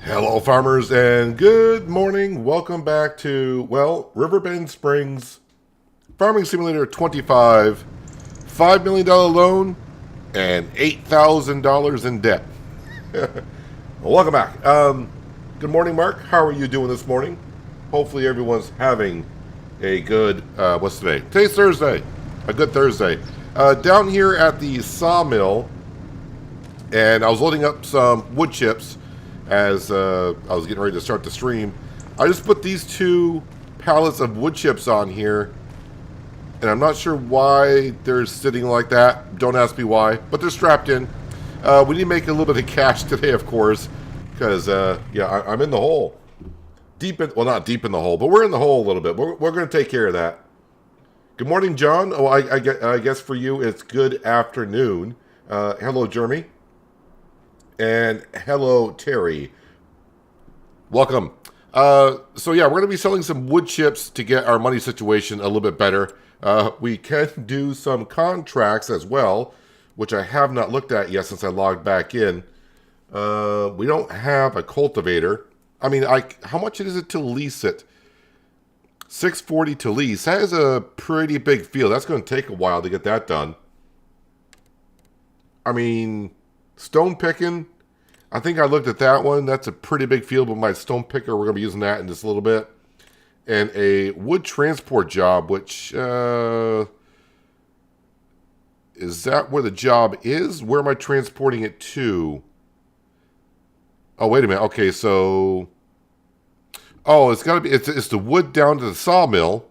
Hello farmers and good morning. Welcome back to, well, Riverbend Springs Farming Simulator 25, $5 million loan, and $8,000 in debt. Welcome back. Good morning, Mark. How are you doing this morning? Hopefully everyone's having a good, what's today? Today's Thursday. A good Thursday. Down here at the Sawmill, and I was loading up some wood chips as I was getting ready to start the stream. I just put these two pallets of wood chips on here, and I'm not sure why they're sitting like that. Don't ask me why, but they're strapped in. We need to make a little bit of cash today, of course, because, yeah, I'm in the hole. Well, not deep in the hole, but we're in the hole a little bit. We're going to take care of that. Good morning, John. Oh, I guess for you it's good afternoon. Hello, Jeremy. And hello, Terry. Welcome. So yeah, we're going to be selling some wood chips to get our money situation a little bit better. We can do some contracts as well, which I have not looked at yet since I logged back in. We don't have a cultivator. I mean, how much is it to lease it? $640 to lease. That is a pretty big field. That's going to take a while to get that done. I mean, stone picking, I think I looked at that one. That's a pretty big field with my stone picker. We're going to be using that in just a little bit. And a wood transport job, which, is that where the job is? Where am I transporting it to? Oh, wait a minute. Okay, so, oh, it's got to be, it's the wood down to the sawmill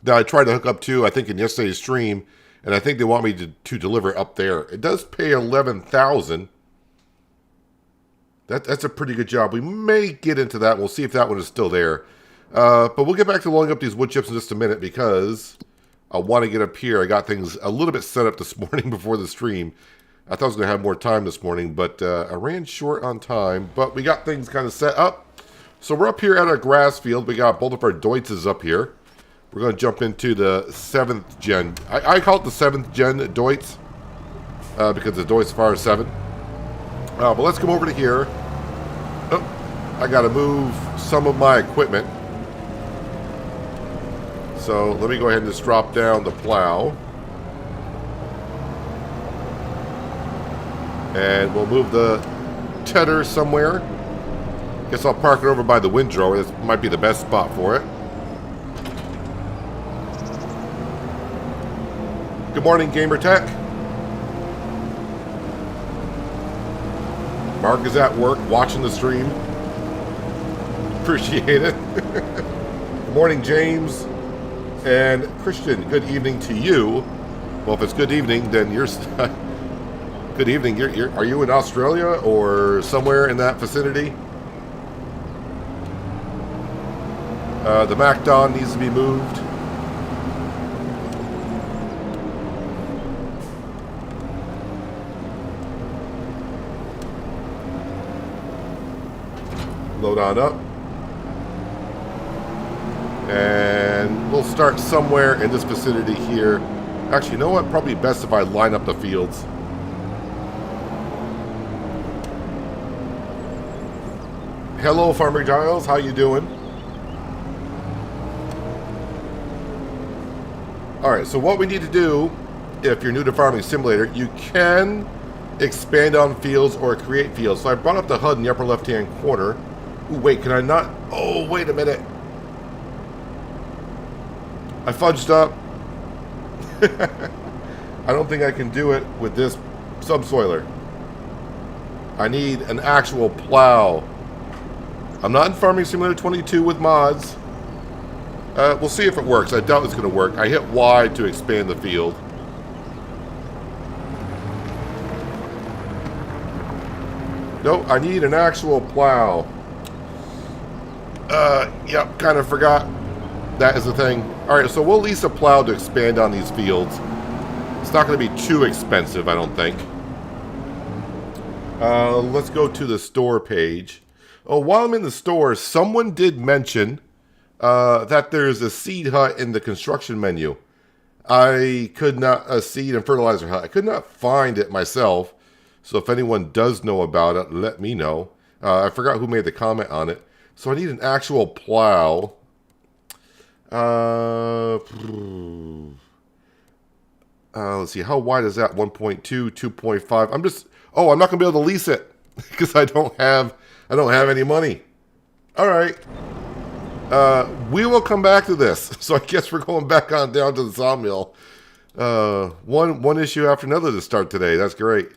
that I tried to hook up to, I think, in yesterday's stream. And I think they want me to deliver up there. It does pay $11,000. That's a pretty good job. We may get into that. We'll see if that one is still there. But we'll get back to loading up these wood chips in just a minute because I want to get up here. I got things a little bit set up this morning before the stream. I thought I was going to have more time this morning, but I ran short on time. But we got things kind of set up. So we're up here at our grass field. We got both of our Deutzes up here. We're going to jump into the 7th gen. I call it the 7th gen Deutz because the Deutz Fire 7. But let's come over to here. Oh, I got to move some of my equipment. So let me go ahead and just drop down the plow. And we'll move the tedder somewhere. Guess I'll park it over by the windrower. This might be the best spot for it. Good morning, Gamer Tech. Mark is at work watching the stream. Appreciate it. Good morning, James. And Christian, good evening to you. Well, if it's good evening, then you're... good evening. Are you in Australia or somewhere in that vicinity? The McDon needs to be moved. Load on up. And we'll start somewhere in this vicinity here. Actually, you know what? Probably best if I line up the fields. Hello, Farmer Giles. How you doing? Alright, so what we need to do, if you're new to Farming Simulator, you can expand on fields or create fields. So I brought up the HUD in the upper left-hand corner. Ooh, wait, can I not? Oh, wait a minute. I fudged up. I don't think I can do it with this subsoiler. I need an actual plow. I'm not in Farming Simulator 22 with mods. We'll see if it works. I doubt it's going to work. I hit Y to expand the field. Nope, I need an actual plow. Yep, kind of forgot that is the thing. Alright, so we'll lease a plow to expand on these fields. It's not going to be too expensive, I don't think. Let's go to the store page. Oh, while I'm in the store, someone did mention that there's a seed hut in the construction menu. I could not, a seed and fertilizer hut. I could not find it myself. So if anyone does know about it, let me know. I forgot who made the comment on it. So I need an actual plow. Let's see. How wide is that? 1.2, 2.5. I'm just... Oh, I'm not going to be able to lease it because I don't have any money. All right. We will come back to this. So I guess we're going back on down to the sawmill. One issue after another to start today. That's great.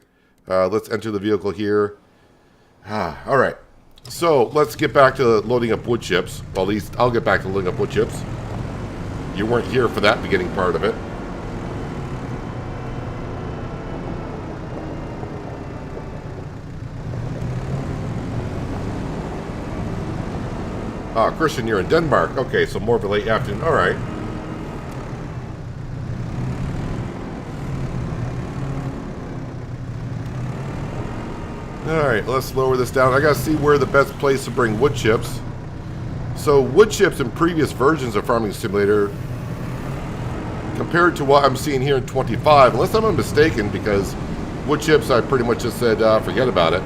Let's enter the vehicle here. All right. So let's get back to loading up wood chips. Well, at least I'll get back to loading up wood chips. You weren't here for that beginning part of it. Christian, you're in Denmark. Okay, so more of a late afternoon. All right. All right, let's lower this down. I got to see where the best place to bring wood chips. So wood chips in previous versions of Farming Simulator, compared to what I'm seeing here in 25, unless I'm mistaken, because wood chips, I pretty much just said forget about it.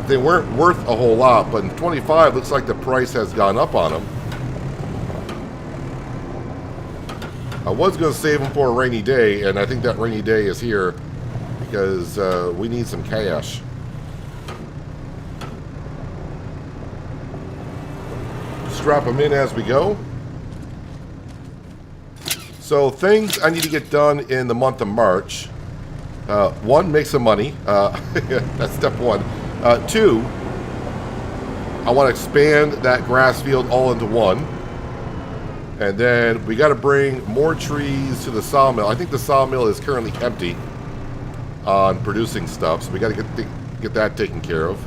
They weren't worth a whole lot, but in 25, looks like the price has gone up on them. I was going to save them for a rainy day, and I think that rainy day is here because we need some cash. Strap them in as we go. So things I need to get done in the month of March. One, make some money. That's step one. Two, I want to expand that grass field all into one. And then we got to bring more trees to the sawmill. I think the sawmill is currently empty on producing stuff, so we got to get that taken care of.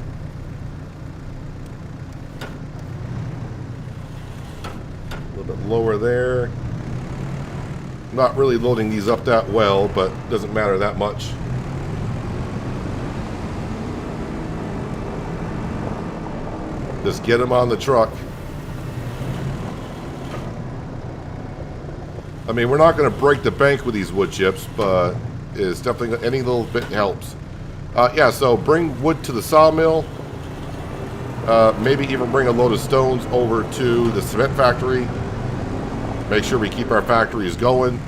A little bit lower there. Not really loading these up that well, but doesn't matter that much. Just get them on the truck. I mean, we're not going to break the bank with these wood chips, but it's definitely any little bit helps. Yeah, so bring wood to the sawmill. Maybe even bring a load of stones over to the cement factory. Make sure we keep our factories going.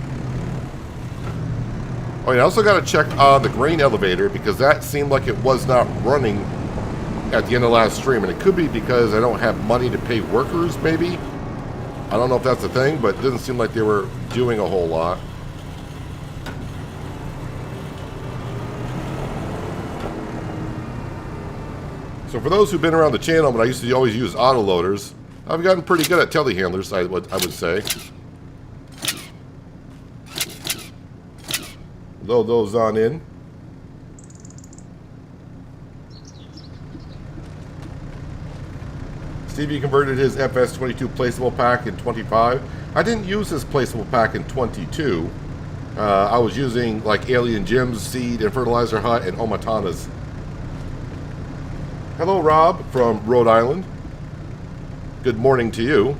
Oh, yeah, I also got to check on the grain elevator because that seemed like it was not running at the end of last stream, and it could be because I don't have money to pay workers, maybe. I don't know if that's the thing, but it doesn't seem like they were doing a whole lot. So for those who've been around the channel, but I used to always use autoloaders, I've gotten pretty good at telehandlers, I would say. Load those on in. Stevie converted his FS22 placeable pack in 25. I didn't use this placeable pack in 22. I was using like Alien Gems, Seed, and Fertilizer Hut, and Omatana's. Hello, Rob from Rhode Island. Good morning to you.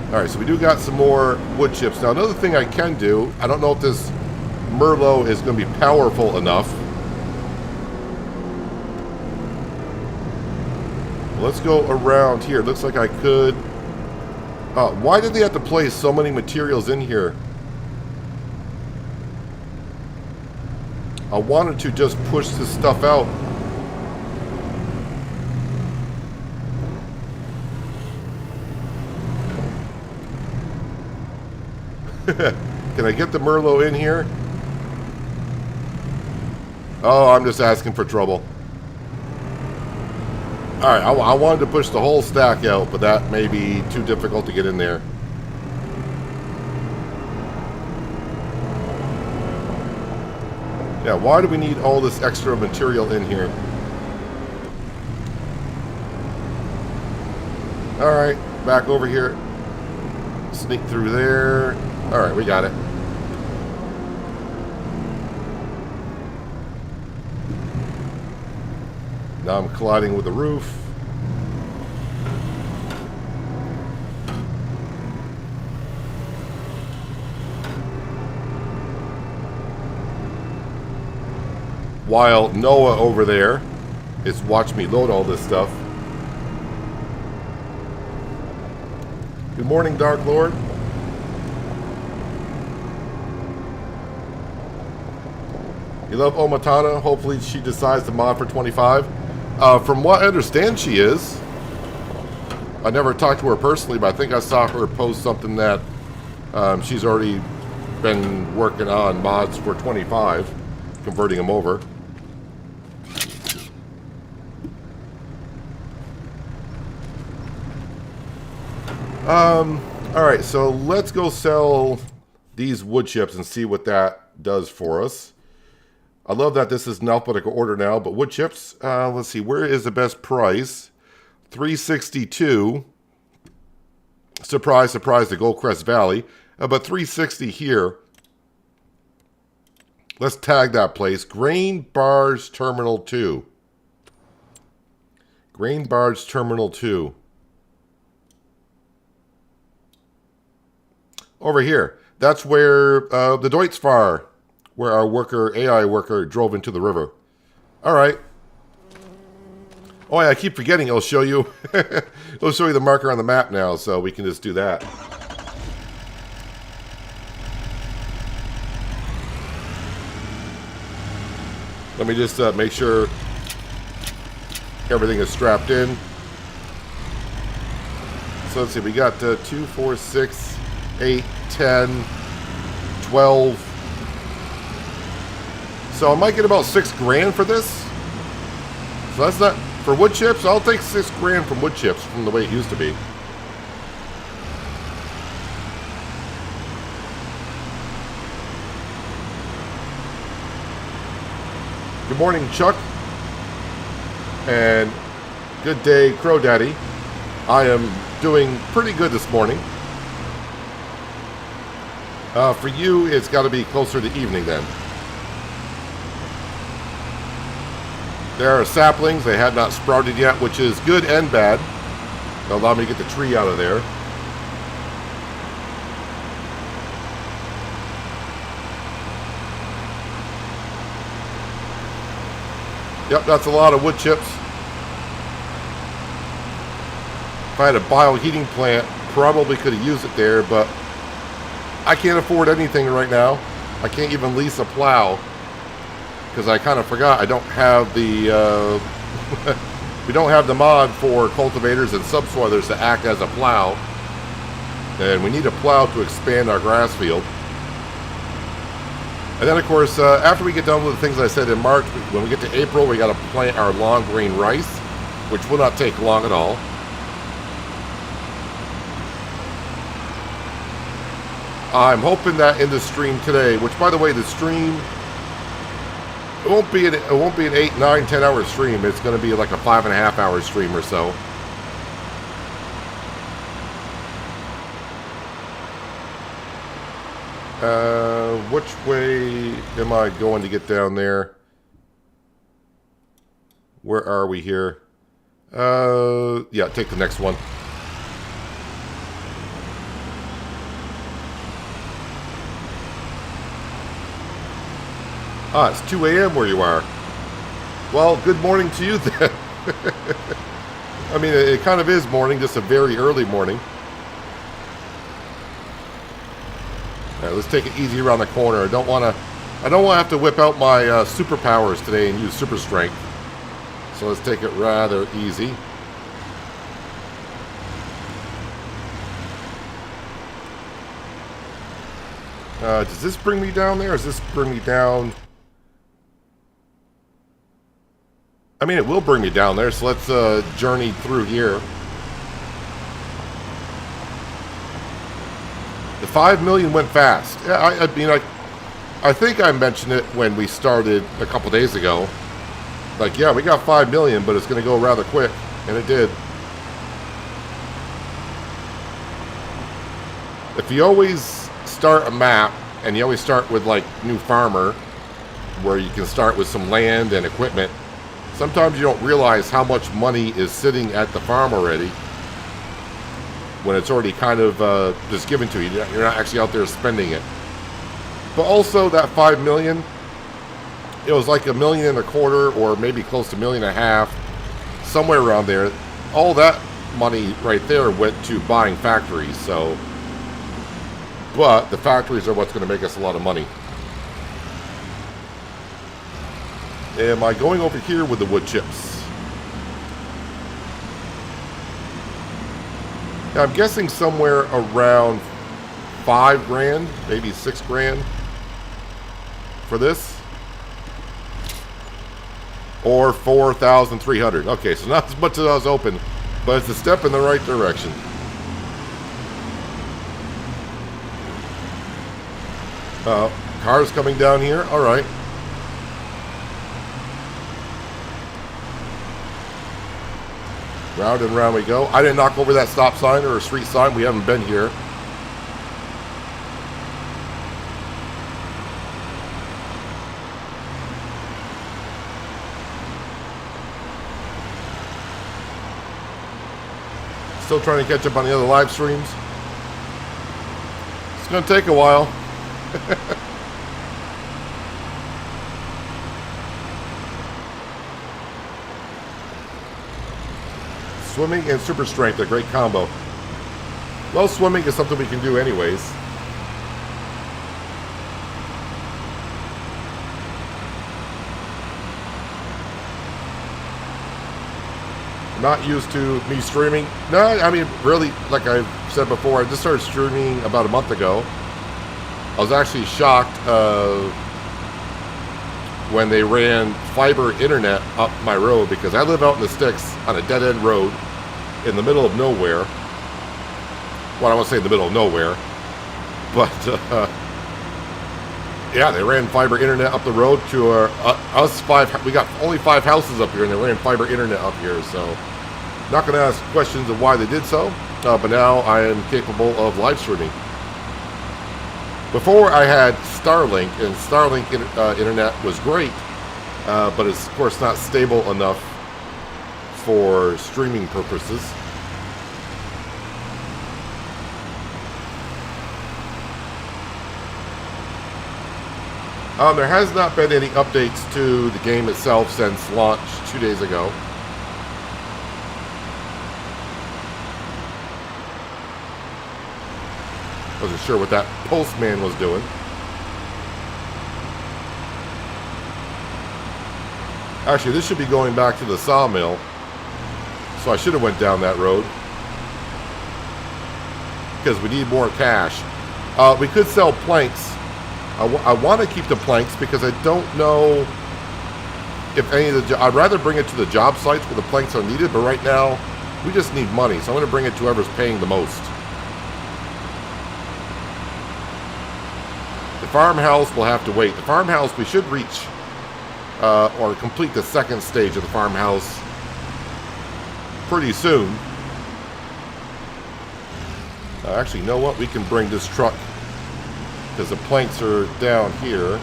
Alright, so we do got some more wood chips. Now, another thing I can do, I don't know if this Merlot is going to be powerful enough. Let's go around here. Looks like I could... why did they have to place so many materials in here? I wanted to just push this stuff out. Can I get the Merlot in here? Oh, I'm just asking for trouble. Alright, I wanted to push the whole stack out, but that may be too difficult to get in there. Yeah, why do we need all this extra material in here? Alright, back over here. Sneak through there. Alright, we got it. Now I'm colliding with the roof. While Noah over there is watch me load all this stuff. Good morning, Dark Lord. You love Omatana. Hopefully she decides to mod for 25. From what I understand, she is. I never talked to her personally, but I think I saw her post something that she's already been working on mods for 25, converting them over. Alright, so let's go sell these wood chips and see what that does for us. I love that this is in alphabetical order now, but wood chips, let's see, where is the best price? 362. Surprise, surprise, the Goldcrest Valley. But 360 here. Let's tag that place. Grain Barge Terminal 2. Grain Barge Terminal 2. Over here. That's where the Deutzfahr, where our worker, AI worker, drove into the river. Alright. Oh yeah, I keep forgetting it'll show you it'll show you the marker on the map now, so we can just do that. Let me just make sure everything is strapped in. So let's see, we got 2, 4, 6, 8, 10, 12. So I might get about $6 for this. So that's not, for wood chips, I'll take $6 from wood chips from the way it used to be. Good morning, Chuck. And good day, Crow Daddy. I am doing pretty good this morning. For you, it's got to be closer to evening then. There are saplings. They had not sprouted yet, which is good and bad. It'll allow me to get the tree out of there. Yep, that's a lot of wood chips. If I had a bioheating plant, probably could have used it there, but I can't afford anything right now. I can't even lease a plow. Because I kind of forgot I don't have the we don't have the mod for cultivators and subsoilers to act as a plow, and we need a plow to expand our grass field. And then of course after we get done with the things I said in March, when we get to April, we got to plant our long grain rice, which will not take long at all. I'm hoping that in the stream today, which by the way, the stream, it won't be an 8, 9, 10 hour stream. It's going to be like a 5.5 hour stream or so. Which way am I going to get down there? Where are we here? Yeah, take the next one. Ah, it's 2 a.m. where you are. Well, good morning to you then. I mean, it kind of is morning, just a very early morning. All right, let's take it easy around the corner. I don't want to have to whip out my superpowers today and use super strength. So let's take it rather easy. Does this bring me down there, or does this bring me down? I mean, it will bring me down there, so let's journey through here. The 5 million went fast. Yeah, I mean, I think I mentioned it when we started a couple days ago. Like, yeah, we got 5 million, but it's going to go rather quick, and it did. If you always start a map, and you always start with, like, New Farmer, where you can start with some land and equipment, sometimes you don't realize how much money is sitting at the farm already when it's already kind of just given to you. You're not actually out there spending it. But also that 5 million, it was like $1.25 million or maybe close to $1.5 million, somewhere around there. All that money right there went to buying factories. So, but the factories are what's going to make us a lot of money. Am I going over here with the wood chips? Now, I'm guessing somewhere around $5,000, maybe $6,000 for this, or $4,300. Okay, so not as much as I was hoping, but it's a step in the right direction. Cars coming down here. All right. Round and round we go. I didn't knock over that stop sign or a street sign. We haven't been here. Still trying to catch up on the other live streams. It's going to take a while. Swimming and super strength, a great combo. Well, swimming is something we can do anyways. Not used to me streaming. No, I mean, really, like I've said before, I just started streaming about a month ago. I was actually shocked when they ran fiber internet up my road, because I live out in the sticks on a dead-end road in the middle of nowhere. Well, I won't say in the middle of nowhere, but yeah, they ran fiber internet up the road to us five. We got only 5 houses up here, and they ran fiber internet up here. So, not going to ask questions of why they did so, but now I am capable of live streaming. Before I had Starlink, and Starlink internet was great, but it's of course not stable enough for streaming purposes. There has not been any updates to the game itself since launch 2 days ago. Wasn't sure what that postman was doing. Actually, this should be going back to the Sawmill, so I should have went down that road, because we need more cash. We could sell planks. I want to keep the planks because I don't know if any of the... I'd rather bring it to the job sites where the planks are needed, but right now we just need money, so I'm going to bring it to whoever's paying the most. The farmhouse will have to wait. The farmhouse, we should reach or complete the second stage of the farmhouse pretty soon. Actually, you know what? We can bring this truck, because the planks are down here.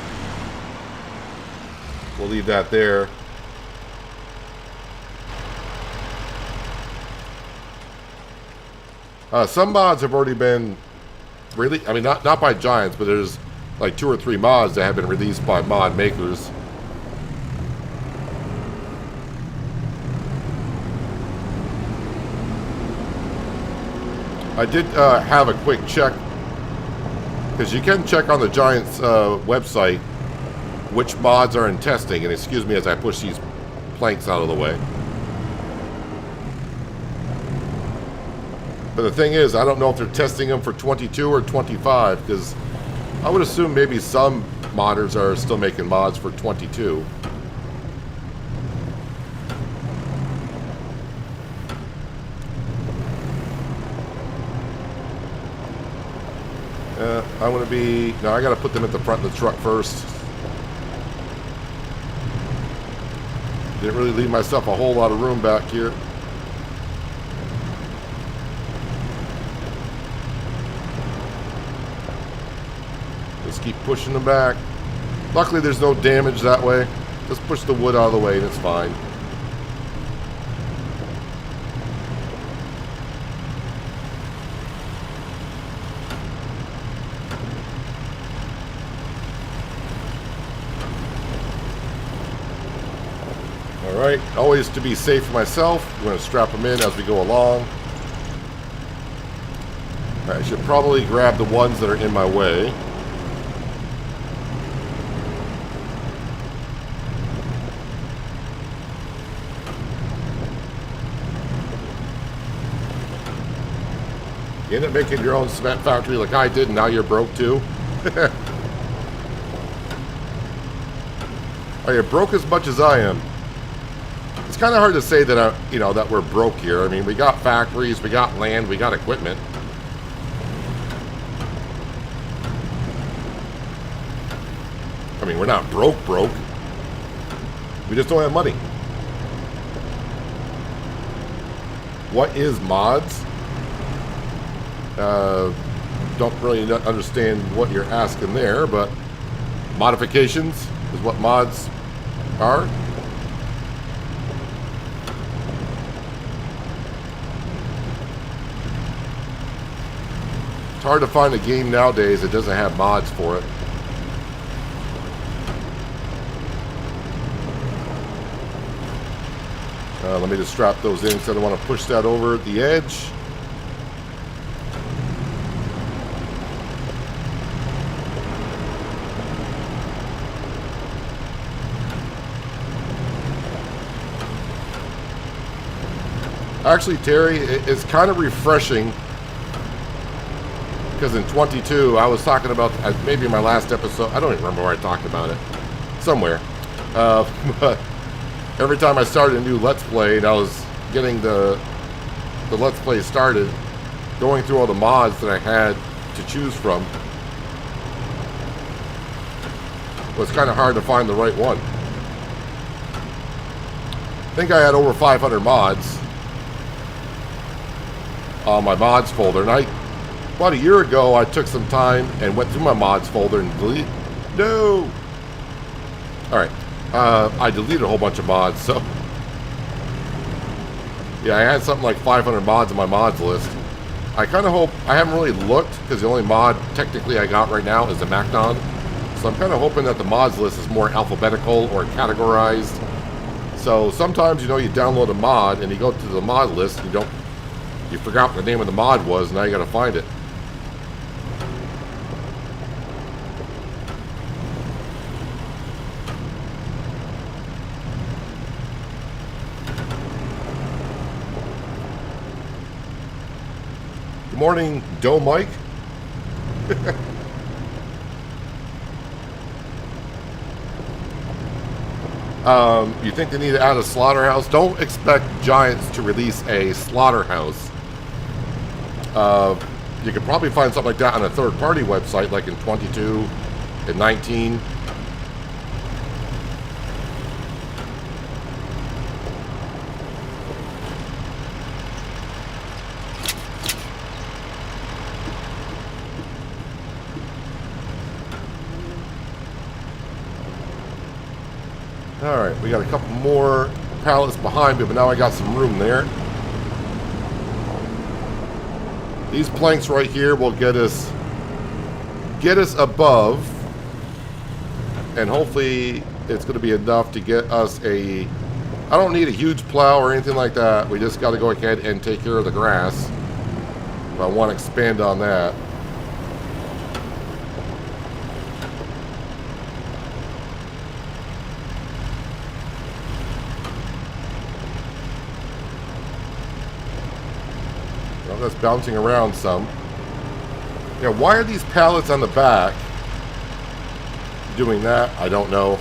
We'll leave that there. Some mods have already been really, I mean, not by Giants, but there's like 2 or 3 mods that have been released by mod makers. I did have a quick check, because you can check on the Giants website which mods are in testing, and excuse me as I push these planks out of the way. But the thing is, I don't know if they're testing them for 22 or 25, because I would assume maybe some modders are still making mods for 22. I'm going to be... No, I got to put them at the front of the truck first. Didn't really leave myself a whole lot of room back here. Just keep pushing them back. Luckily, there's no damage that way. Just push the wood out of the way and it's fine. Alright, always to be safe for myself, I'm going to strap them in as we go along. I should probably grab the ones that are in my way. You end up making your own cement factory like I did, and now you're broke too. Are you broke as much as I am? It's kind of hard to say that that we're broke here. I mean, we got factories, we got land, we got equipment. I mean, we're not broke. We just don't have money. What is mods? Don't really understand what you're asking there, but modifications is what mods are. It's hard to find a game nowadays that doesn't have mods for it. Let me just strap those in because I don't want to push that over the edge. Actually, Terry, it's kind of refreshing because in 22, I was talking about, maybe in my last episode, I don't even remember where I talked about it, somewhere. But every time I started a new Let's Play and I was getting the Let's Play started, going through all the mods that I had to choose from, was kind of hard to find the right one. I think I had over 500 mods on my mods folder, and about a year ago I took some time and went through my mods folder and deleted. No. All right, I deleted a whole bunch of mods. So yeah, I had something like 500 mods on my mods list. I kind of hope, I haven't really looked because the only mod technically I got right now is the McDon. So I'm kind of hoping that the mods list is more alphabetical or categorized. So sometimes, you download a mod and you go to the mod list and you forgot what the name of the mod was, and now you got to find it. Good morning, Doe Mike. You think they need to add a slaughterhouse? Don't expect Giants to release a slaughterhouse. You could probably find something like that on a third-party website, like in 22 and 19. Alright, we got a couple more pallets behind me, but now I got some room there. These planks right here will get us above, and hopefully it's going to be enough to get us I don't need a huge plow or anything like that. We just got to go ahead and take care of the grass. But I want to expand on that. That's bouncing around some. Yeah, why are these pallets on the back doing that? I don't know.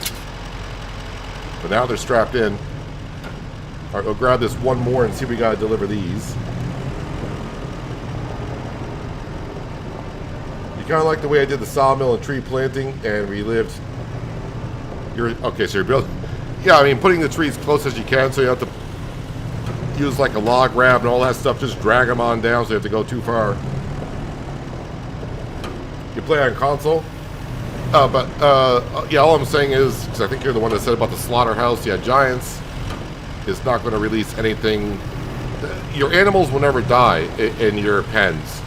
But now they're strapped in. All right, we'll grab this one more and see if we gotta deliver these. You kind of like the way I did the sawmill and tree planting, and we lived. Okay, so you're building. Yeah, I mean, putting the trees close as you can, so you have to use like a log wrap and all that stuff, just drag them on down so you have to go too far. You play on console? Yeah, all I'm saying is, because I think you're the one that said about the slaughterhouse, yeah, Giants is not going to release anything. Your animals will never die in your pens.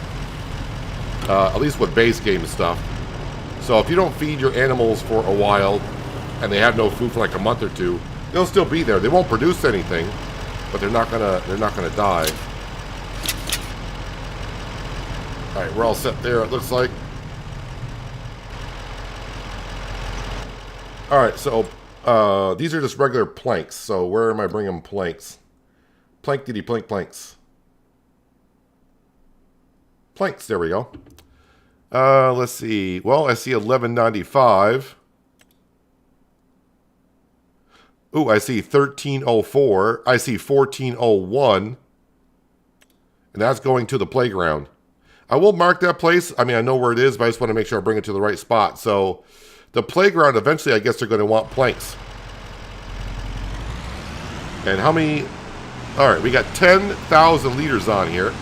At least with base game stuff. So if you don't feed your animals for a while, and they have no food for like a month or two, They'll still be there. They won't produce anything, but they're not gonna die. All right, we're all set there. It looks like. All right, so these are just regular planks. So where am I bringing planks? Plankety planks. Planks. There we go. Let's see. Well, I see 11.95. Ooh, I see 13.04. I see 14.01. And that's going to the playground. I will mark that place. I mean, I know where it is, but I just want to make sure I bring it to the right spot. So the playground, eventually, I guess they're going to want planks. And how many? All right, we got 10,000 liters on here.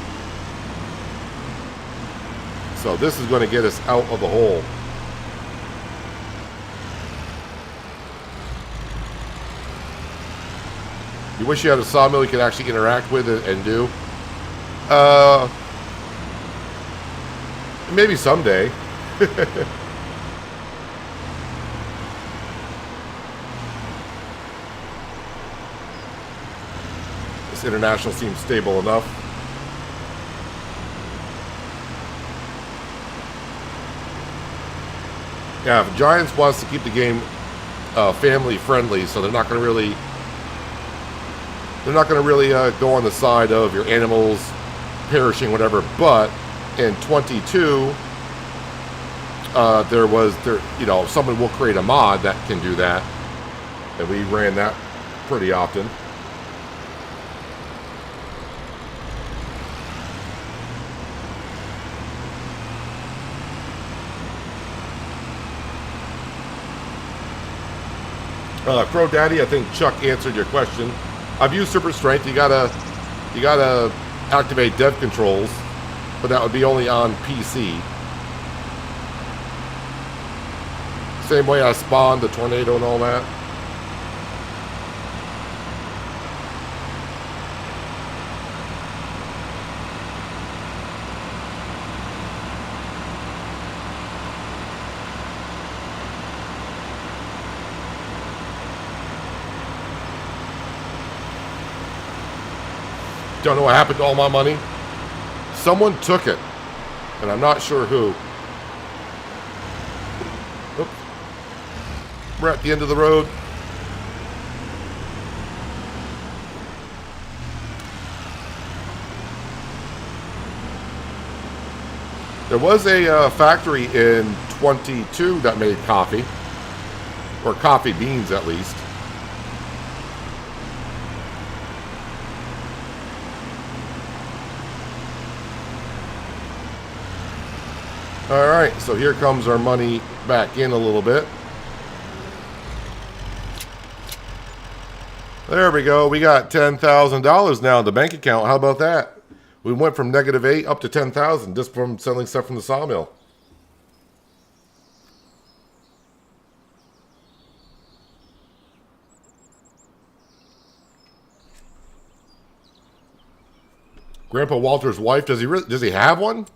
So this is going to get us out of the hole. You wish you had a sawmill you could actually interact with and do. Maybe someday. This international seems stable enough. Yeah, if Giants wants to keep the game family friendly, so they're not going to really go on the side of your animals perishing, whatever. But in 22, someone will create a mod that can do that, and we ran that pretty often. Crow Daddy, I think Chuck answered your question. I've used Super Strength. You gotta activate dev controls, but that would be only on PC. Same way I spawned the tornado and all that. Don't know what happened to all my money. Someone took it, and I'm not sure who. Oops. We're at the end of the road. There was a factory in 22 that made coffee, or coffee beans at least. All right, so here comes our money back in a little bit. There we go. We got $10,000 now in the bank account. How about that? We went from -8 up to 10,000 just from selling stuff from the sawmill. Grandpa Walter's wife, does he have one?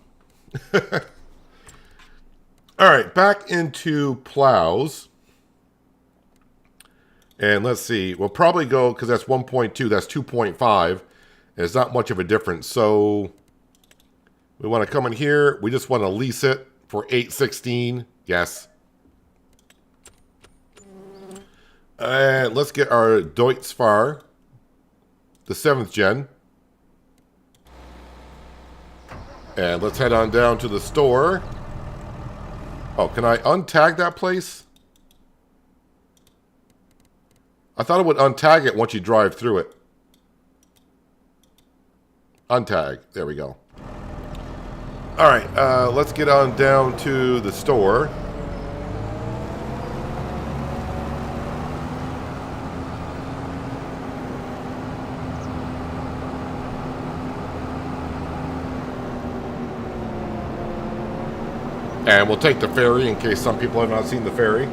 All right, back into plows. And let's see, we'll probably go, because that's 1.2, that's 2.5. And it's not much of a difference. So we want to come in here. We just want to lease it for $8.16. Yes. And let's get our Deutz-Fahr, the 7th gen. And let's head on down to the store. Oh, can I untag that place? I thought it would untag it once you drive through it. Untag. There we go. All right, let's get on down to the store. And we'll take the ferry in case some people have not seen the ferry.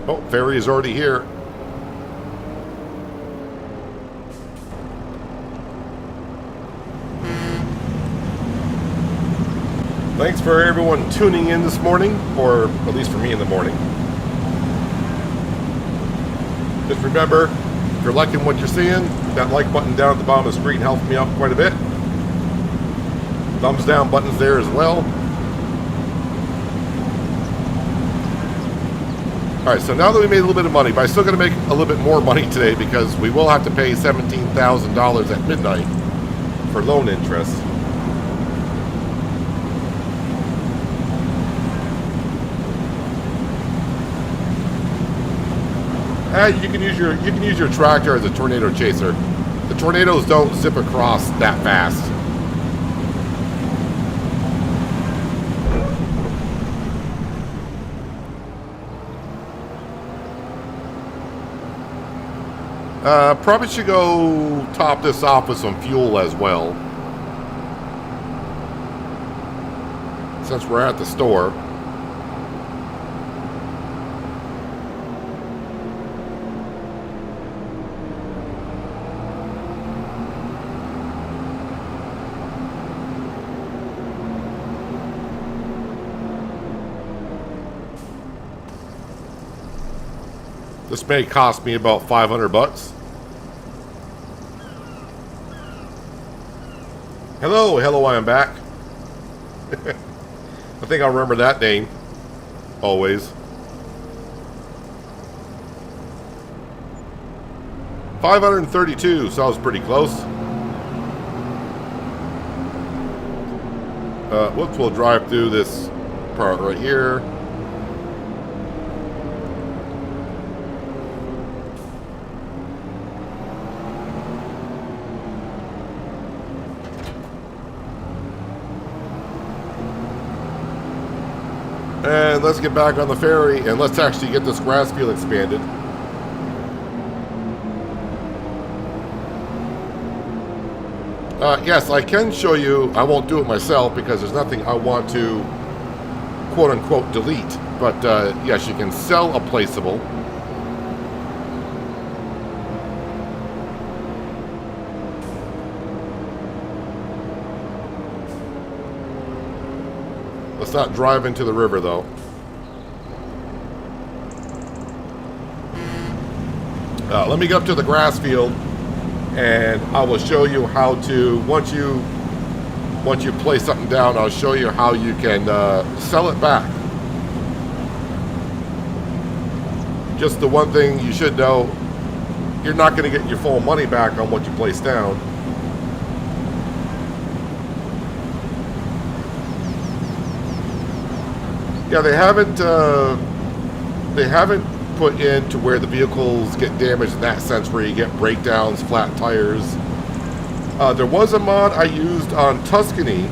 Oh, ferry is already here. Thanks for everyone tuning in this morning, or at least for me in the morning. Just remember, if you're liking what you're seeing, that like button down at the bottom of the screen helps me out quite a bit. Thumbs down buttons there as well. Alright, so now that we made a little bit of money, but I'm still going to make a little bit more money today because we will have to pay $17,000 at midnight for loan interest. You can use your tractor as a tornado chaser. The tornadoes don't zip across that fast. Probably should go top this off with some fuel as well, since we're at the store. This may cost me about 500 bucks. Hello, I am back. I think I'll remember that name. Always. 532, so I was pretty close. Whoops, we'll drive through this part right here. And let's get back on the ferry and let's actually get this grass field expanded. Yes, I can show you. I won't do it myself because there's nothing I want to quote-unquote delete. But yes, you can sell a placeable. Let's not drive into the river, though. Let me get up to the grass field, and I will show you how to. Once you place something down, I'll show you how you can sell it back. Just the one thing you should know: you're not going to get your full money back on what you place down. Yeah, they haven't put in to where the vehicles get damaged in that sense, where you get breakdowns, flat tires. There was a mod I used on Tuscany,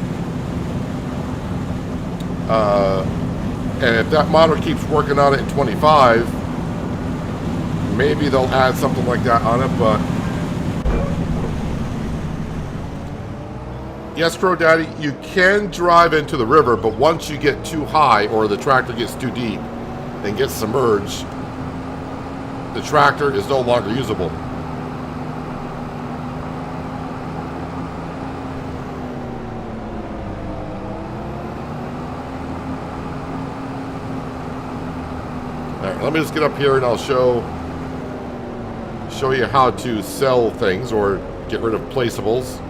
and if that model keeps working on it in 25, maybe they'll add something like that on it. But yes, Crow Daddy, you can drive into the river, but once you get too high or the tractor gets too deep and gets submerged, the tractor is no longer usable. Alright, let me just get up here and I'll show you how to sell things or get rid of placeables.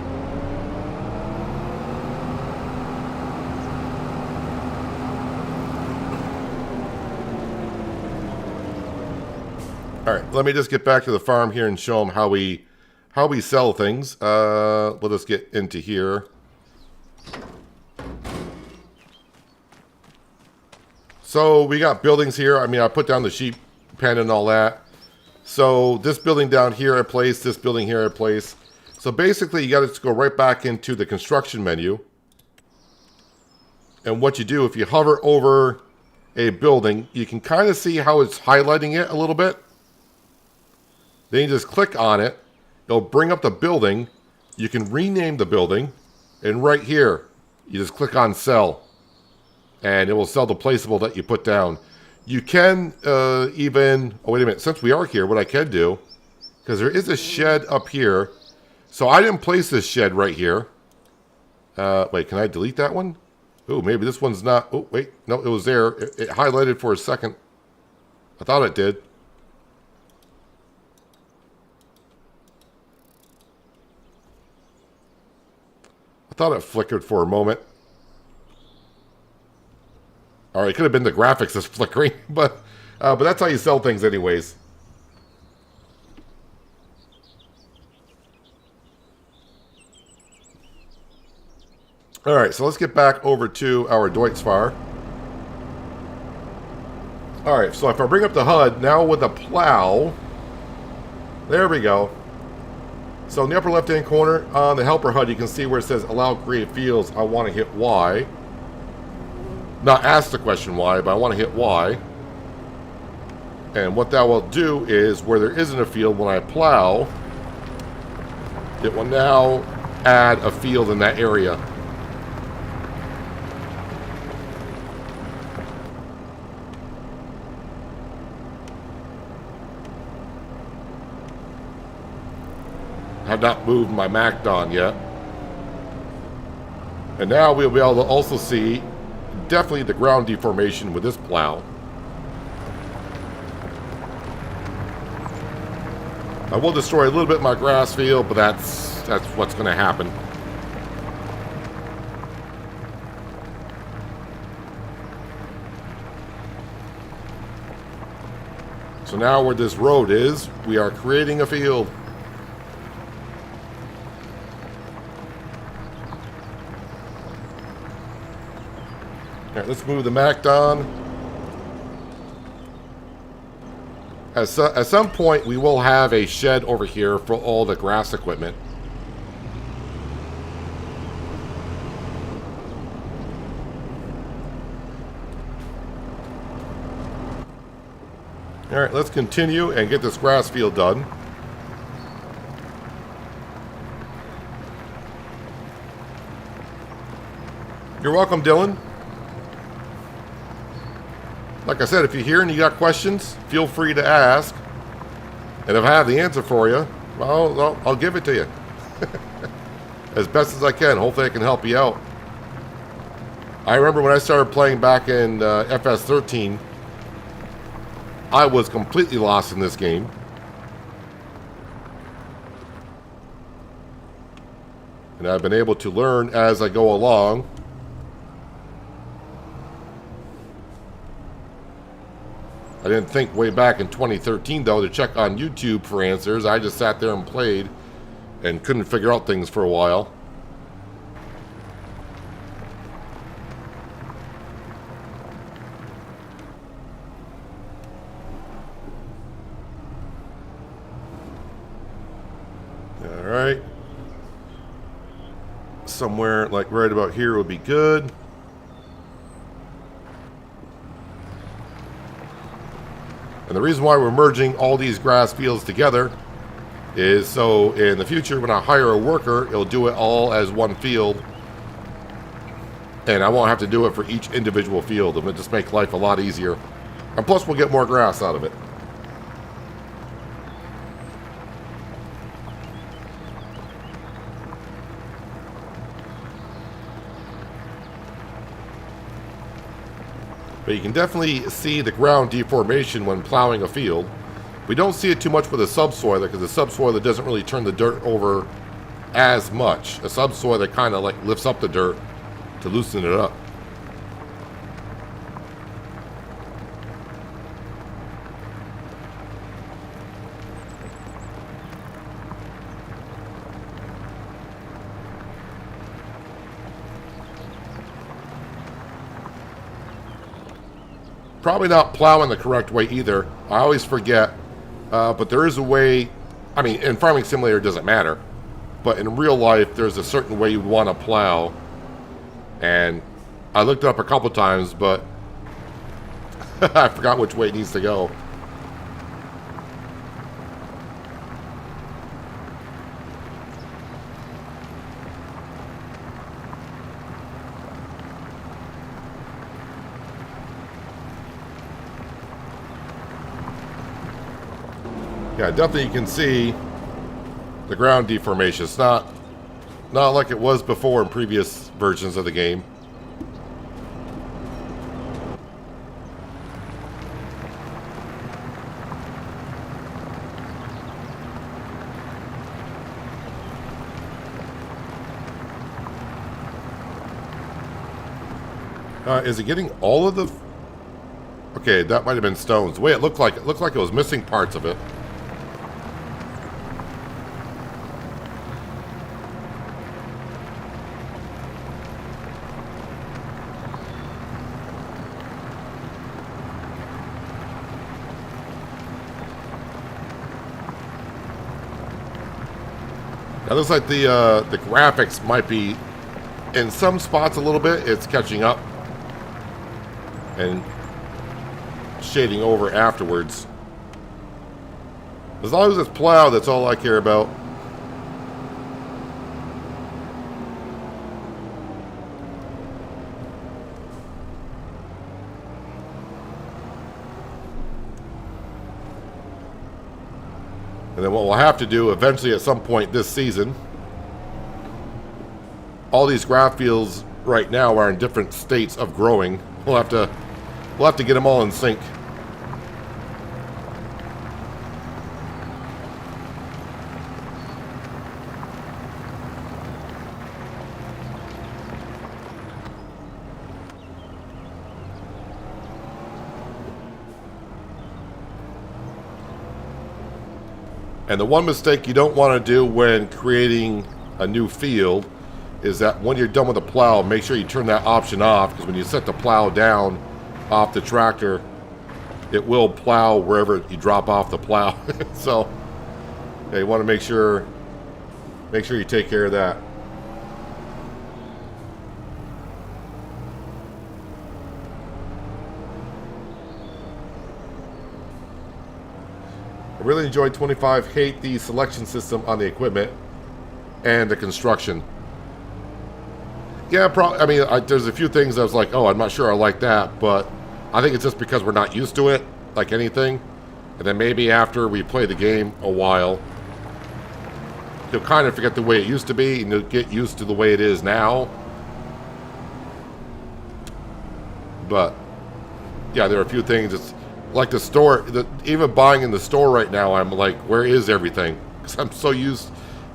All right, let me just get back to the farm here and show them how we sell things. Let us get into here. So we got buildings here. I mean, I put down the sheep pen and all that. So this building down here I place, this building here I place. So basically you got to go right back into the construction menu. And what you do, if you hover over a building, you can kind of see how it's highlighting it a little bit. Then you just click on it. It'll bring up the building. You can rename the building. And right here, you just click on sell. And it will sell the placeable that you put down. You can even... Oh, wait a minute. Since we are here, what I can do... Because there is a shed up here. So I didn't place this shed right here. Wait, can I delete that one? Oh, maybe this one's not... Oh, wait. No, it was there. It highlighted for a second. I thought it did. thought it flickered for a moment. All right, it could have been the graphics that's flickering, but that's how you sell things anyways. All right, so let's get back over to our Deutzfahr. All right, so if I bring up the HUD, now with the plow, there we go. So in the upper left-hand corner on the helper HUD, you can see where it says allow create fields. I want to hit Y. Not ask the question why, but I want to hit Y. And what that will do is where there isn't a field, when I plow, it will now add a field in that area. I have not moved my McDon yet. And now we'll be able to also see definitely the ground deformation with this plow. I will destroy a little bit of my grass field, but that's what's going to happen. So now where this road is, we are creating a field. All right, let's move the McDon. At some point, we will have a shed over here for all the grass equipment. All right, let's continue and get this grass field done. You're welcome, Dylan. Like I said, if you're here and you got questions, feel free to ask. And if I have the answer for you, well, I'll give it to you. As best as I can. Hopefully I can help you out. I remember when I started playing back in FS13, I was completely lost in this game. And I've been able to learn as I go along. I didn't think way back in 2013, though, to check on YouTube for answers. I just sat there and played and couldn't figure out things for a while. All right. Somewhere like right about here would be good. And the reason why we're merging all these grass fields together is so in the future when I hire a worker, it'll do it all as one field. And I won't have to do it for each individual field. It'll just make life a lot easier. And plus we'll get more grass out of it. But you can definitely see the ground deformation when plowing a field. We don't see it too much with a subsoiler because the subsoiler doesn't really turn the dirt over as much. A subsoiler kind of like lifts up the dirt to loosen it up. Probably not plowing the correct way either. I always forget, but there is a way. I mean, in Farming Simulator it doesn't matter, but in real life there's a certain way you want to plow, and I looked it up a couple times, but I forgot which way it needs to go. Yeah, definitely you can see the ground deformation. It's not like it was before in previous versions of the game. Is it getting all of the... Okay, that might have been stones. The way it looked like it was missing parts of it. Now, looks like the graphics might be, in some spots a little bit, it's catching up and shading over afterwards. As long as it's plowed, that's all I care about. And then what we'll have to do eventually at some point this season, all these graph fields right now are in different states of growing. We'll have to get them all in sync. And the one mistake you don't want to do when creating a new field is that when you're done with the plow, make sure you turn that option off, because when you set the plow down off the tractor, it will plow wherever you drop off the plow. So yeah, you want to make sure you take care of that. I really enjoyed 25. Hate the selection system on the equipment and the construction. Yeah, probably. I mean, there's a few things I was like, oh, I'm not sure I like that, but I think it's just because we're not used to it, like anything. And then maybe after we play the game a while, you'll kind of forget the way it used to be, and you'll get used to the way it is now. But yeah, there are a few things. It's like the store, even buying in the store right now, I'm like, where is everything? Because I'm so used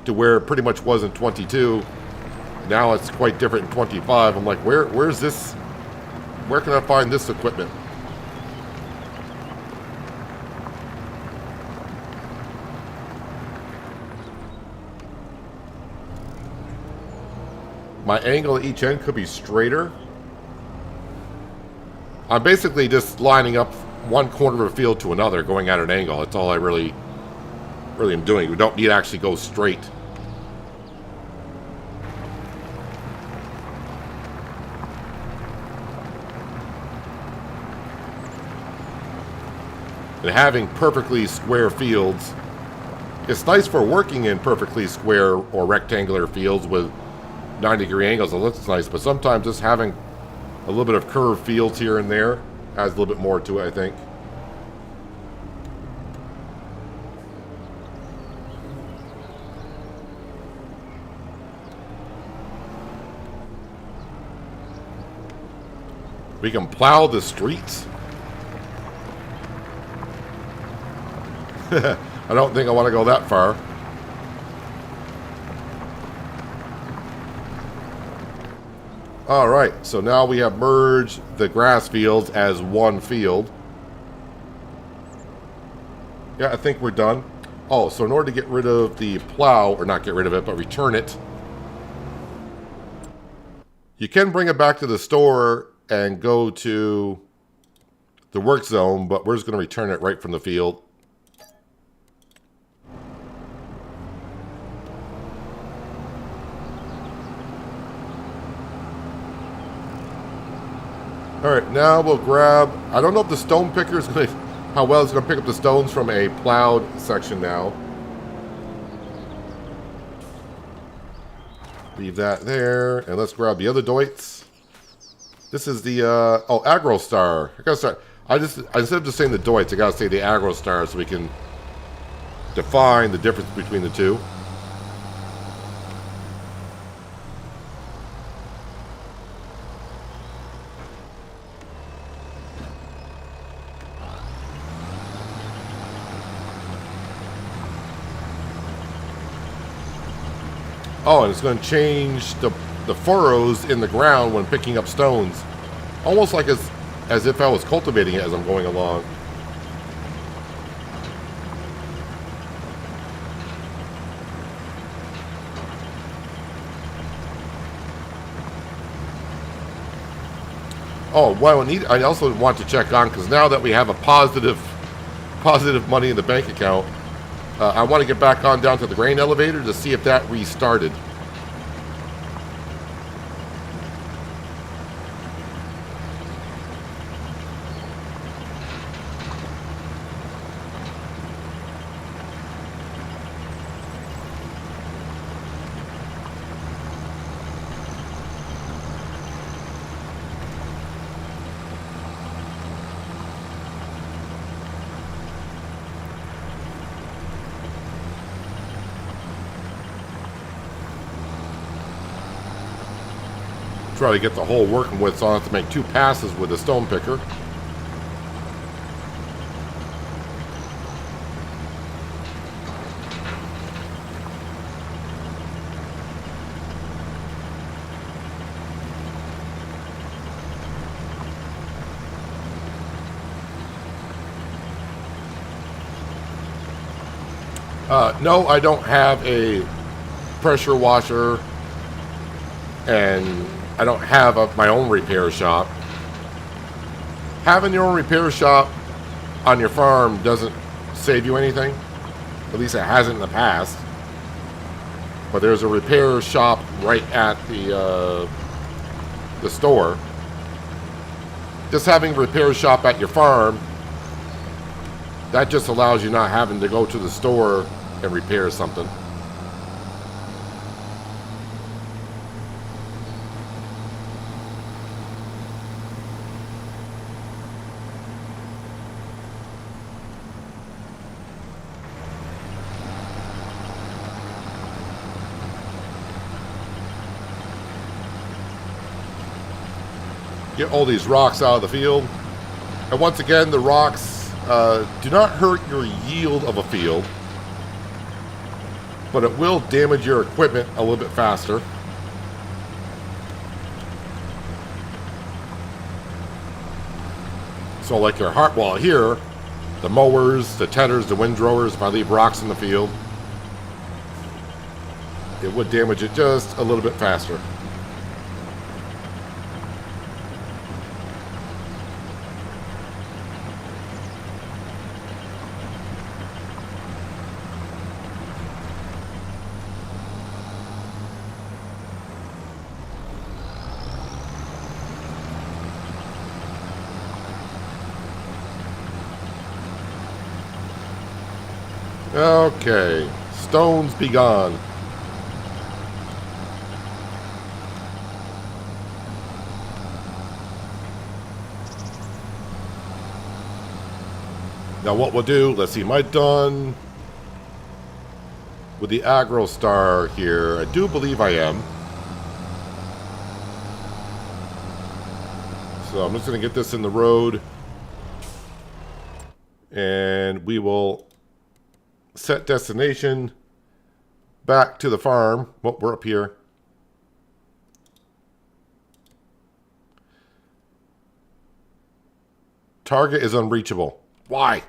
to where it pretty much was in 22. Now it's quite different in 25. I'm like, where's this? Where can I find this equipment? My angle at each end could be straighter. I'm basically just lining up one corner of a field to another, going at an angle. That's all I really am doing. We don't need to actually go straight. And having perfectly square fields, it's nice for working in perfectly square or rectangular fields with 90-degree angles. It looks nice, but sometimes just having a little bit of curved fields here and there adds a little bit more to it, I think. We can plow the streets. I don't think I want to go that far. Alright, so now we have merged the grass fields as one field. Yeah, I think we're done. Oh, so in order to get rid of the plow, or not get rid of it, but return it, you can bring it back to the store and go to the work zone, but we're just going to return it right from the field. Alright, now we'll grab... I don't know if the stone picker is going to... how well it's going to pick up the stones from a plowed section now. Leave that there. And let's grab the other doits. This is the... oh, Agro Star. I gotta start... instead of just saying the doits, I gotta say the Agro Star so we can define the difference between the two. Oh, and it's going to change the furrows in the ground when picking up stones. Almost like as if I was cultivating it as I'm going along. Oh, well, I also want to check on, because now that we have a positive money in the bank account, I want to get back on down to the grain elevator to see if that restarted. Try to get the hole working with, so I have to make 2 passes with a stone picker. No, I don't have a pressure washer, and I don't have my own repair shop. Having your own repair shop on your farm doesn't save you anything. At least it hasn't in the past. But there's a repair shop right at the store. Just having a repair shop at your farm, that just allows you not having to go to the store and repair something. Get all these rocks out of the field. And once again, the rocks do not hurt your yield of a field, but it will damage your equipment a little bit faster. So like your well, here, the mowers, the teders, the windrowers, if I leave rocks in the field, it would damage it just a little bit faster. Okay, stones be gone. Now what we'll do, let's see, am I done with the Agro Star here? I do believe I am. So I'm just going to get this in the road. And we will set destination back to the farm. Well, we're up here. Target is unreachable. Why?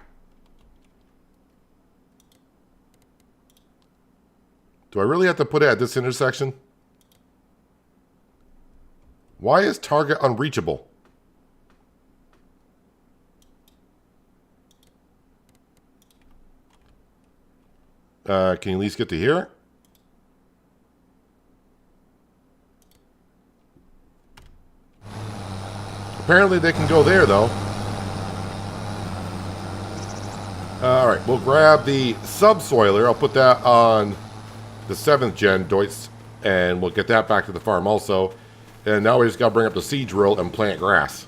Do I really have to put it at this intersection? Why is target unreachable? Can you at least get to here? Apparently they can go there, though. Alright, we'll grab the subsoiler. I'll put that on the 7th gen Deutz, and we'll get that back to the farm also. And now we just got to bring up the seed drill and plant grass.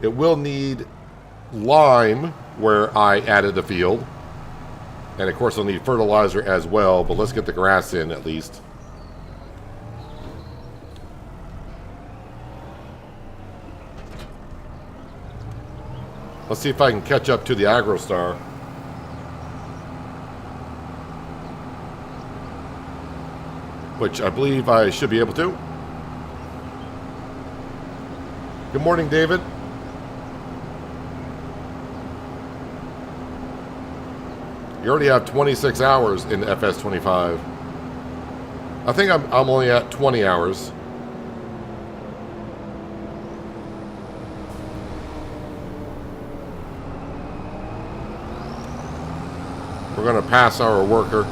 It will need lime where I added the field. And of course I'll need fertilizer as well, but let's get the grass in at least. Let's see if I can catch up to the Agro Star. Which I believe I should be able to. Good morning, David. You already have 26 hours in FS25. I think I'm only at 20 hours. We're going to pass our worker.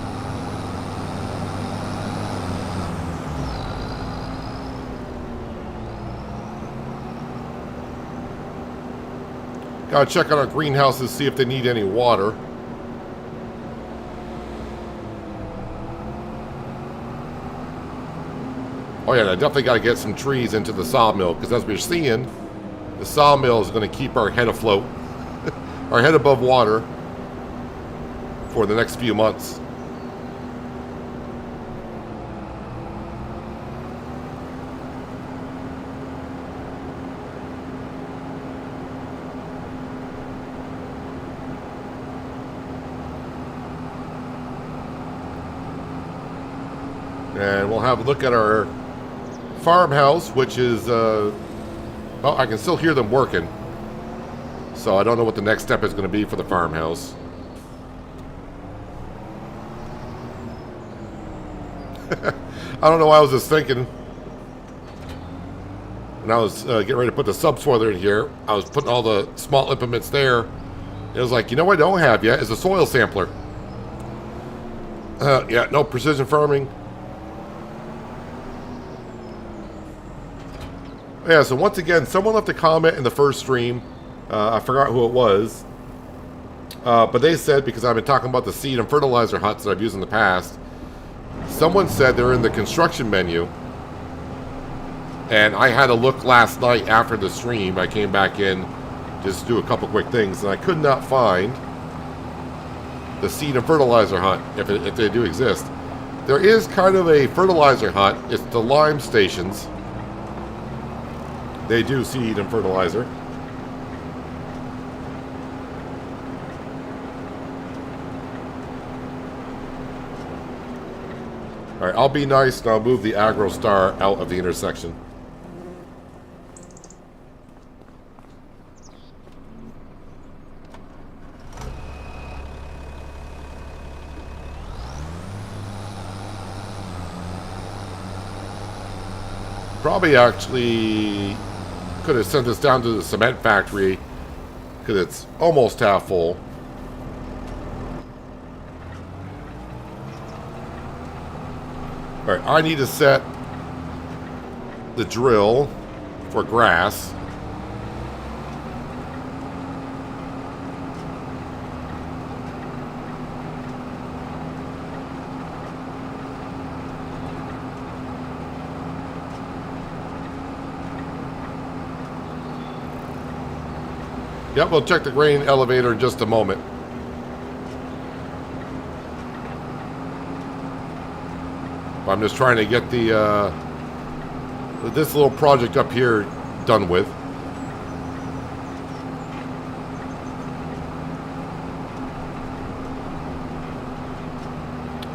Got to check on our greenhouses, see if they need any water. Oh yeah, I definitely got to get some trees into the sawmill, because as we're seeing, the sawmill is going to keep our head afloat, our head above water for the next few months. And we'll have a look at our farmhouse, which is, well, I can still hear them working. So I don't know what the next step is going to be for the farmhouse. I don't know why I was just thinking. When I was getting ready to put the subsoiler in here, I was putting all the small implements there. It was like, you know what I don't have yet is a soil sampler. Yeah, no precision farming. Yeah, so once again, someone left a comment in the first stream. I forgot who it was. But they said, because I've been talking about the seed and fertilizer huts that I've used in the past, someone said they're in the construction menu. And I had a look last night after the stream. I came back in just to do a couple quick things, and I could not find the seed and fertilizer hut, if they do exist. There is kind of a fertilizer hut. It's the lime stations. They do seed and fertilizer. Alright, I'll be nice and I'll move the Agro Star out of the intersection. Probably actually could have sent this down to the cement factory because it's almost half full. Alright, I need to set the drill for grass. Yep, we'll check the grain elevator in just a moment. I'm just trying to get the this little project up here done with.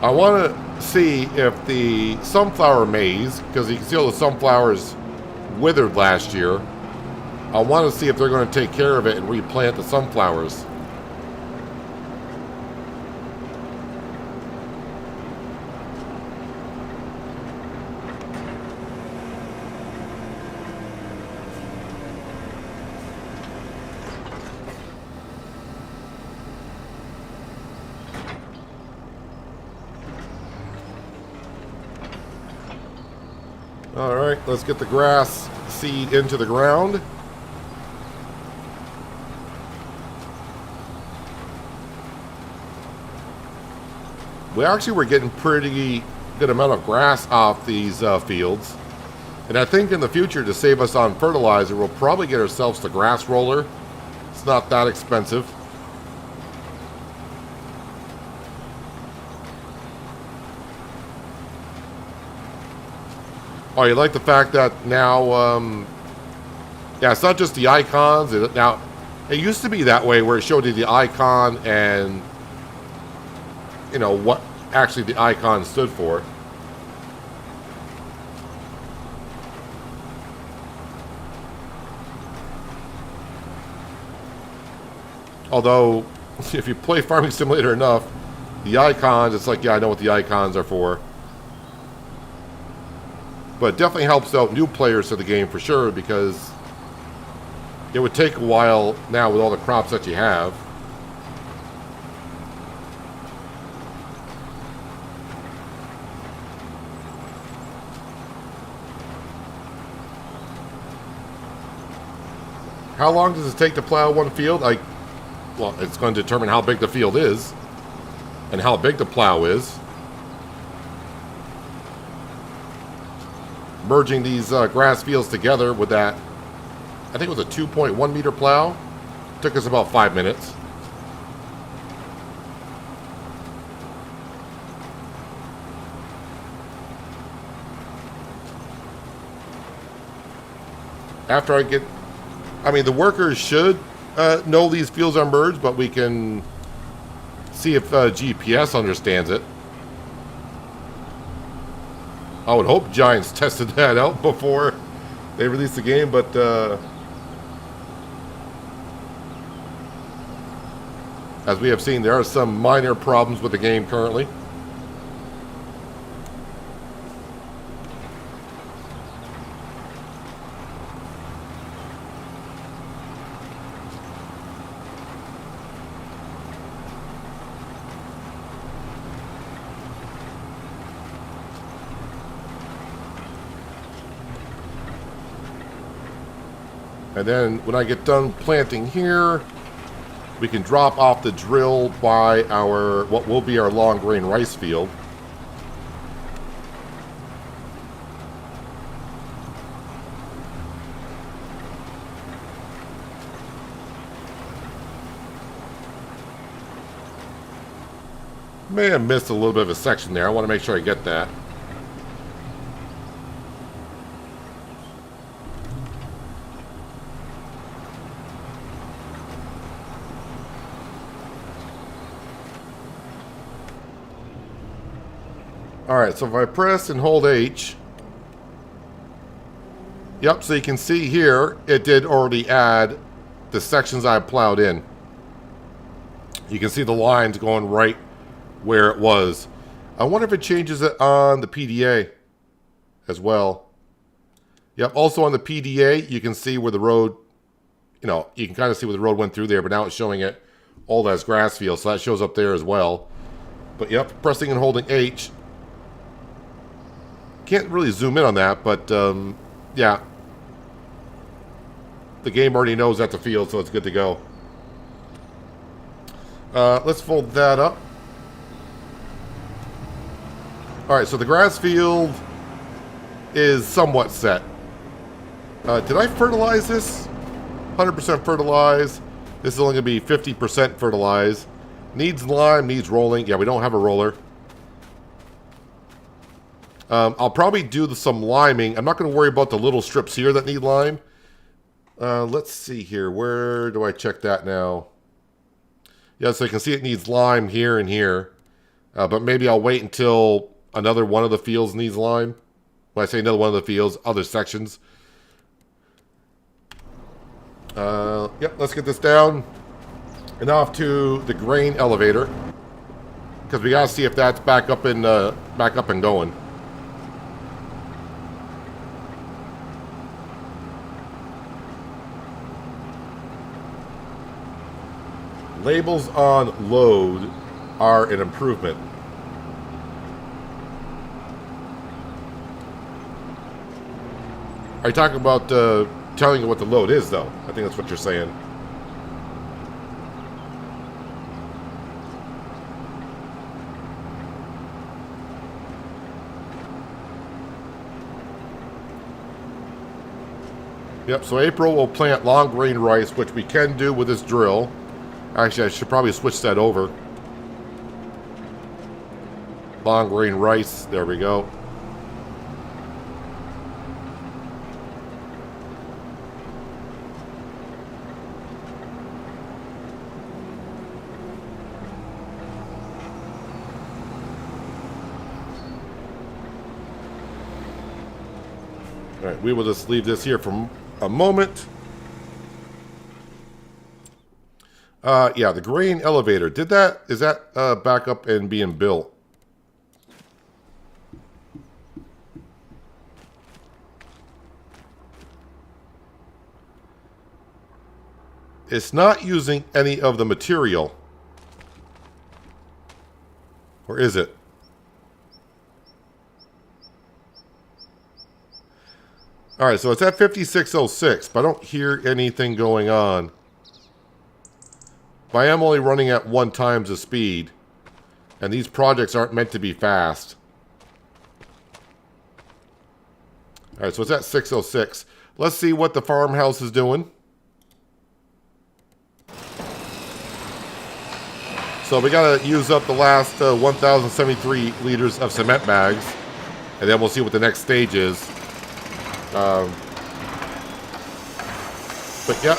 I want to see if the sunflower maize, because you can see all the sunflowers withered last year, I want to see if they're going to take care of it and replant the sunflowers. All right, let's get the grass seed into the ground. We actually were getting pretty good amount of grass off these fields. And I think in the future, to save us on fertilizer, we'll probably get ourselves the grass roller. It's not that expensive. Oh, you like the fact that now, yeah, it's not just the icons. Now, it used to be that way where it showed you the icon and, you know, what actually the icon stood for. Although, if you play Farming Simulator enough, the icons, it's like, yeah, I know what the icons are for. But it definitely helps out new players to the game for sure, because it would take a while now with all the crops that you have. How long does it take to plow one field? Well, it's going to determine how big the field is and how big the plow is. Merging these grass fields together with that, I think it was a 2.1 meter plow, took us about 5 minutes. After I mean, the workers should know these fields are merged, but we can see if GPS understands it. I would hope Giants tested that out before they released the game, but as we have seen, there are some minor problems with the game currently. And then when I get done planting here, we can drop off the drill by what will be our long grain rice field. May have missed a little bit of a section there. I want to make sure I get that. Alright, so if I press and hold H, yep, so you can see here, it did already add the sections I plowed in. You can see the lines going right where it was. I wonder if it changes it on the PDA as well. Yep, also on the PDA, you can see where the road, you can kind of see where the road went through there, but now it's showing it all as grass field, so that shows up there as well. But yep, pressing and holding H. Can't really zoom in on that, but yeah. The game already knows that's a field, so it's good to go. Let's fold that up. Alright, so the grass field is somewhat set. Did I fertilize this? 100% fertilize. This is only going to be 50% fertilize. Needs lime, needs rolling. Yeah, we don't have a roller. I'll probably do some liming. I'm not going to worry about the little strips here that need lime. Let's see here. Where do I check that now? Yeah, so you can see it needs lime here and here. But maybe I'll wait until another one of the fields needs lime. When I say another one of the fields, other sections. Yep, let's get this down. And off to the grain elevator. Because we got to see if that's back up and going. Labels on load are an improvement. Are you talking about telling you what the load is, though? I think that's what you're saying. Yep, so April will plant long grain rice, which we can do with this drill. Actually, I should probably switch that over. Long grain rice, there we go. All right, we will just leave this here for a moment. Yeah, the grain elevator. Is that back up and being built? It's not using any of the material. Or is it? Alright, so it's at 5606, but I don't hear anything going on. But I am only running at 1 times the speed. And these projects aren't meant to be fast. Alright, so it's at 606. Let's see what the farmhouse is doing. So we gotta use up the last 1,073 liters of cement bags. And then we'll see what the next stage is. But yeah,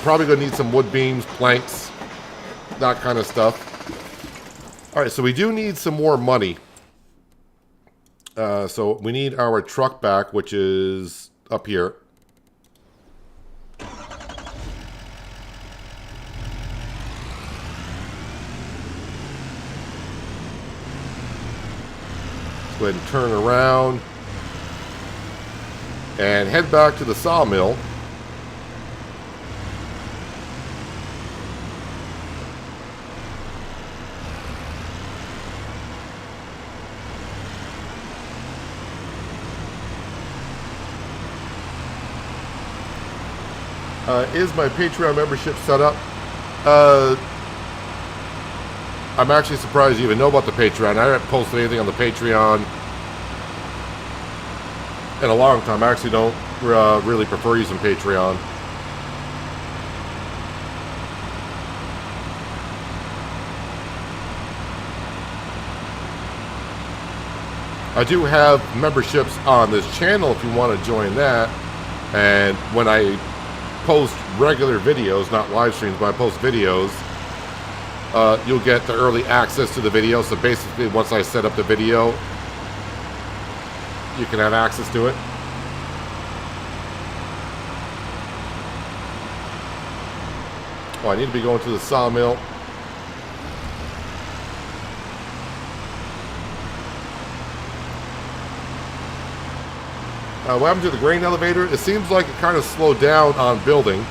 probably gonna need some wood beams, planks, that kind of stuff. Alright, so we do need some more money. So we need our truck back, which is up here. Let's go ahead and turn around and head back to the sawmill. Is my Patreon membership set up? I'm actually surprised you even know about the Patreon. I haven't posted anything on the Patreon in a long time. I actually don't really prefer using Patreon. I do have memberships on this channel if you want to join that. And when I post regular videos, not live streams, but I post videos, you'll get the early access to the video. So basically, once I set up the video, you can have access to it. Oh, I need to be going to the sawmill. What happened to the grain elevator? It seems like it kind of slowed down on building.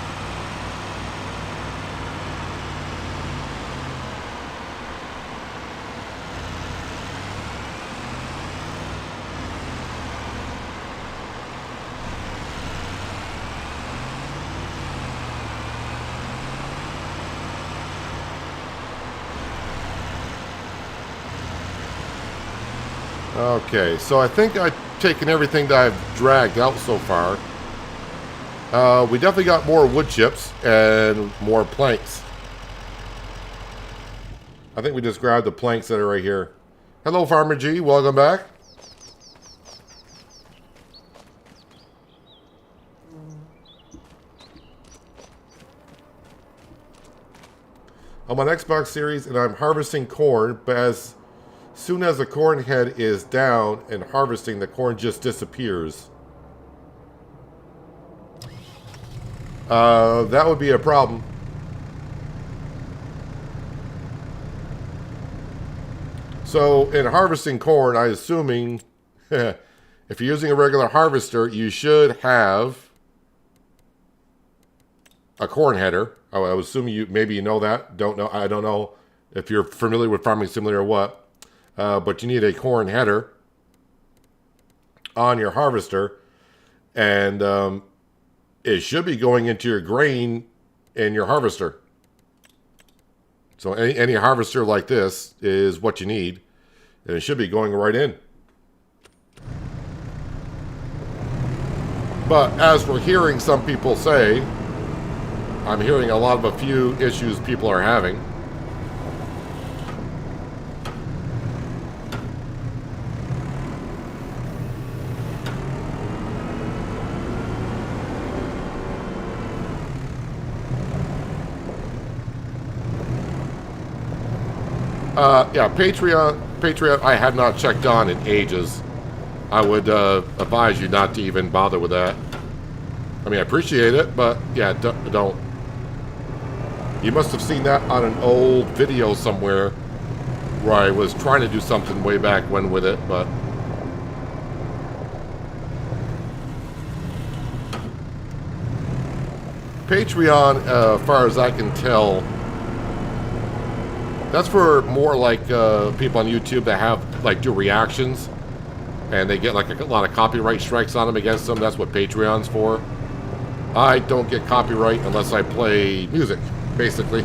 Okay, so I think I've taken everything that I've dragged out so far. We definitely got more wood chips and more planks. I think we just grabbed the planks that are right here. Hello, Farmer G. Welcome back. I'm on Xbox Series and I'm harvesting corn, but as soon as the corn head is down and harvesting, the corn just disappears. That would be a problem. So in harvesting corn, I'm assuming if you're using a regular harvester, you should have a corn header. I would assume maybe you know that. Don't know. I don't know if you're familiar with Farming Simulator or what. But you need a corn header on your harvester, and it should be going into your grain in your harvester. So any harvester like this is what you need, and it should be going right in. But as we're hearing some people say, I'm hearing a few issues people are having. Yeah, Patreon, I have not checked on in ages. I would advise you not to even bother with that. I mean, I appreciate it, but yeah, don't. You must have seen that on an old video somewhere where I was trying to do something way back when with it, but... Patreon, as far as I can tell, that's for more like people on YouTube that have, like, do reactions, and they get, like, a lot of copyright strikes on them against them. That's what Patreon's for. I don't get copyright unless I play music, basically.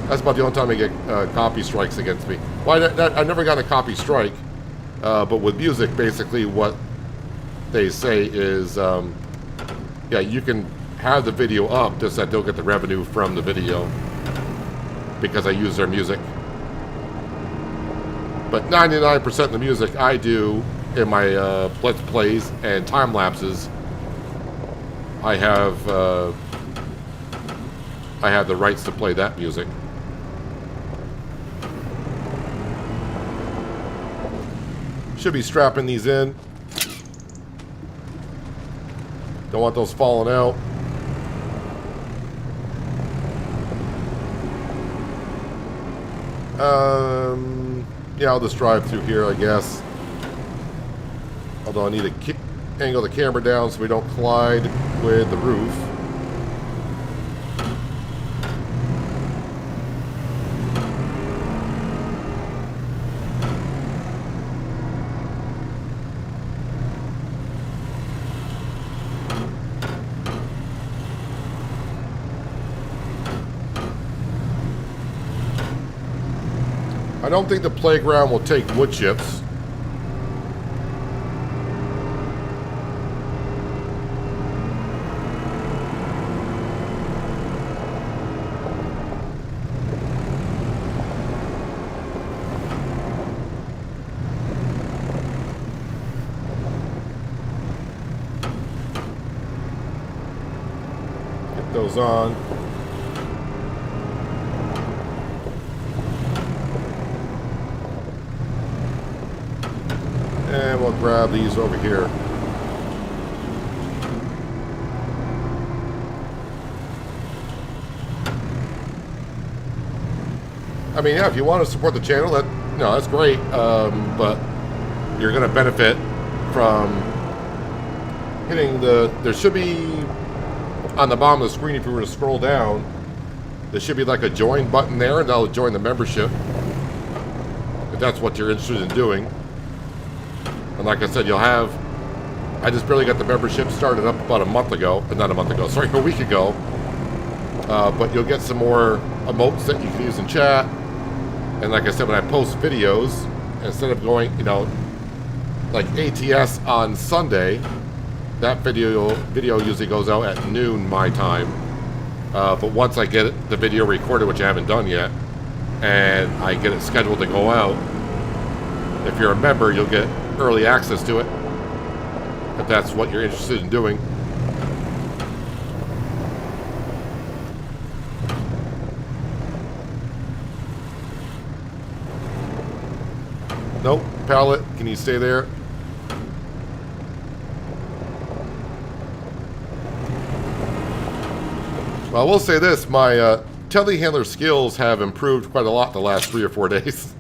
That's about the only time I get copy strikes against me. Well, I never got a copy strike, but with music, basically what they say is, yeah, you can have the video up, just that they'll get the revenue from the video because I use their music. But 99% of the music I do in my Let's Plays and time lapses, I have the rights to play that music. Should be strapping these in. Don't want those falling out. Yeah, I'll just drive through here, I guess. Although I need to angle the camera down so we don't collide with the roof. I don't think the playground will take wood chips. Get those on. And we'll grab these over here. I mean, yeah, if you want to support the channel, that's great. But you're going to benefit from hitting there should be on the bottom of the screen, if you were to scroll down, there should be like a join button there, and that'll join the membership if that's what you're interested in doing. And like I said, I just barely got the membership started up about a week ago. But you'll get some more emotes that you can use in chat. And like I said, when I post videos, instead of going, like ATS on Sunday, that video usually goes out at noon my time. But once I get the video recorded, which I haven't done yet, and I get it scheduled to go out, if you're a member, you'll get early access to it, if that's what you're interested in doing. Nope, pallet, can you stay there? Well, I will say this, my telehandler skills have improved quite a lot the last 3 or 4 days.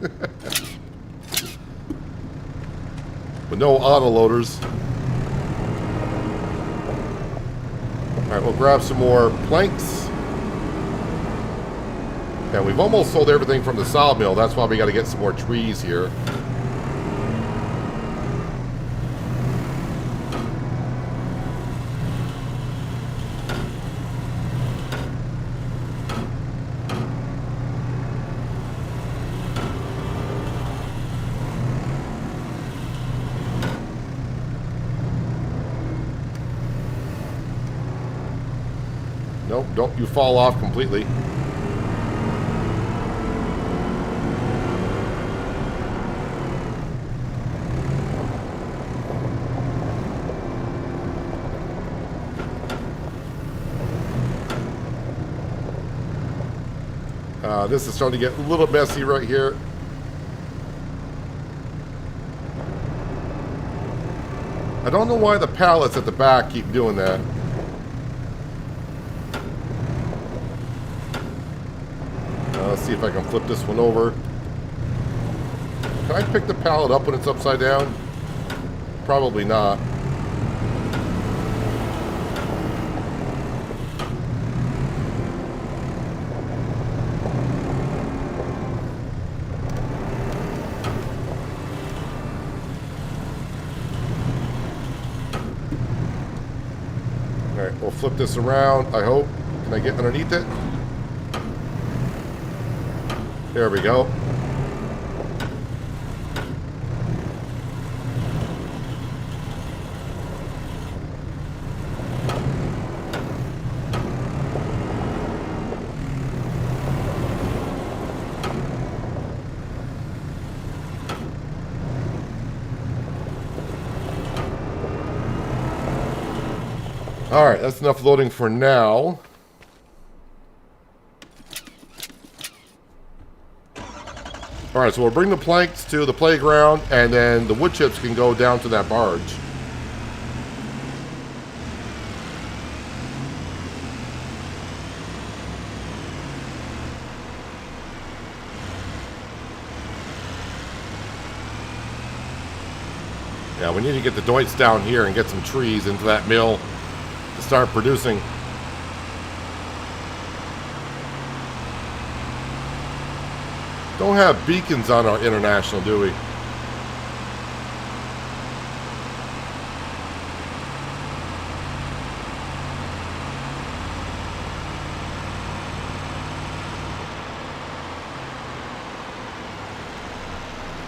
With no auto loaders. Alright, we'll grab some more planks. And we've almost sold everything from the sawmill. That's why we got to get some more trees here. Nope, don't you fall off completely. This is starting to get a little messy right here. I don't know why the pallets at the back keep doing that. Let's see if I can flip this one over. Can I pick the pallet up when it's upside down? Probably not. Alright, we'll flip this around, I hope. Can I get underneath it? There we go. Alright, that's enough loading for now. Alright, so we'll bring the planks to the playground, and then the wood chips can go down to that barge. Yeah, we need to get the doits down here and get some trees into that mill to start producing. Don't have beacons on our international, do we?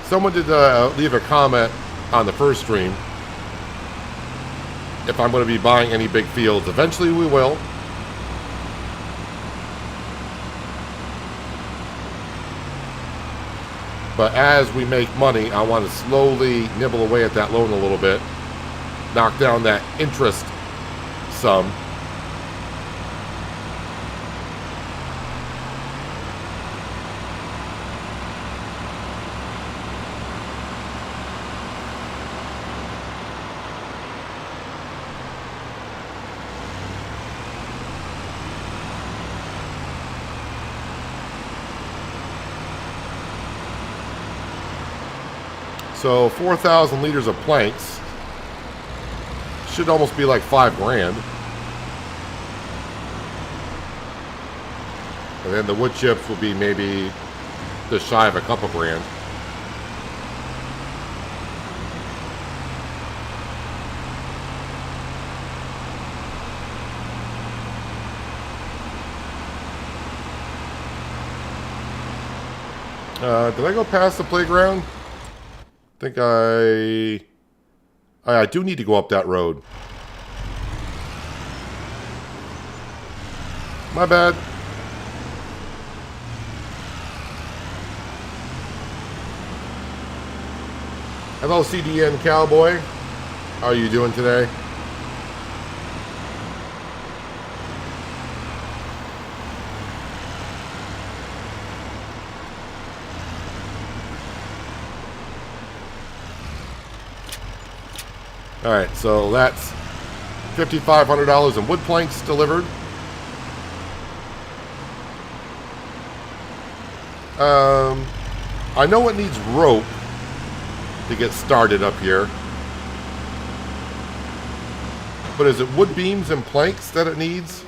Someone did leave a comment on the first stream if I'm going to be buying any big fields. Eventually we will. But as we make money, I want to slowly nibble away at that loan a little bit. Knock down that interest sum. So 4,000 liters of planks should almost be like $5 grand. And then the wood chips will be maybe just shy of a couple grand. Did I go past the playground? I think I do need to go up that road. My bad. Hello, CDN Cowboy. How are you doing today? Alright, so that's $5,500 in wood planks delivered. I know it needs rope to get started up here. But is it wood beams and planks that it needs?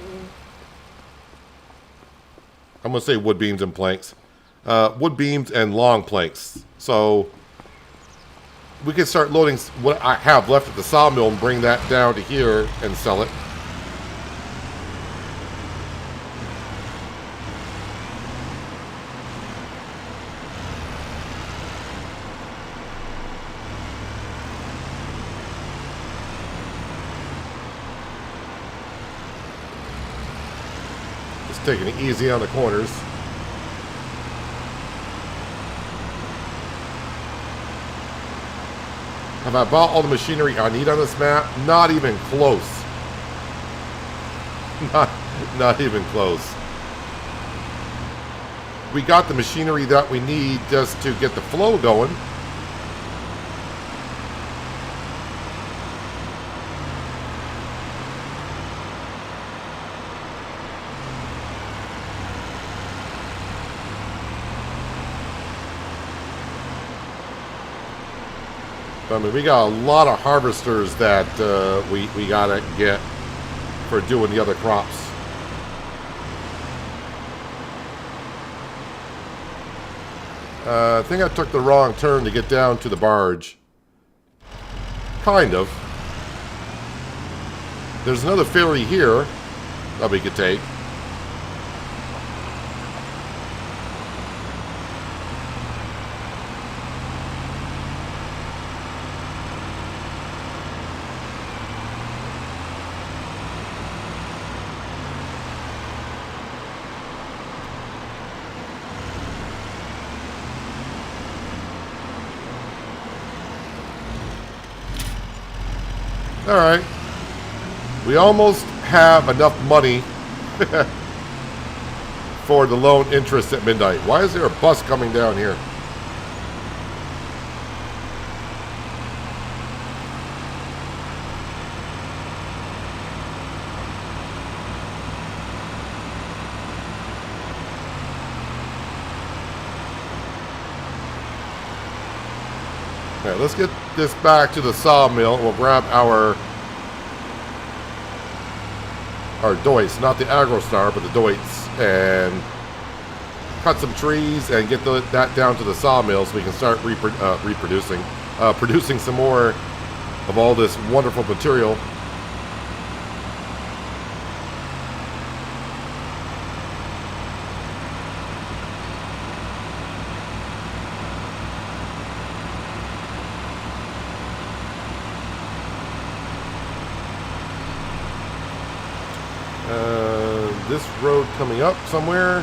I'm going to say wood beams and planks. Wood beams and long planks. So we can start loading what I have left at the sawmill and bring that down to here and sell it. Just taking it easy on the corners. Have I bought all the machinery I need on this map? Not even close. Not even close. We got the machinery that we need just to get the flow going. I mean, we got a lot of harvesters that we gotta get for doing the other crops. I think I took the wrong turn to get down to the barge. Kind of. There's another ferry here that we could take. All right. We almost have enough money for the loan interest at midnight. Why is there a bus coming down here? All right, let's get this back to the sawmill. We'll grab our doits, not the AgroStar, but the doits, and cut some trees and get that down to the sawmill so we can start producing some more of all this wonderful material. This road coming up somewhere.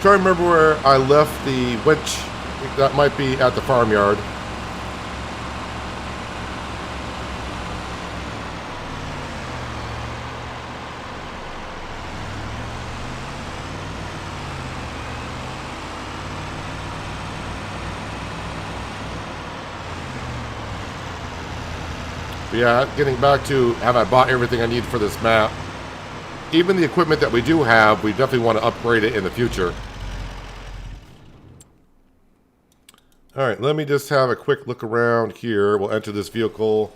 Trying to remember where I left the winch. That might be at the farmyard. Yeah, getting back to have I bought everything I need for this map. Even the equipment that we do have, we definitely want to upgrade it in the future. Alright, let me just have a quick look around here. We'll enter this vehicle.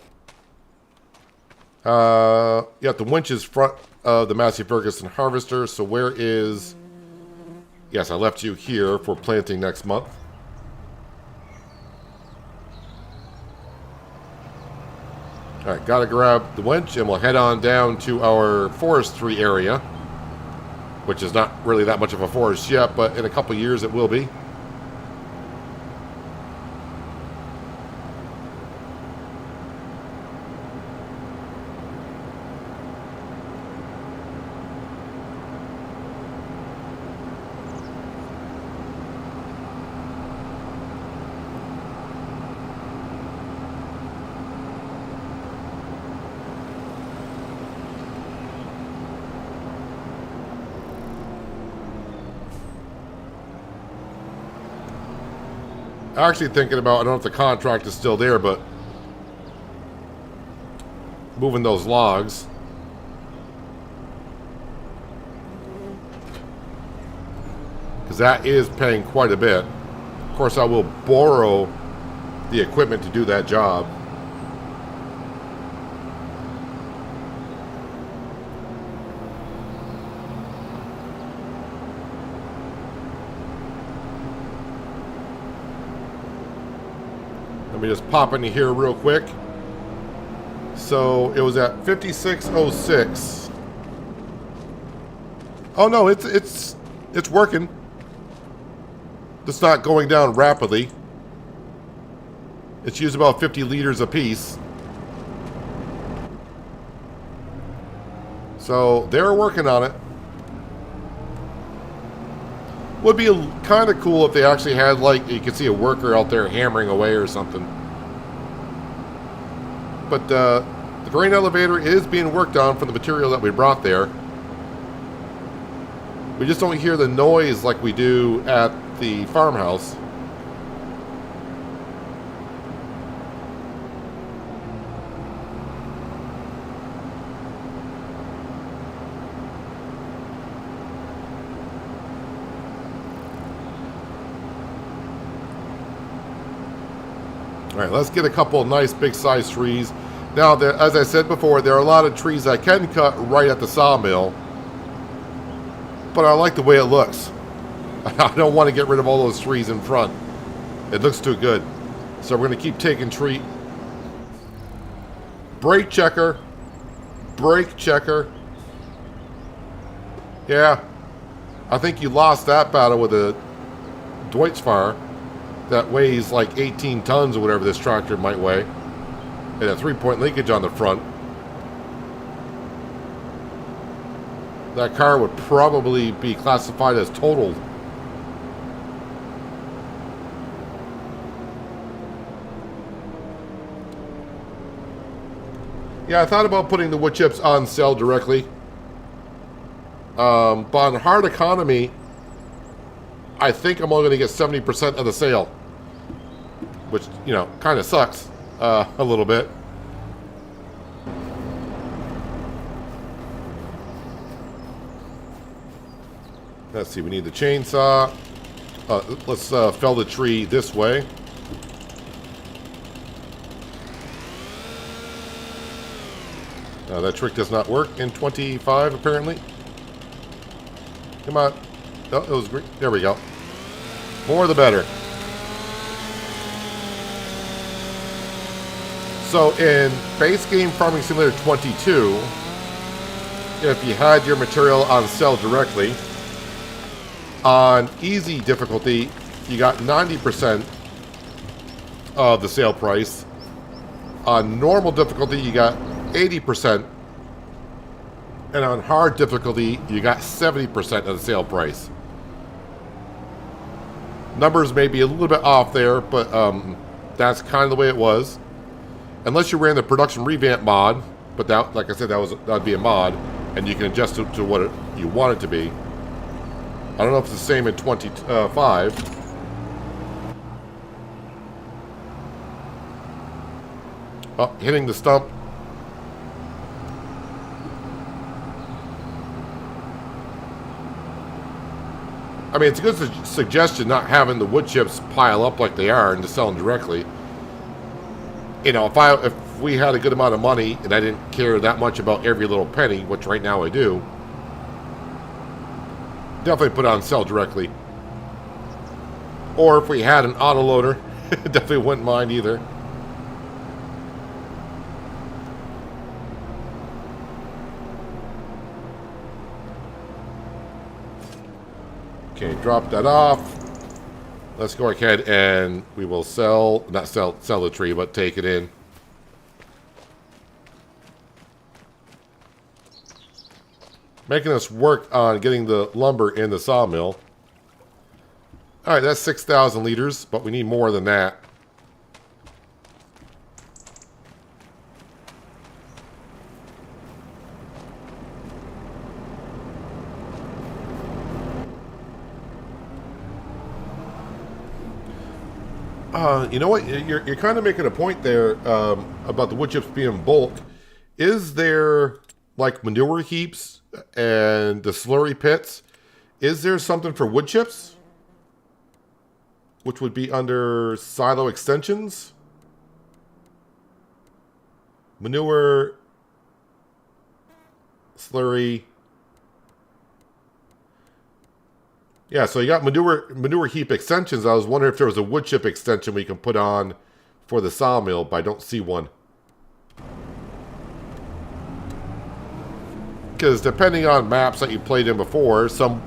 Yeah, the winch is front of the Massey Ferguson harvester. So where is... Yes, I left you here for planting next month. Alright, gotta grab the winch and we'll head on down to our forestry area, which is not really that much of a forest yet, but in a couple years it will be. Actually thinking about, I don't know if the contract is still there, but moving those logs. Because that is paying quite a bit. Of course, I will borrow the equipment to do that job. Let me just pop into here real quick. So it was at 5606. Oh no, it's working. It's not going down rapidly. It's used about 50 liters a piece. So they're working on it. Would be kind of cool if they actually had, like, you could see a worker out there hammering away or something. But the grain elevator is being worked on from the material that we brought there. We just don't hear the noise like we do at the farmhouse. All right, let's get a couple of nice big size trees. Now, as I said before, there are a lot of trees I can cut right at the sawmill, but I like the way it looks. I don't want to get rid of all those trees in front. It looks too good. So we're going to keep taking tree. Brake checker. Brake checker. Yeah. I think you lost that battle with a Deutschfahrer that weighs like 18 tons or whatever this tractor might weigh. And a 3-point linkage on the front. That car would probably be classified as totaled. Yeah, I thought about putting the wood chips on sale directly. But on hard economy, I think I'm only going to get 70% of the sale. Which, you know, kind of sucks a little bit. Let's see, we need the chainsaw. Let's fell the tree this way. That trick does not work in 25, apparently. Come on. Oh, it was great. There we go. More the better. So in base game Farming Simulator 22, if you had your material on sale directly, on easy difficulty, you got 90% of the sale price. On normal difficulty, you got 80%. And on hard difficulty, you got 70% of the sale price. Numbers may be a little bit off there, but that's kind of the way it was. Unless you ran the production revamp mod, but that, like I said, that'd be a mod, and you can adjust it to what you want it to be. I don't know if it's the same in 25. Oh, hitting the stump. I mean, it's a good suggestion not having the wood chips pile up like they are and to sell them directly. You know, if we had a good amount of money and I didn't care that much about every little penny, which right now I do, definitely put on sell directly. Or if we had an autoloader, definitely wouldn't mind either. Okay, drop that off. Let's go ahead and we will not sell the tree, but take it in. Making us work on getting the lumber in the sawmill. All right, that's 6,000 liters, but we need more than that. You know what? You're kind of making a point there about the wood chips being bulk. Is there like manure heaps and the slurry pits? Is there something for wood chips? Which would be under silo extensions? Manure, slurry. Yeah, so you got manure heap extensions. I was wondering if there was a wood chip extension we can put on for the sawmill, but I don't see one. Because depending on maps that you played in before, some,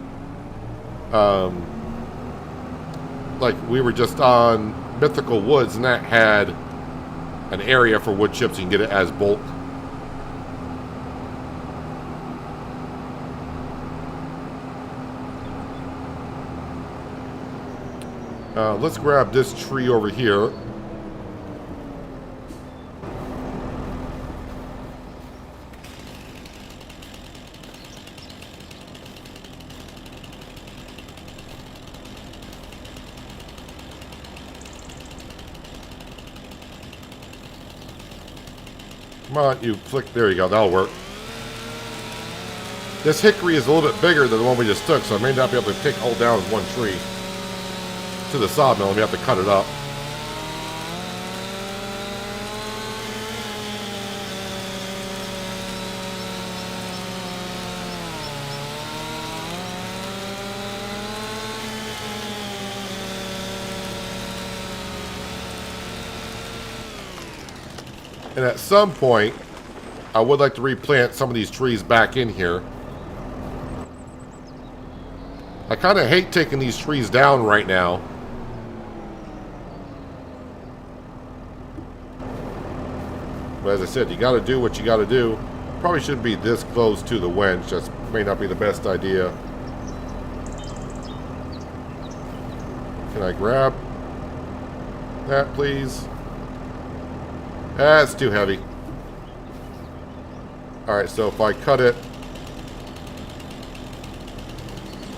like we were just on Mythical Woods, and that had an area for wood chips. You can get it as bulk. Let's grab this tree over here. Come on, you flick. There you go. That'll work. This hickory is a little bit bigger than the one we just took, so I may not be able to take it all down as one tree to the sawmill, and we have to cut it up. And at some point, I would like to replant some of these trees back in here. I kind of hate taking these trees down right now. But as I said, you got to do what you got to do. Probably shouldn't be this close to the winch. That may not be the best idea. Can I grab that, please? That's too heavy. Alright, so if I cut it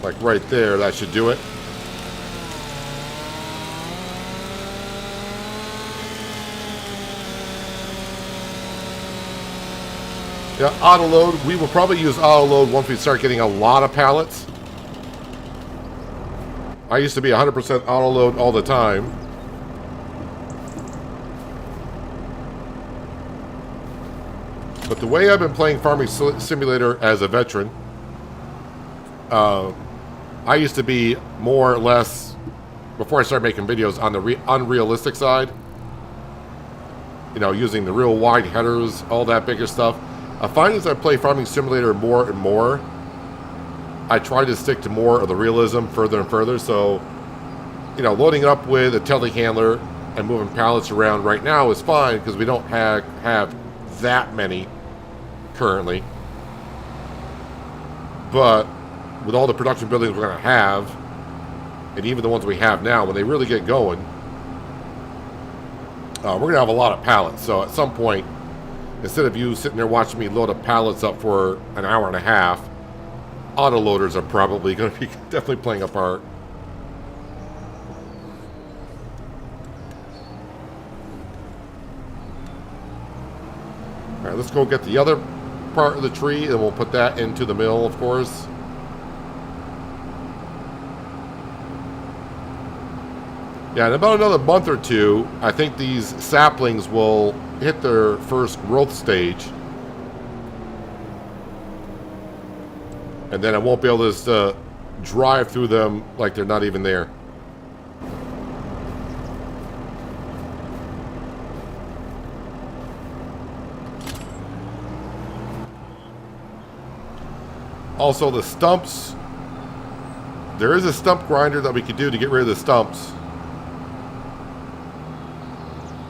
like right there, that should do it. Yeah, auto load. We will probably use auto load once we start getting a lot of pallets. I used to be 100% auto load all the time. But the way I've been playing Farming Simulator as a veteran, I used to be more or less, before I started making videos, on the unrealistic side. You know, using the real wide headers, all that bigger stuff. I find as I play Farming Simulator more and more, I try to stick to more of the realism further and further. So, you know, loading up with a telehandler and moving pallets around right now is fine because we don't have that many currently. But with all the production buildings we're going to have, and even the ones we have now, when they really get going, we're going to have a lot of pallets. So at some point, instead of you sitting there watching me load up pallets up for an hour and a half, autoloaders are probably going to be definitely playing a part. All right, let's go get the other part of the tree, and we'll put that into the mill, of course. Yeah, in about another month or two, I think these saplings will hit their first growth stage. And then I won't be able to just, drive through them like they're not even there. Also, the stumps. There is a stump grinder that we could do to get rid of the stumps.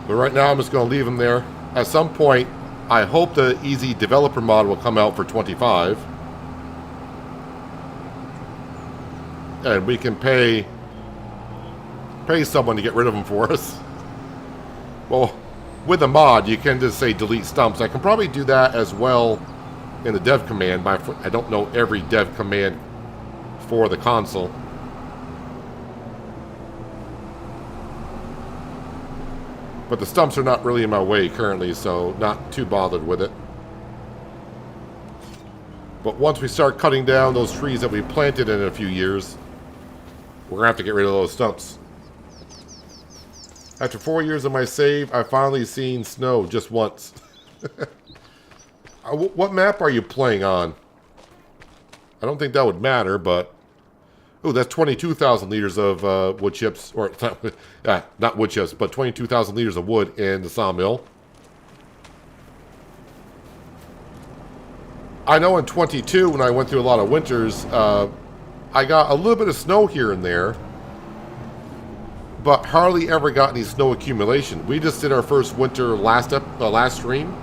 But right now, I'm just going to leave them there. At some point, I hope the easy developer mod will come out for 25. And we can pay someone to get rid of them for us. Well, with the mod, you can just say delete stumps. I can probably do that as well in the dev command. I don't know every dev command for the console. But the stumps are not really in my way currently, so not too bothered with it. But once we start cutting down those trees that we planted in a few years, we're going to have to get rid of those stumps. After 4 years of my save, I've finally seen snow just once. What map are you playing on? I don't think that would matter, but... Oh, that's 22,000 liters of wood chips, or not wood chips, but 22,000 liters of wood in the sawmill. I know in 22, when I went through a lot of winters, I got a little bit of snow here and there, but hardly ever got any snow accumulation. We just did our first winter last stream,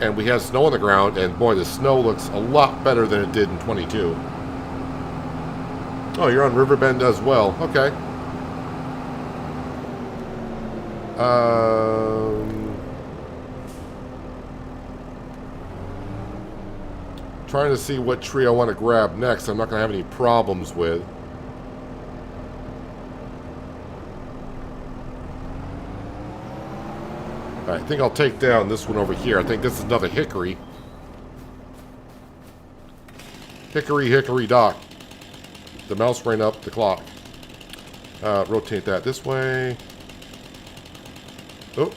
and we had snow on the ground, and boy, the snow looks a lot better than it did in 22. Oh, you're on Riverbend as well. Okay. Trying to see what tree I want to grab next. I'm not going to have any problems with. All right, I think I'll take down this one over here. I think this is another hickory. Hickory, hickory dock. The mouse ran up the clock. Rotate that this way. Oh.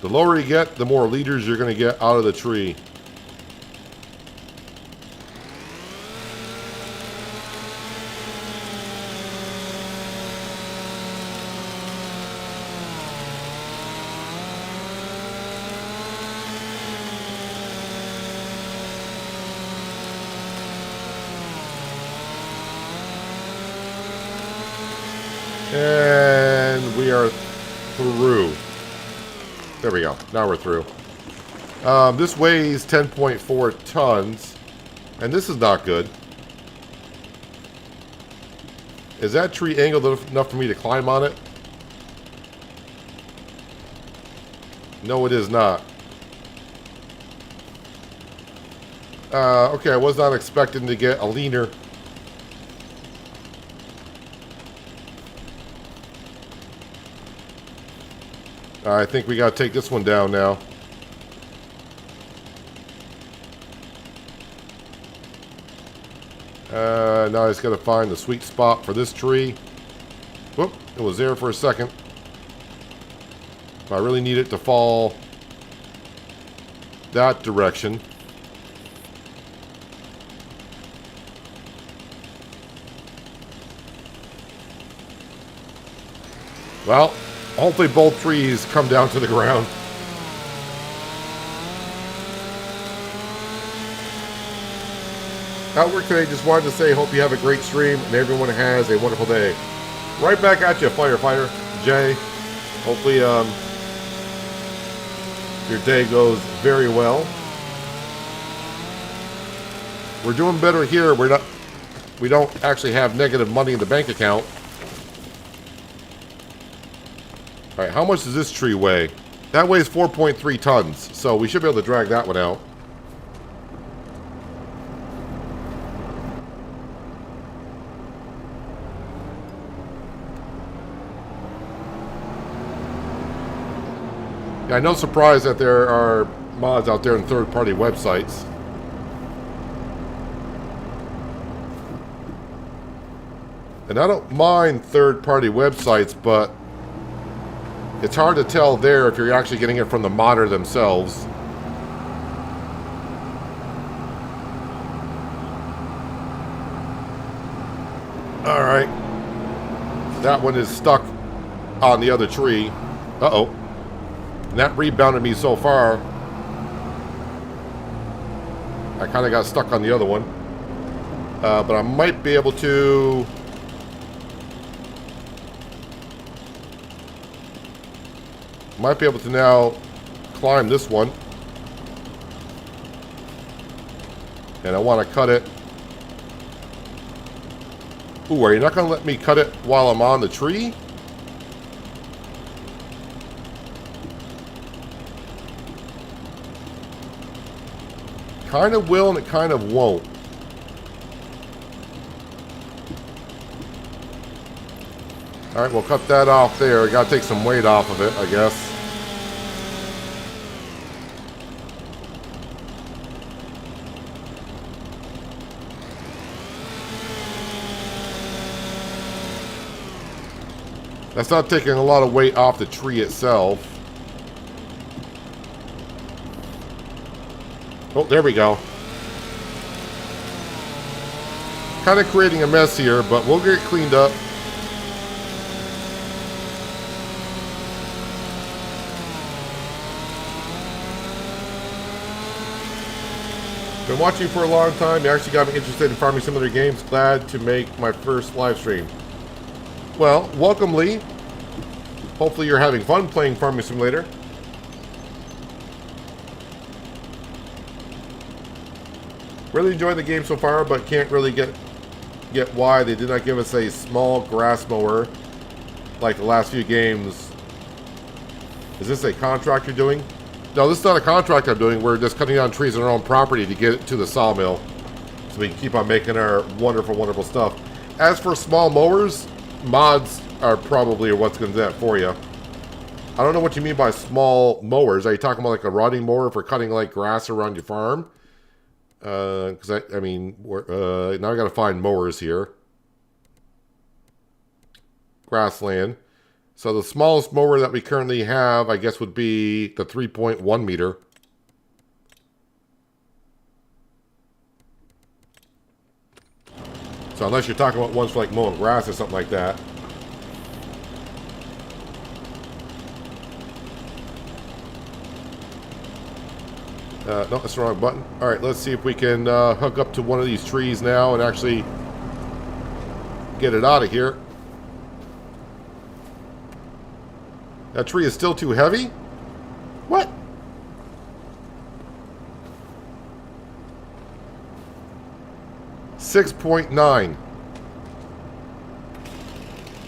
The lower you get, the more liters you're going to get out of the tree. And we are through. There we go. Now we're through. This weighs 10.4 tons. And this is not good. Is that tree angled enough for me to climb on it? No, it is not. Okay, I was not expecting to get a leaner. I think we got to take this one down now. Now I just got to find the sweet spot for this tree. Whoop, it was there for a second. I really need it to fall that direction. Well, hopefully both trees come down to the ground. At work today, just wanted to say, hope you have a great stream and everyone has a wonderful day. Right back at you, firefighter Jay. Hopefully, your day goes very well. We're doing better here. We don't actually have negative money in the bank account. All right, how much does this tree weigh? That weighs 4.3 tons, so we should be able to drag that one out. Yeah, no surprise that there are mods out there in third-party websites. And I don't mind third-party websites, but it's hard to tell there if you're actually getting it from the modder themselves. Alright. That one is stuck on the other tree. Uh-oh. And that rebounded me so far. I kind of got stuck on the other one. But I might be able to... now climb this one. And I want to cut it. Ooh, are you not going to let me cut it while I'm on the tree? Kind of will and it kind of won't. Alright, we'll cut that off there. Gotta take some weight off of it, I guess. That's not taking a lot of weight off the tree itself. Oh, there we go. Kind of creating a mess here, but we'll get it cleaned up. Been watching for a long time. You actually got me interested in Farming Simulator games. Glad to make my first live stream. Well, welcome, Lee. Hopefully you're having fun playing Farming Simulator. Really enjoying the game so far, but can't really get why they did not give us a small grass mower like the last few games. Is this a contract you're doing? No, this is not a contract I'm doing. We're just cutting down trees on our own property to get it to the sawmill so we can keep on making our wonderful, wonderful stuff. As for small mowers, mods are probably what's going to do that for you. I don't know what you mean by small mowers. Are you talking about like a riding mower for cutting like grass around your farm? Because I mean, now I got to find mowers here. Grassland. So the smallest mower that we currently have, I guess, would be the 3.1 meter. So unless you're talking about ones for like mowing grass or something like that. No, that's the wrong button. All right, let's see if we can hook up to one of these trees now and actually get it out of here. That tree is still too heavy? What? $6.9.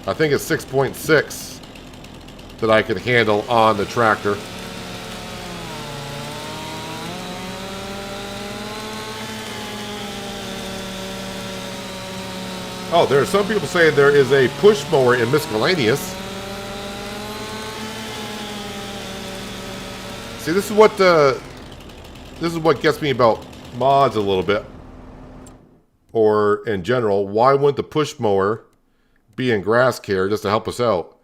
I think it's 6.6 that I can handle on the tractor. Oh, there are some people saying there is a push mower in miscellaneous. See, this is what gets me about mods a little bit, or in general. Why wouldn't the push mower be in grass care just to help us out?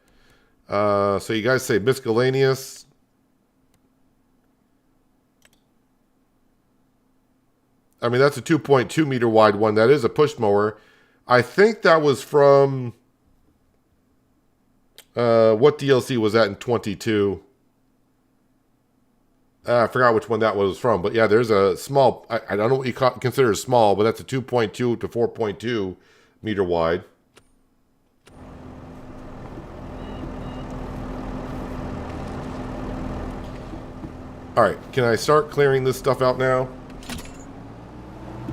So you guys say miscellaneous. I mean, that's a 2.2 meter wide one. That is a push mower. I think that was from what DLC was that in 22? I forgot which one that was from, but yeah, there's a small. I don't know what you consider small, but that's a 2.2 to 4.2 meter wide. All right, can I start clearing this stuff out now?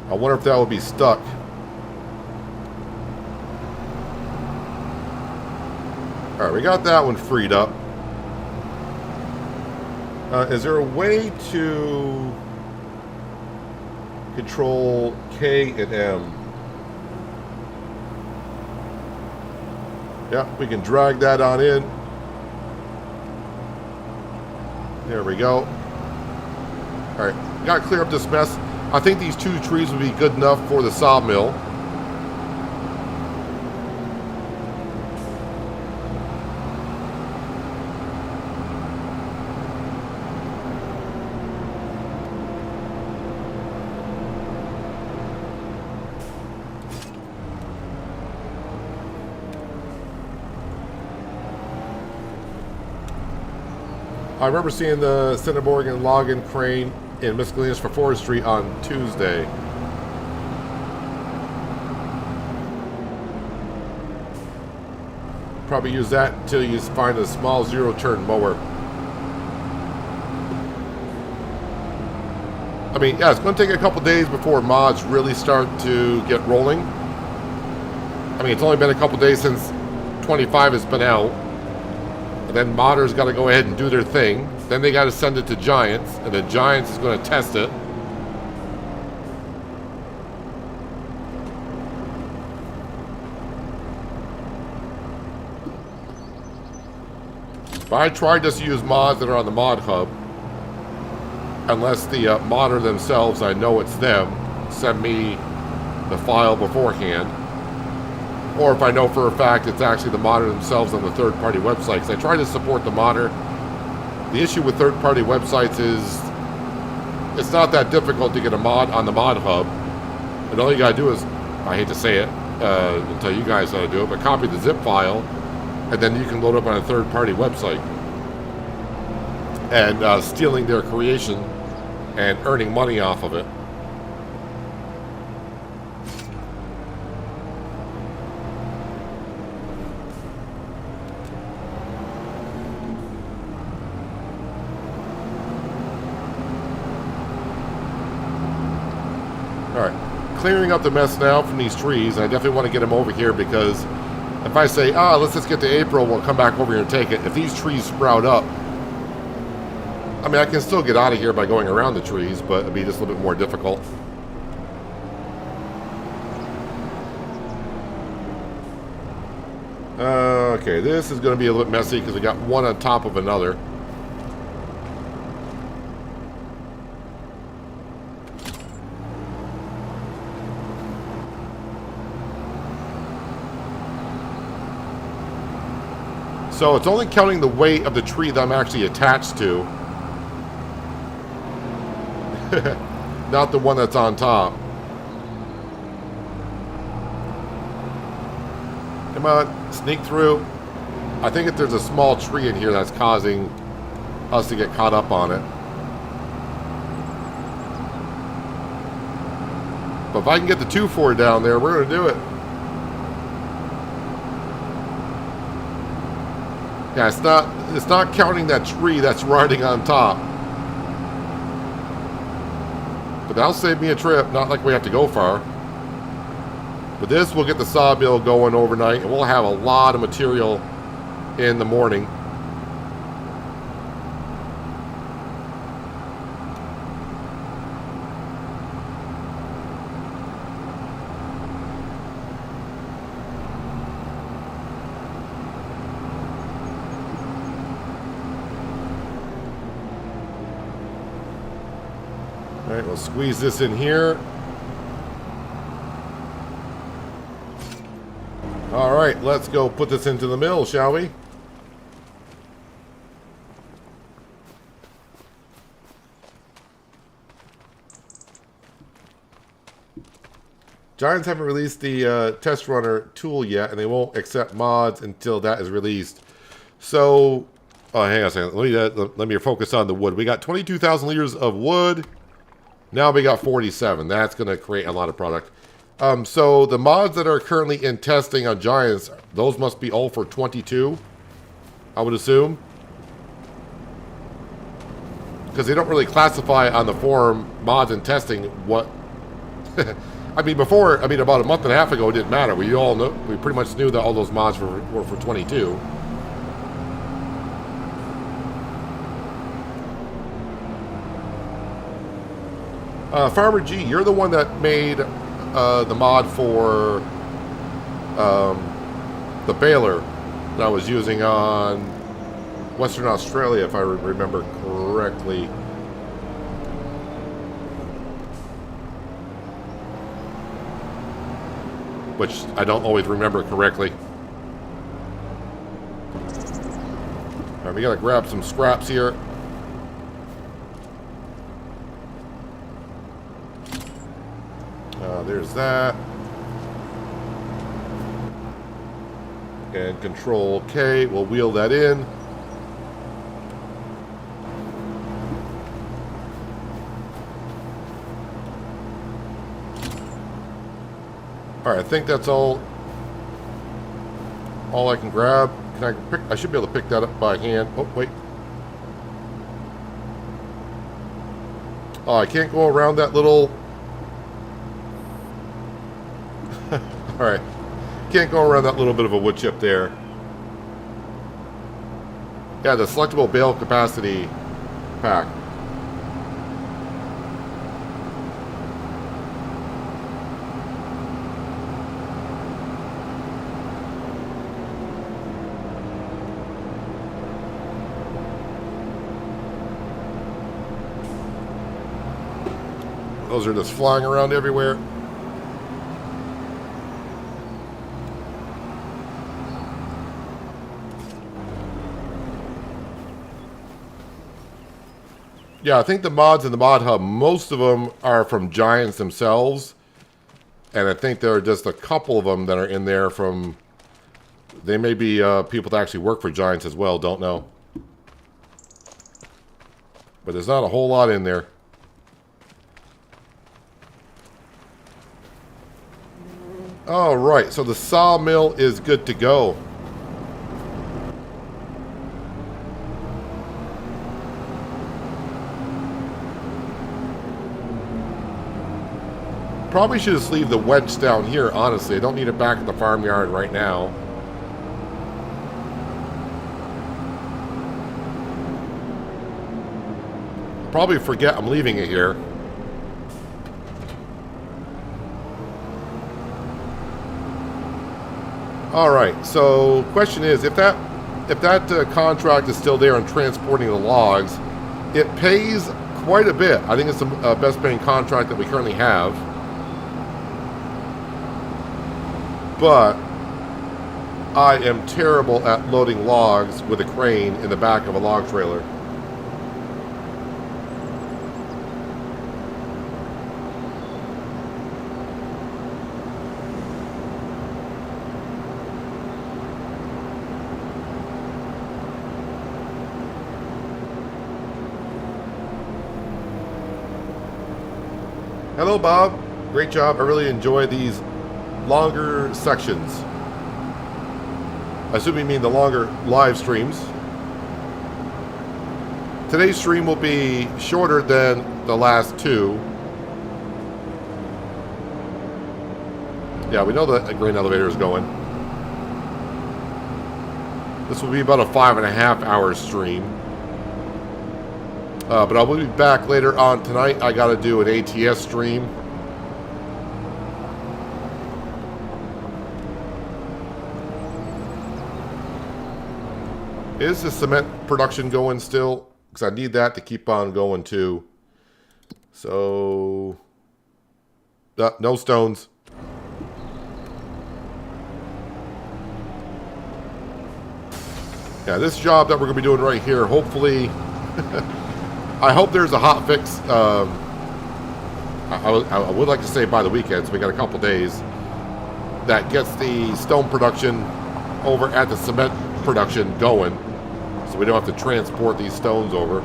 I wonder if that will be stuck. All right, we got that one freed up. Is there a way to control K and M? Yeah, we can drag that on in. There we go. All right, got to clear up this mess. I think these 2 trees would be good enough for the sawmill. I remember seeing the Centerborg and Logging crane in miscellaneous for forestry on Tuesday. Probably use that until you find a small zero-turn mower. I mean, yeah, it's going to take a couple days before mods really start to get rolling. I mean, it's only been a couple days since 25 has been out. And then modders got to go ahead and do their thing. Then they got to send it to Giants, and then Giants is going to test it. But I tried just to use mods that are on the mod hub. Unless the modder themselves, I know it's them, send me the file beforehand. Or if I know for a fact it's actually the modder themselves on the third-party websites. I try to support the modder. The issue with third-party websites is it's not that difficult to get a mod on the mod hub. And all you gotta do is, I hate to say it, I'll tell you guys how to do it, but copy the zip file, and then you can load up on a third-party website. And stealing their creation and earning money off of it. Alright, clearing up the mess now from these trees. I definitely want to get them over here because if I say, let's just get to April, we'll come back over here and take it. If these trees sprout up, I mean, I can still get out of here by going around the trees, but it'd be just a little bit more difficult. Okay, this is going to be a little bit messy because we got one on top of another. So it's only counting the weight of the tree that I'm actually attached to. Not the one that's on top. Come on, sneak through. I think if there's a small tree in here that's causing us to get caught up on it. But if I can get the 2-4 down there, we're going to do it. Yeah, it's not counting that tree that's riding on top. But that'll save me a trip, not like we have to go far. But this will get the sawmill going overnight, and we'll have a lot of material in the morning. All right, we'll squeeze this in here. All right, let's go put this into the mill, shall we? Giants haven't released the test runner tool yet, and they won't accept mods until that is released. So, oh, hang on a second. Let me focus on the wood. We got 22,000 liters of wood. Now we got 47. That's going to create a lot of product. So the mods that are currently in testing on Giants, those must be all for 22, I would assume. Because they don't really classify on the forum mods in testing what... I mean, about a month and a half ago, it didn't matter. We all know, we pretty much knew that all those mods were for 22. Farmer G, you're the one that made the mod for the baler that I was using on Western Australia, if I remember correctly. Which I don't always remember correctly. Alright, we gotta grab some scraps here. There's that. And Control K, we'll wheel that in. Alright, I think that's all I can grab. I should be able to pick that up by hand. Oh, wait. Oh, I can't go around that little... Alright. Can't go around that little bit of a wood chip there. Yeah, the selectable bale capacity pack. Those are just flying around everywhere. Yeah, I think the mods in the mod hub, most of them are from Giants themselves. And I think there are just a couple of them that are in there from... They may be people that actually work for Giants as well, don't know. But there's not a whole lot in there. Alright, so the sawmill is good to go. Probably should just leave the wedge down here, honestly. I don't need it back at the farmyard right now. Probably forget I'm leaving it here. Alright, so question is, if that contract is still there and transporting the logs, it pays quite a bit. I think it's the best paying contract that we currently have. But I am terrible at loading logs with a crane in the back of a log trailer. Hello, Bob. Great job. I really enjoy these longer sections. I assume you mean the longer live streams. Today's stream will be shorter than the last two. Yeah, we know the grain elevator is going. This will be about a 5.5 hour stream. But I will be back later on tonight. I got to do an ATS stream. Is the cement production going still? Because I need that to keep on going too. So, no stones. Yeah, this job that we're going to be doing right here, hopefully, I hope there's a hot fix. I would like to say by the weekend, so we got a couple days, that gets the stone production over at the cement production going, so we don't have to transport these stones over.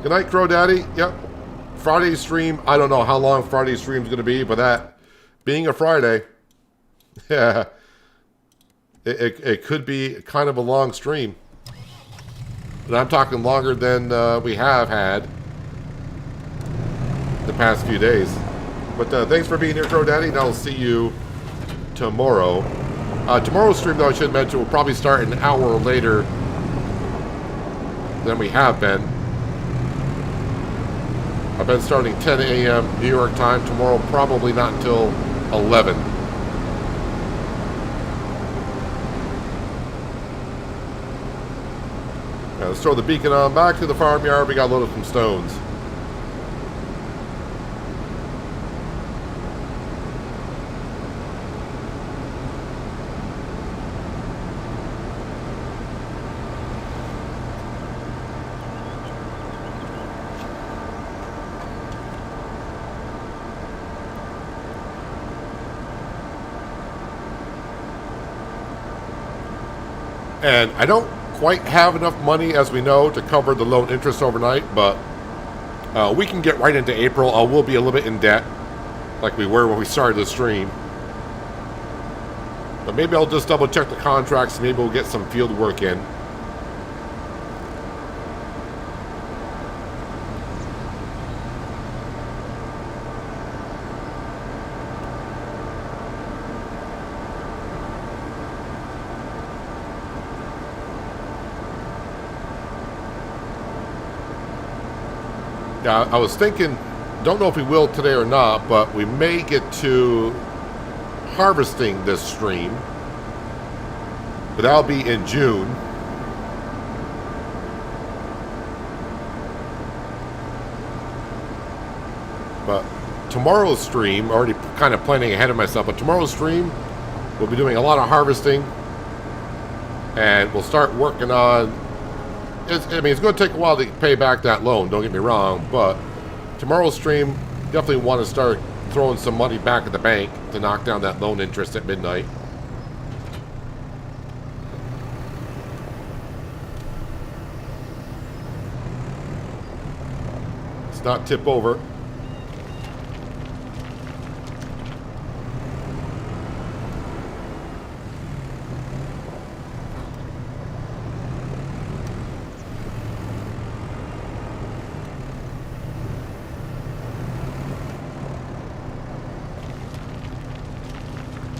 Good night, Crow Daddy. Yep. Friday's stream, I don't know how long Friday's stream is going to be, but that being a Friday, yeah, it could be kind of a long stream. And I'm talking longer than we have had the past few days. But thanks for being here, Crow Daddy, and I'll see you tomorrow. Tomorrow's stream, though, I should mention, will probably start an hour later than we have been. I've been starting 10 a.m. New York time. Tomorrow, probably not until 11. Now, let's throw the beacon on back to the farmyard. We got loaded some stones. And I don't quite have enough money, as we know, to cover the loan interest overnight, but we can get right into April. I will be a little bit in debt, like we were when we started the stream. But maybe I'll just double check the contracts, maybe we'll get some field work in. Yeah, I was thinking, don't know if we will today or not, but we may get to harvesting this stream. But that'll be in June. But tomorrow's stream, already kind of planning ahead of myself, but tomorrow's stream, we'll be doing a lot of harvesting. And we'll start working on... I mean, it's going to take a while to pay back that loan, don't get me wrong, but tomorrow's stream, definitely want to start throwing some money back at the bank to knock down that loan interest at midnight. Let's not tip over.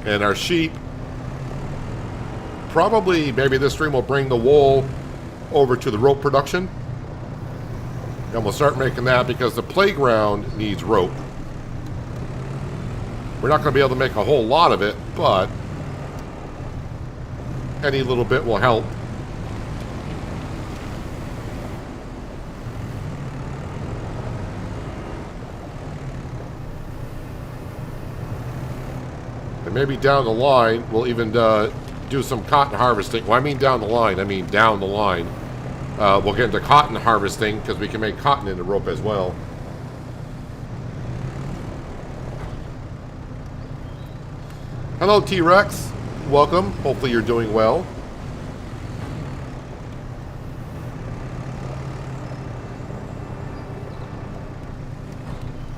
And our sheep, probably, maybe this stream will bring the wool over to the rope production. And we'll start making that because the playground needs rope. We're not going to be able to make a whole lot of it, but any little bit will help. Maybe down the line, we'll even do some cotton harvesting. Well, I mean down the line. I mean down the line. We'll get into cotton harvesting because we can make cotton into rope as well. Hello, T-Rex. Welcome. Hopefully you're doing well.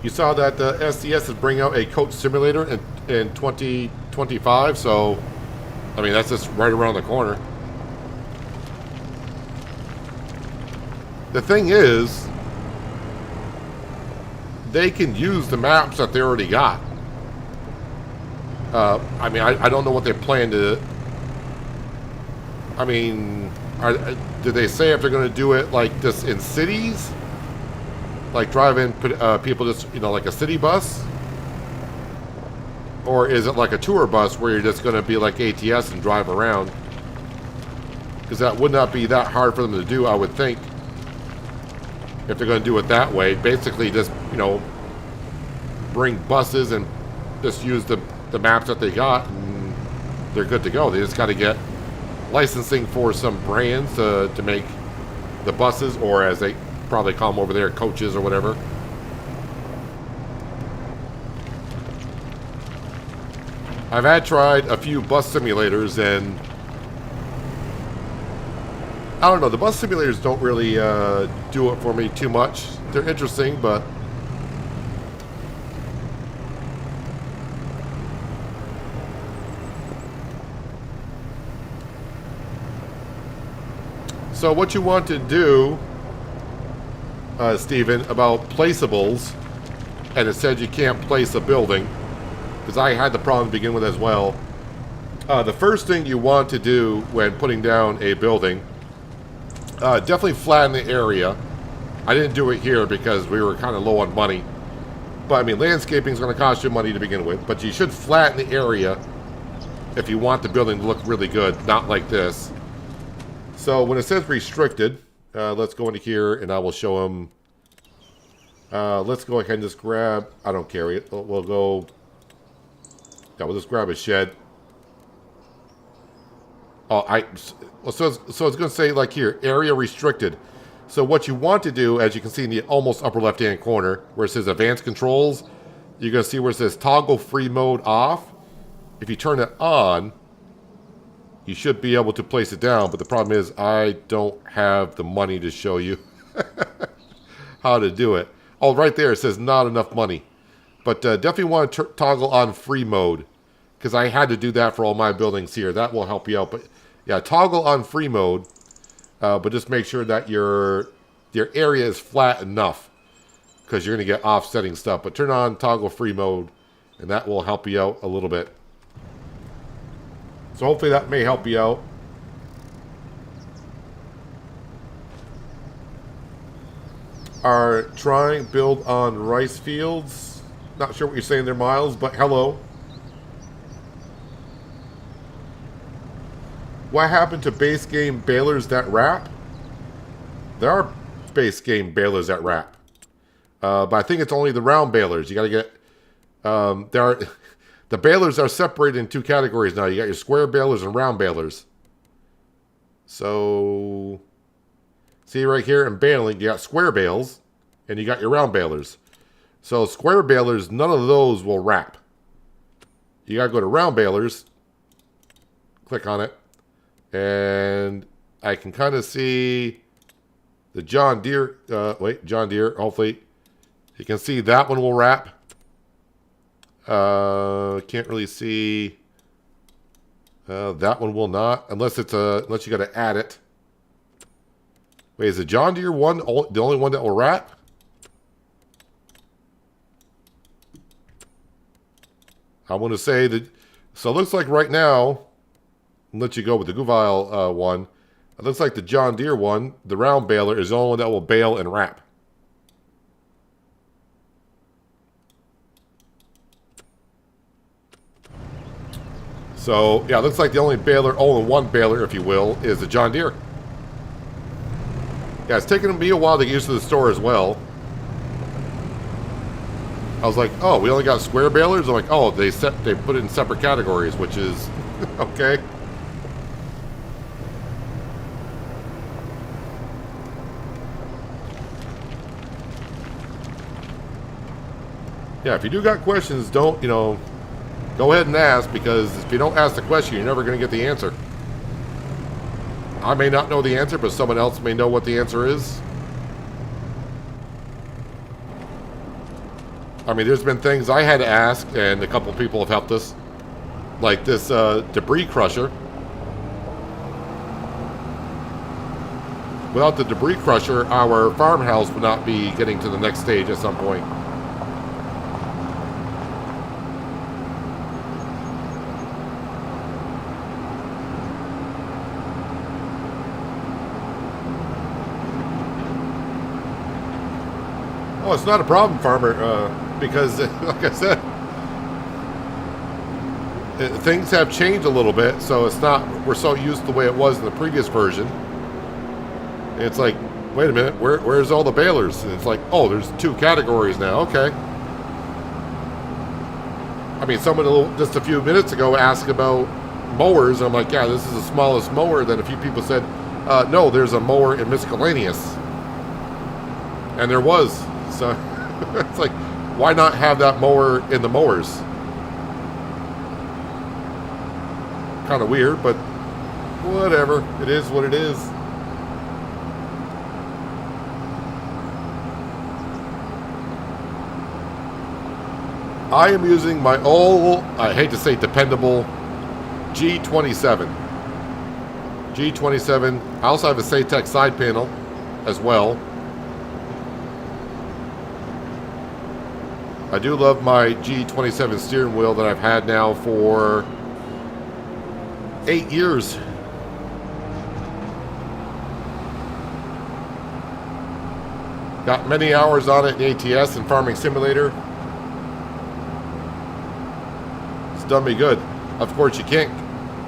You saw that the SDS is bringing out a coach simulator in 2025, so I mean that's just right around the corner. The thing is, they can use the maps that they already got. I mean, I don't know what they plan to. I mean, did they say if they're going to do it like this in cities? Like drive in people just, you know, like a city bus? Or is it like a tour bus where you're just going to be like ATS and drive around? Because that would not be that hard for them to do, I would think. If they're going to do it that way. Basically just, you know, bring buses and just use the maps that they got and they're good to go. They just got to get licensing for some brands to make the buses, or as they probably call them over there, coaches or whatever. I've tried a few bus simulators, and I don't know, the bus simulators don't really do it for me too much. They're interesting, but so what you want to do, Steven, about placeables, and it said you can't place a building, because I had the problem to begin with as well. The first thing you want to do when putting down a building, definitely flatten the area. I didn't do it here because we were kind of low on money. But I mean, landscaping is going to cost you money to begin with, but you should flatten the area if you want the building to look really good, not like this. So when it says restricted, let's go into here and I will show them. Let's go ahead and just grab, I don't carry it. We'll go, yeah, we'll just grab a shed. Oh, so it's going to say like here, area restricted. So what you want to do, as you can see in the almost upper left-hand corner, where it says advanced controls, you're going to see where it says toggle free mode off. If you turn it on, you should be able to place it down, but the problem is I don't have the money to show you how to do it. Oh, right there it says not enough money. But definitely want to toggle on free mode, because I had to do that for all my buildings here. That will help you out. But yeah, toggle on free mode, but just make sure that your area is flat enough, because you're going to get offsetting stuff. But turn on toggle free mode, and that will help you out a little bit. So hopefully that may help you out. Are trying build on rice fields. Not sure what you're saying there, Miles, but hello. What happened to base game balers that wrap? There are base game balers that wrap. But I think it's only the round balers. You got to get... The balers are separated in two categories now. You got your square balers and round balers. So, see right here in baling, you got square bales and you got your round balers. So square balers, none of those will wrap. You got to go to round balers, click on it, and I can kind of see the John Deere, John Deere, hopefully. You can see that one will wrap. Can't really see. That one will not, unless it's unless you got to add it. Wait, is the John Deere one the only one that will wrap? I want to say that. So it looks like right now, I'll let you go with the Guvile one. It looks like the John Deere one, the round baler, is the only one that will bale and wrap. So, yeah, it looks like the only baler, all-in-one baler, if you will, is the John Deere. Yeah, it's taken me a while to get used to the store as well. I was like, oh, we only got square balers? I'm like, oh, they put it in separate categories, which is okay. Yeah, if you do got questions, don't, go ahead and ask, because if you don't ask the question, you're never going to get the answer. I may not know the answer, but someone else may know what the answer is. I mean, there's been things I had to ask, and a couple people have helped us. Like this debris crusher. Without the debris crusher, our farmhouse would not be getting to the next stage at some point. Oh, it's not a problem, farmer, because, like I said, things have changed a little bit, so it's not, we're so used to the way it was in the previous version. And it's like, wait a minute, where's all the balers? And it's like, oh, there's 2 categories now, okay. I mean, someone just a few minutes ago asked about mowers, and I'm like, yeah, this is the smallest mower. Then a few people said, no, there's a mower in miscellaneous. And there was. So it's like, why not have that mower in the mowers? Kind of weird, but whatever. It is what it is. I am using my old, I hate to say dependable, G27. G27. I also have a Saytech side panel as well. I do love my G27 steering wheel that I've had now for 8 years. Got many hours on it in ATS and Farming Simulator. It's done me good. Of course, you can't,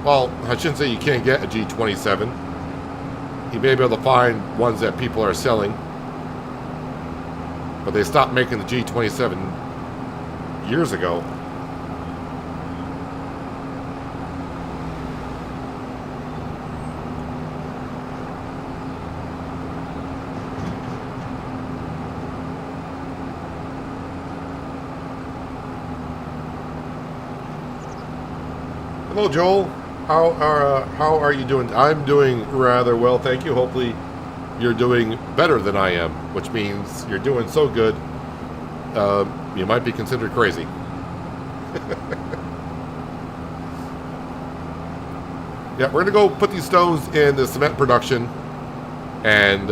well, I shouldn't say you can't get a G27. You may be able to find ones that people are selling. But they stopped making the G27 years ago. Hello, Joel. How are you doing? I'm doing rather well, thank you. Hopefully you're doing better than I am, which means you're doing so good, you might be considered crazy. Yeah, we're going to go put these stones in the cement production, and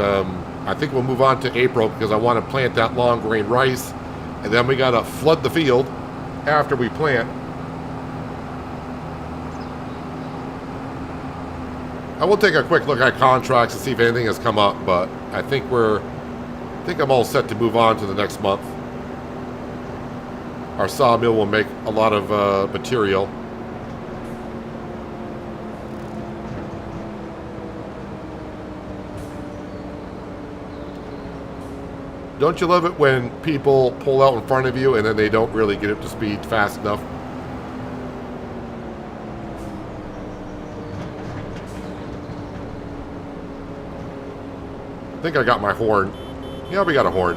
I think we'll move on to April because I want to plant that long grain rice, and then we got to flood the field after we plant. I will take a quick look at contracts to see if anything has come up, but I think I'm all set to move on to the next month. Our sawmill will make a lot of material. Don't you love it when people pull out in front of you and then they don't really get up to speed fast enough? I think I got my horn. Yeah, we got a horn.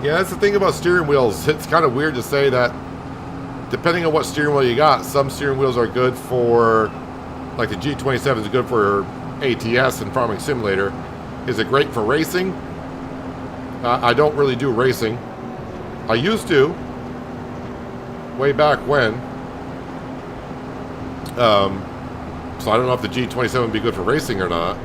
Yeah, that's the thing about steering wheels. It's kind of weird to say that depending on what steering wheel you got, some steering wheels are good for, like the G27 is good for ATS and Farming Simulator. Is it great for racing? I don't really do racing. I used to, way back when. So I don't know if the G27 would be good for racing or not.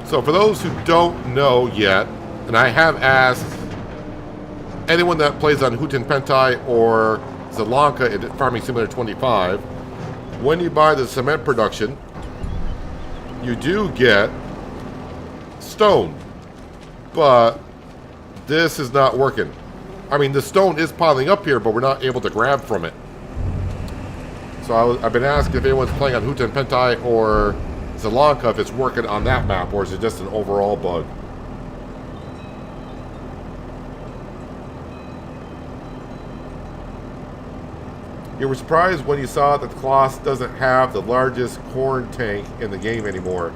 So for those who don't know yet, and I have asked anyone that plays on Hutin Pentai or Zelanka in Farming Simulator 25, when you buy the cement production, you do get stone, but this is not working. I mean, the stone is piling up here, but we're not able to grab from it. So I've been asked if anyone's playing on Hutin Pentai or Zelanka if it's working on that map, or is it just an overall bug? You were surprised when you saw that the Colossus doesn't have the largest corn tank in the game anymore.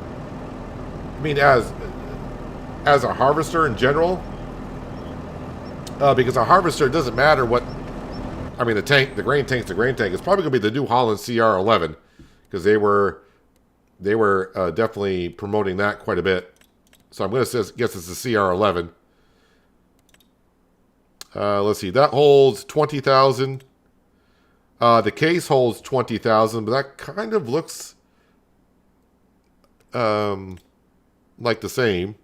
I mean, as a harvester in general, because a harvester, it doesn't matter what. I mean, the grain tank's the grain tank. It's probably going to be the New Holland CR11 because they were definitely promoting that quite a bit. So I'm going to guess it's the CR11. Let's see. That holds 20,000. The case holds 20,000, but that kind of looks like the same.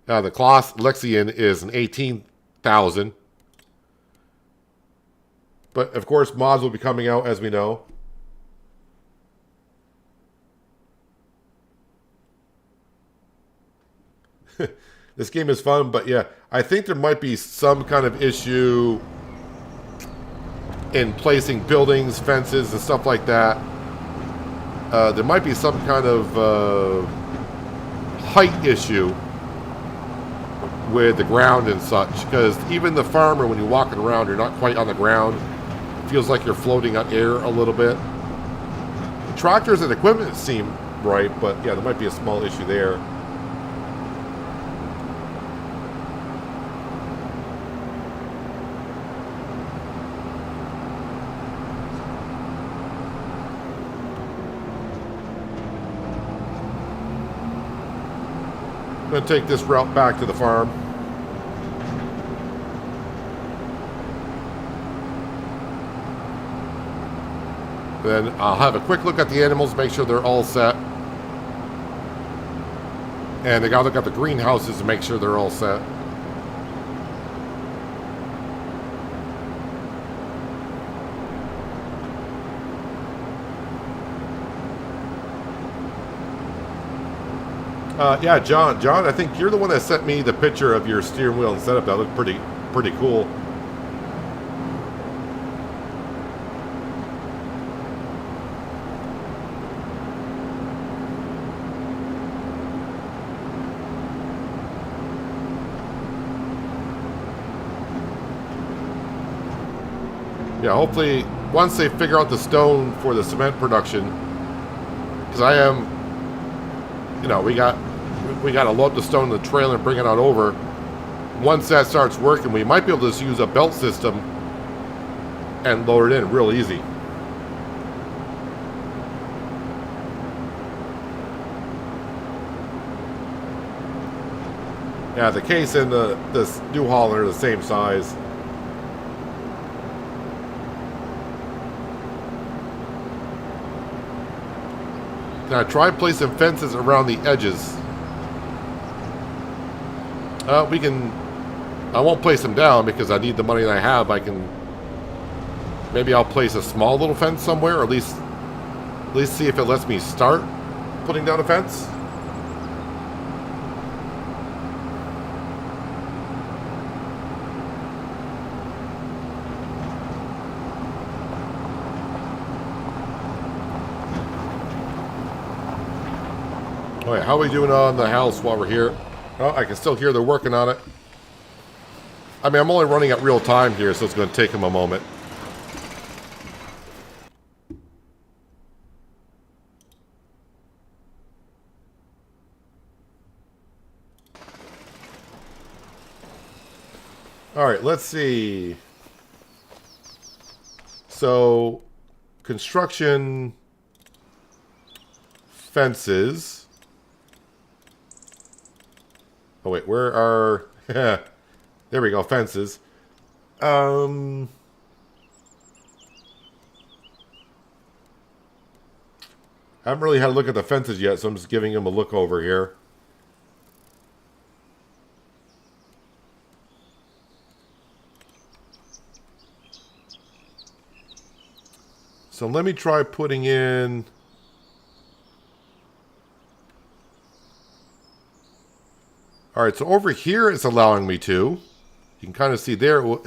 The Kloss Lexion is an 18,000. But, of course, mods will be coming out, as we know. This game is fun, but yeah, I think there might be some kind of issue in placing buildings, fences, and stuff like that. There might be some kind of height issue with the ground and such, because even the farmer, when you're walking around, you're not quite on the ground. It feels like you're floating on air a little bit. The tractors and equipment seem right, but yeah, there might be a small issue there. I'm going to take this route back to the farm. Then I'll have a quick look at the animals, make sure they're all set. And I got to look at the greenhouses to make sure they're all set. Yeah, John, I think you're the one that sent me the picture of your steering wheel and setup. That looked pretty cool. Yeah, hopefully once they figure out the stone for the cement production, because I am, you know, we got to load the stone in the trailer and bring it out over. Once that starts working, we might be able to just use a belt system and load it in real easy. Yeah, the case and this New Holland are the same size. Can I try placing fences around the edges? We can. I won't place them down because I need the money that I have. I can. Maybe I'll place a small little fence somewhere, or at least see if it lets me start putting down a fence. Oh yeah, how are we doing on the house while we're here? Oh, I can still hear they're working on it. I mean, I'm only running at real time here, so it's going to take them a moment. All right, let's see. So, construction, fences. Oh wait, where are... there we go, fences. I haven't really had a look at the fences yet, so I'm just giving them a look over here. So let me try putting in... Alright, so over here it's allowing me to. You can kind of see there it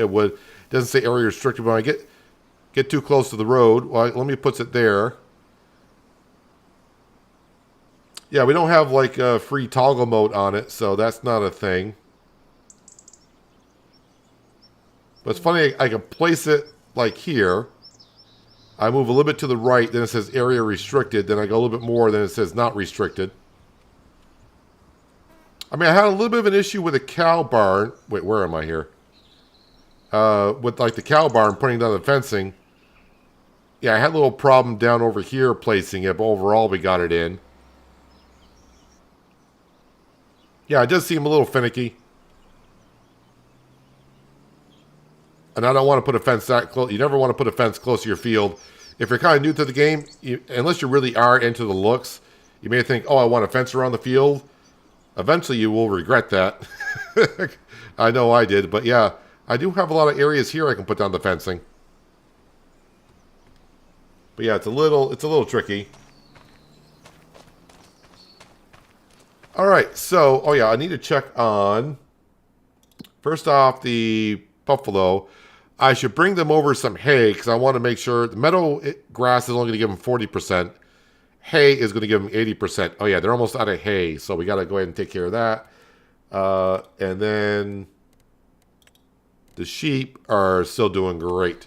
doesn't say area restricted. When I get too close to the road, well, let me put it there. Yeah, we don't have like a free toggle mode on it, so that's not a thing. But it's funny, I can place it like here. I move a little bit to the right, then it says area restricted. Then I go a little bit more, then it says not restricted. I mean, I had a little bit of an issue with a cow barn. Wait, where am I here? With like the cow barn putting down the fencing. Yeah, I had a little problem down over here placing it, but overall we got it in. Yeah, it does seem a little finicky. And I don't want to put a fence that close. You never want to put a fence close to your field. If you're kind of new to the game, unless you really are into the looks, you may think, oh, I want a fence around the field. Eventually you will regret that. I know I did, but yeah, I do have a lot of areas here I can put down the fencing. But yeah, it's a little tricky. All right, so, oh yeah, I need to check on, first off, the buffalo. I should bring them over some hay because I want to make sure the meadow grass is only going to give them 40%. Hay is going to give them 80%. Oh yeah, they're almost out of hay, so we got to go ahead and take care of that. And then the sheep are still doing great.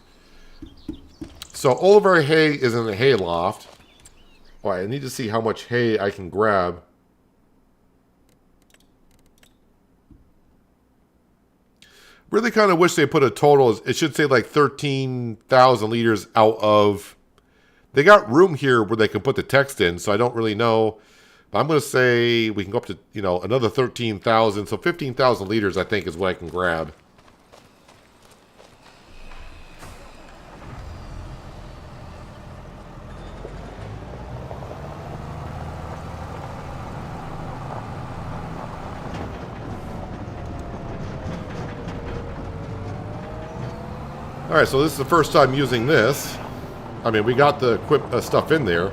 So all of our hay is in the hay loft. Oh, I need to see how much hay I can grab. Really kind of wish they put a total. It should say like 13,000 liters out of. They got room here where they can put the text in, so I don't really know. But I'm going to say we can go up to, you know, another 13,000. So 15,000 liters, I think, is what I can grab. All right, so this is the first time using this. I mean, we got the stuff in there.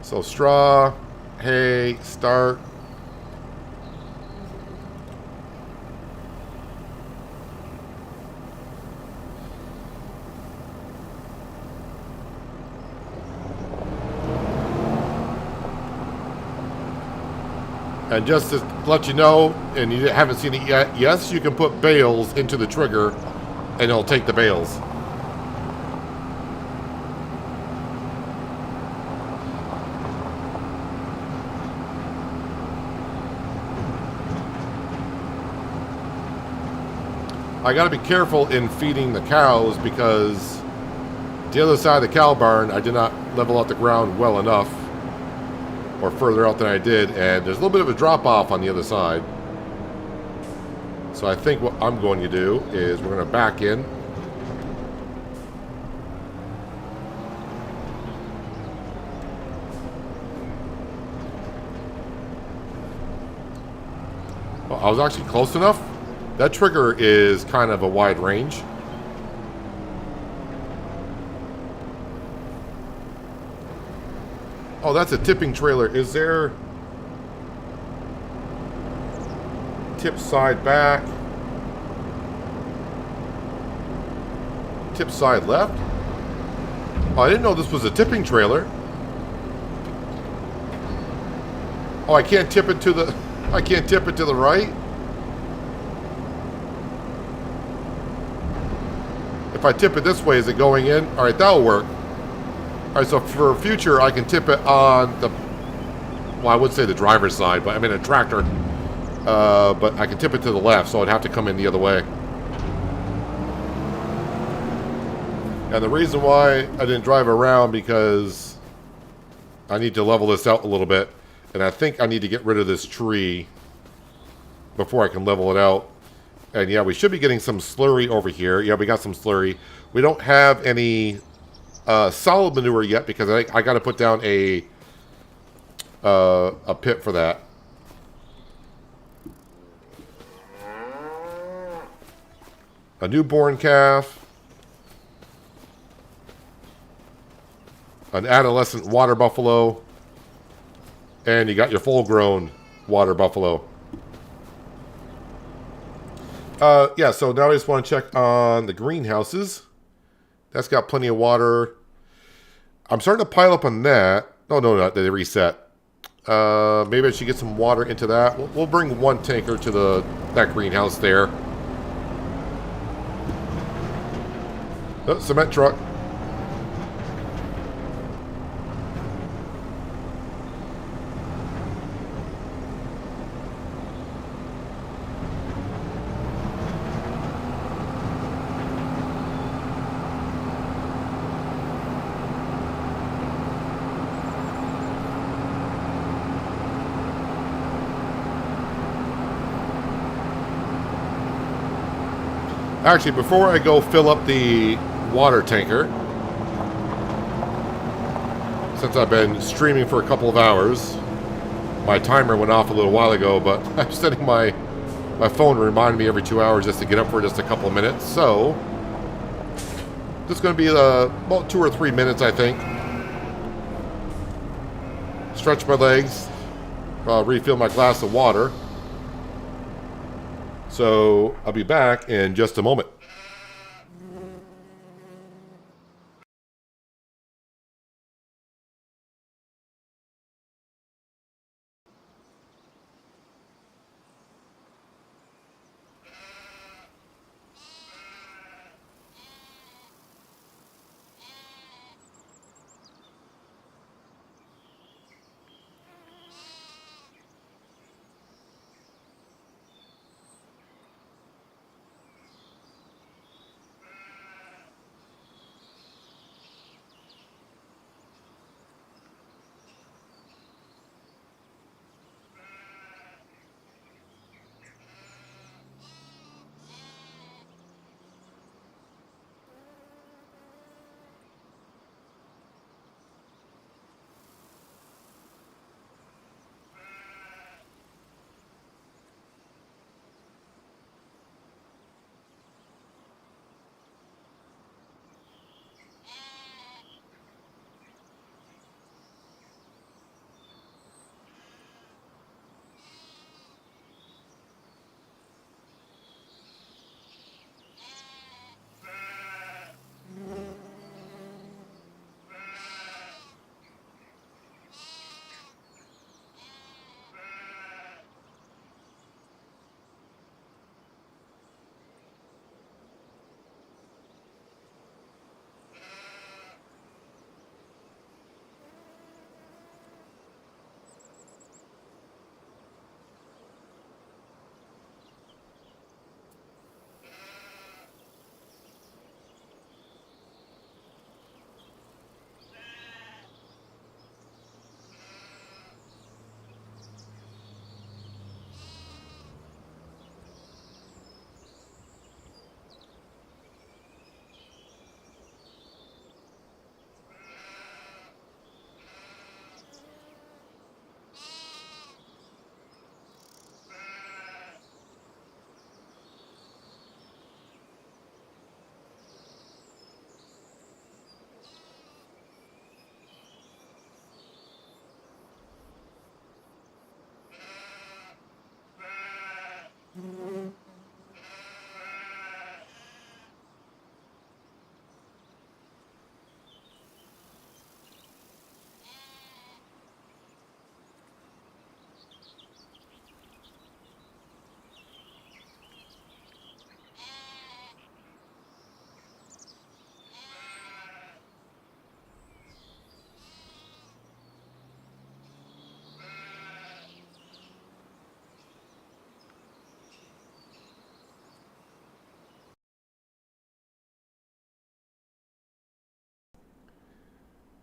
So straw, hay, start. And just to let you know, and you haven't seen it yet, yes, you can put bales into the trigger, and it'll take the bales. I got to be careful in feeding the cows because the other side of the cow barn, I did not level out the ground well enough. Or further out than I did, and there's a little bit of a drop off on the other side. So I think what I'm going to do is we're going to back in. Well, I was actually close enough. That trigger is kind of a wide range. Oh, that's a tipping trailer. Is there tip side back? Tip side left? Oh, I didn't know this was a tipping trailer. Oh, I can't tip it to the right? If I tip it this way, is it going in? All right, that'll work. All right, so for future, I can tip it on the, well, I would say the driver's side, but I mean a tractor. But I can tip it to the left, so I'd have to come in the other way. And the reason why I didn't drive around because I need to level this out a little bit. And I think I need to get rid of this tree before I can level it out. And yeah, we should be getting some slurry over here. Yeah, we got some slurry. We don't have any solid manure yet because I got to put down a pit for that. A newborn calf, an adolescent water buffalo, and you got your full-grown water buffalo. Yeah, so now I just want to check on the greenhouses. That's got plenty of water. I'm starting to pile up on that. Oh, no, they reset. Maybe I should get some water into that. We'll bring one tanker to that greenhouse there. Oh, cement truck. Actually, before I go fill up the water tanker, since I've been streaming for a couple of hours, my timer went off a little while ago, but I'm setting my phone to remind me every 2 hours just to get up for just a couple of minutes. So, this is going to be about 2 or 3 minutes, I think. Stretch my legs, refill my glass of water. So, I'll be back in just a moment.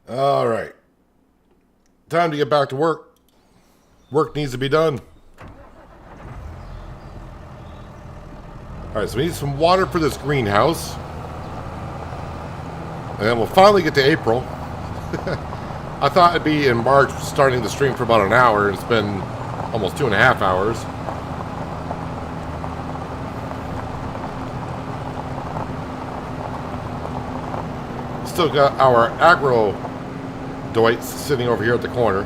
All right. Time to get back to work. Work needs to be done. All right, so we need some water for this greenhouse. And then we'll finally get to April. I thought it'd be in March, starting the stream for about an hour. And it's been almost 2.5 hours. Still got our agro Deutz sitting over here at the corner.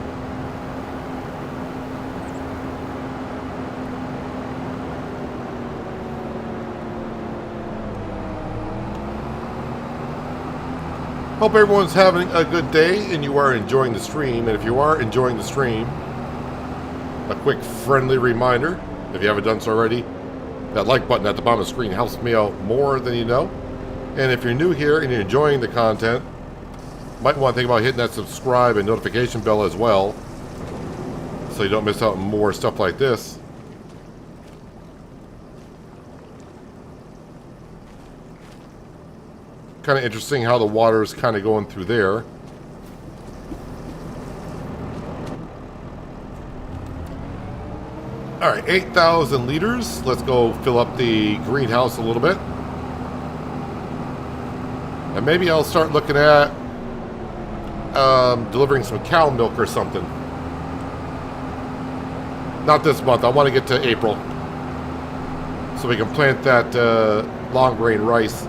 Hope everyone's having a good day and you are enjoying the stream. And if you are enjoying the stream, a quick friendly reminder, if you haven't done so already, that like button at the bottom of the screen helps me out more than you know. And if you're new here and you're enjoying the content, might want to think about hitting that subscribe and notification bell as well, so you don't miss out on more stuff like this. Kind of interesting how the water's kind of going through there. Alright, 8,000 liters. Let's go fill up the greenhouse a little bit. And maybe I'll start looking at delivering some cow milk or something. Not this month. I want to get to April, so we can plant that long grain rice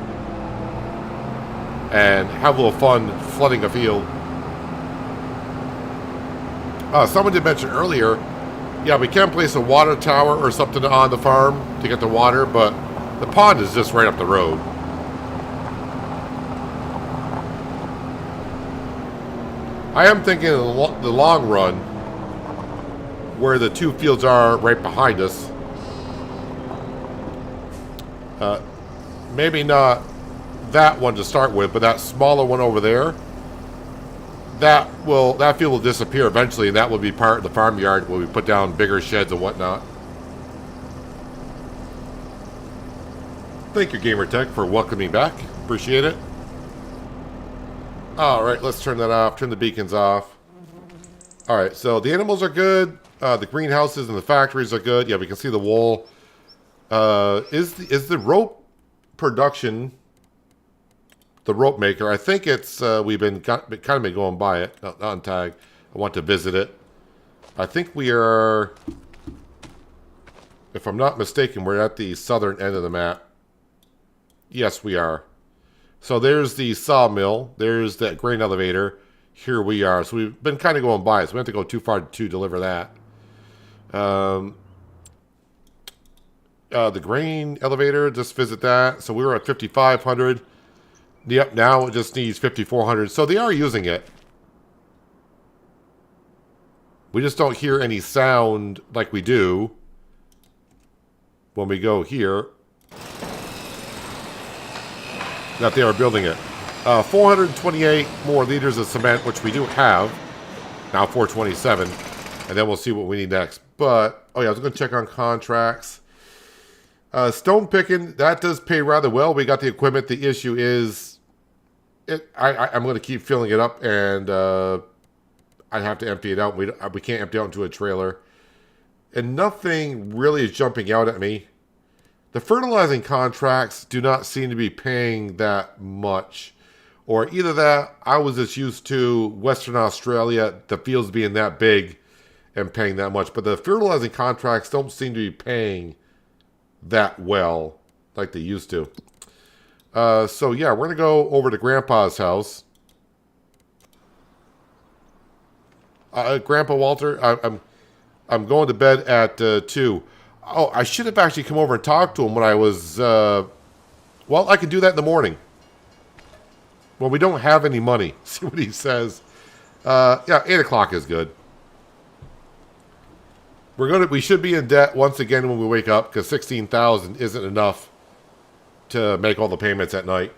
and have a little fun flooding a field. Someone did mention earlier, yeah, we can place a water tower or something on the farm to get the water, but the pond is just right up the road. I am thinking in the long run, where the two fields are right behind us, maybe not that one to start with, but that smaller one over there, that field will disappear eventually, and that will be part of the farmyard where we put down bigger sheds and whatnot. Thank you, GamerTech, for welcoming back. Appreciate it. Alright, let's turn that off. Turn the beacons off. Alright, so the animals are good. The greenhouses and the factories are good. Yeah, we can see the wool. Is the rope production the rope maker? I think it's we've been kind of been going by it. Not on tag. I want to visit it. I think we are, if I'm not mistaken, we're at the southern end of the map. Yes, we are. So there's the sawmill. There's that grain elevator. Here we are. So we've been kind of going by it. So we have to go too far to deliver that. The grain elevator, just visit that. So we were at 5,500. Yep, now it just needs 5,400. So they are using it. We just don't hear any sound like we do when we go here. That they are building it. 428 more liters of cement, which we do have. Now 427. And then we'll see what we need next. But, oh yeah, I was going to check on contracts. Stone picking, that does pay rather well. We got the equipment. The issue is, I'm going to keep filling it up, and I have to empty it out. We can't empty it out into a trailer. And nothing really is jumping out at me. The fertilizing contracts do not seem to be paying that much. Or either that, I was just used to Western Australia, the fields being that big and paying that much. But the fertilizing contracts don't seem to be paying that well like they used to. So yeah, we're going to go over to Grandpa's house. Grandpa Walter, I'm going to bed at 2. Oh, I should have actually come over and talked to him when I was, well, I can do that in the morning. Well, we don't have any money. See what he says. Yeah, 8 o'clock is good. We should be in debt once again when we wake up, because 16,000 isn't enough to make all the payments at night.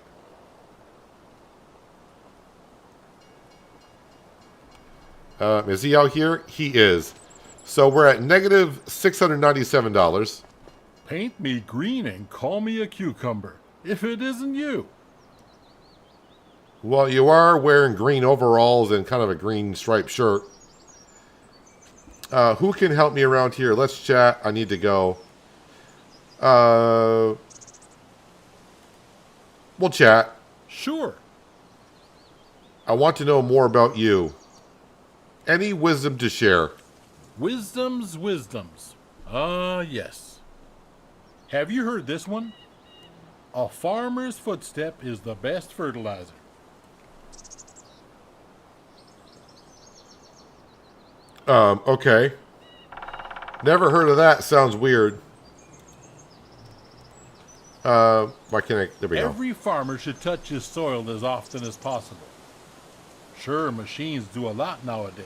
Is he out here? He is. So we're at negative $697. Paint me green and call me a cucumber, if it isn't you. Well, you are wearing green overalls and kind of a green striped shirt. Who can help me around here? Let's chat. I need to go. We'll chat. Sure. I want to know more about you. Any wisdom to share? Wisdoms. Yes. Have you heard this one? A farmer's footstep is the best fertilizer. Okay. Never heard of that. Sounds weird. Why can't I? There we go. Every farmer should touch his soil as often as possible. Sure, machines do a lot nowadays.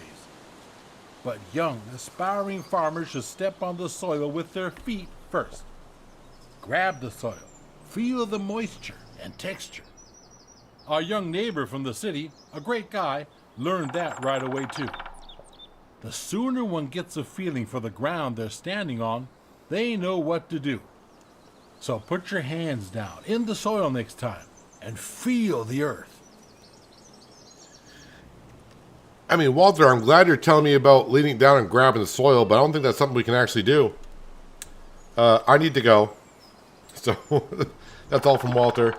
But young, aspiring farmers should step on the soil with their feet first. Grab the soil, feel the moisture and texture, Our young neighbor from the city, a great guy, learned that right away too. The sooner one gets a feeling for the ground they're standing on, they know what to do. So put your hands down in the soil next time and feel the earth. I mean, Walter, I'm glad you're telling me about leaning down and grabbing the soil, but I don't think that's something we can actually do. I need to go. So, that's all from Walter.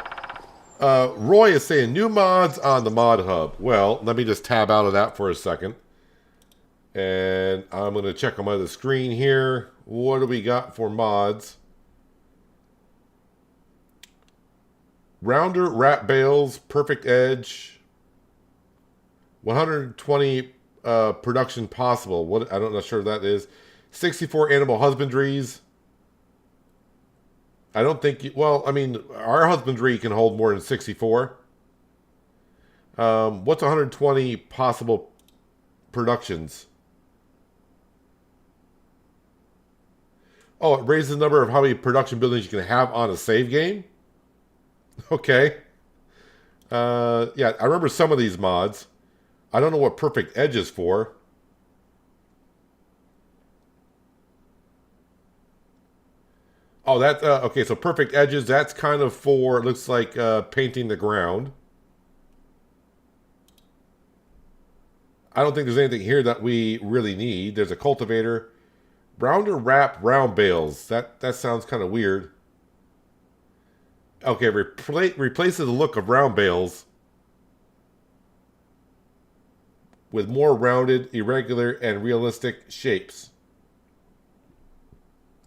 Roy is saying, new mods on the mod hub. Well, let me just tab out of that for a second. And I'm going to check on my other screen here. What do we got for mods? Rounder, wrap bales, perfect edge. 120 production possible. What, I don't know, sure that is. 64 animal husbandries. I don't think, well, I mean, our husbandry can hold more than 64. What's 120 possible productions? Oh, it raises the number of how many production buildings you can have on a save game? Okay. Yeah, I remember some of these mods. I don't know what perfect edge is for. Oh, that, okay, so perfect edges, that's kind of for, it looks like painting the ground. I don't think there's anything here that we really need. There's a cultivator. Rounder wrap round bales. That sounds kind of weird. Okay, replaces the look of round bales with more rounded, irregular, and realistic shapes.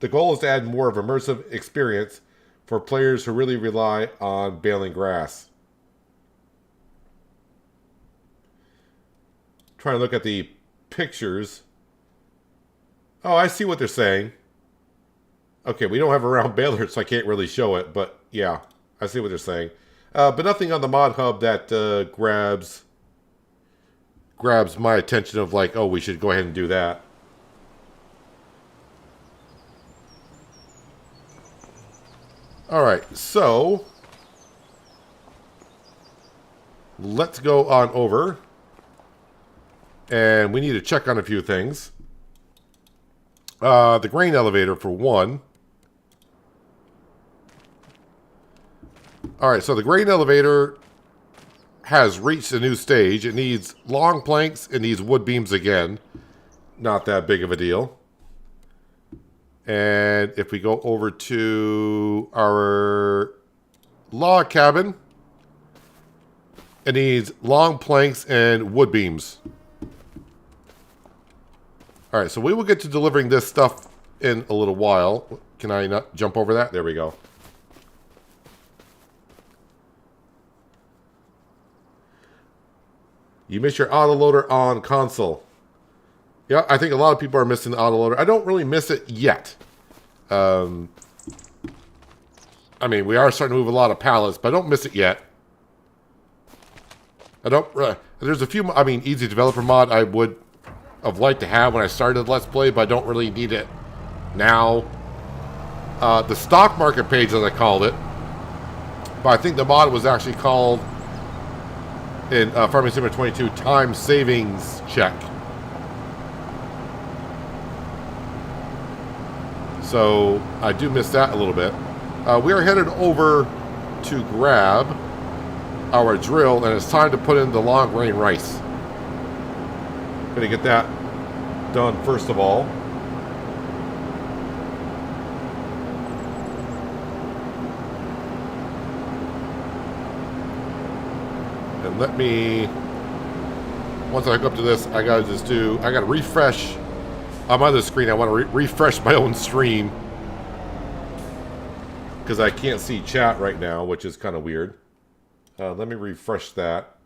The goal is to add more of immersive experience for players who really rely on baling grass. Trying to look at the pictures. Oh, I see what they're saying. Okay, we don't have a round baler, so I can't really show it, but yeah, I see what they're saying. But nothing on the mod hub that grabs my attention of like, oh, we should go ahead and do that. Alright, so let's go on over. And we need to check on a few things. The grain elevator, for one. Alright, so the grain elevator has reached a new stage. It needs long planks. It needs wood beams again. Not that big of a deal. And if we go over to our log cabin, it needs long planks and wood beams. Alright, so we will get to delivering this stuff in a little while. Can I not jump over that? There we go. You miss your autoloader on console. Yeah, I think a lot of people are missing the autoloader. I don't really miss it yet. I mean, we are starting to move a lot of pallets, but I don't miss it yet. I don't... there's a few... I mean, Easy Developer mod I would have liked to have when I started Let's Play, but I don't really need it now. The stock market page, as I called it, but I think the mod was actually called in Farming Simulator 22 Time Savings Check. So I do miss that a little bit. We are headed over to grab our drill, and it's time to put in the long grain rice. Gonna get that done first of all. And let me, once I hook up to this, I gotta refresh on my other screen. I want to refresh my own stream because I can't see chat right now, which is kind of weird. Let me refresh that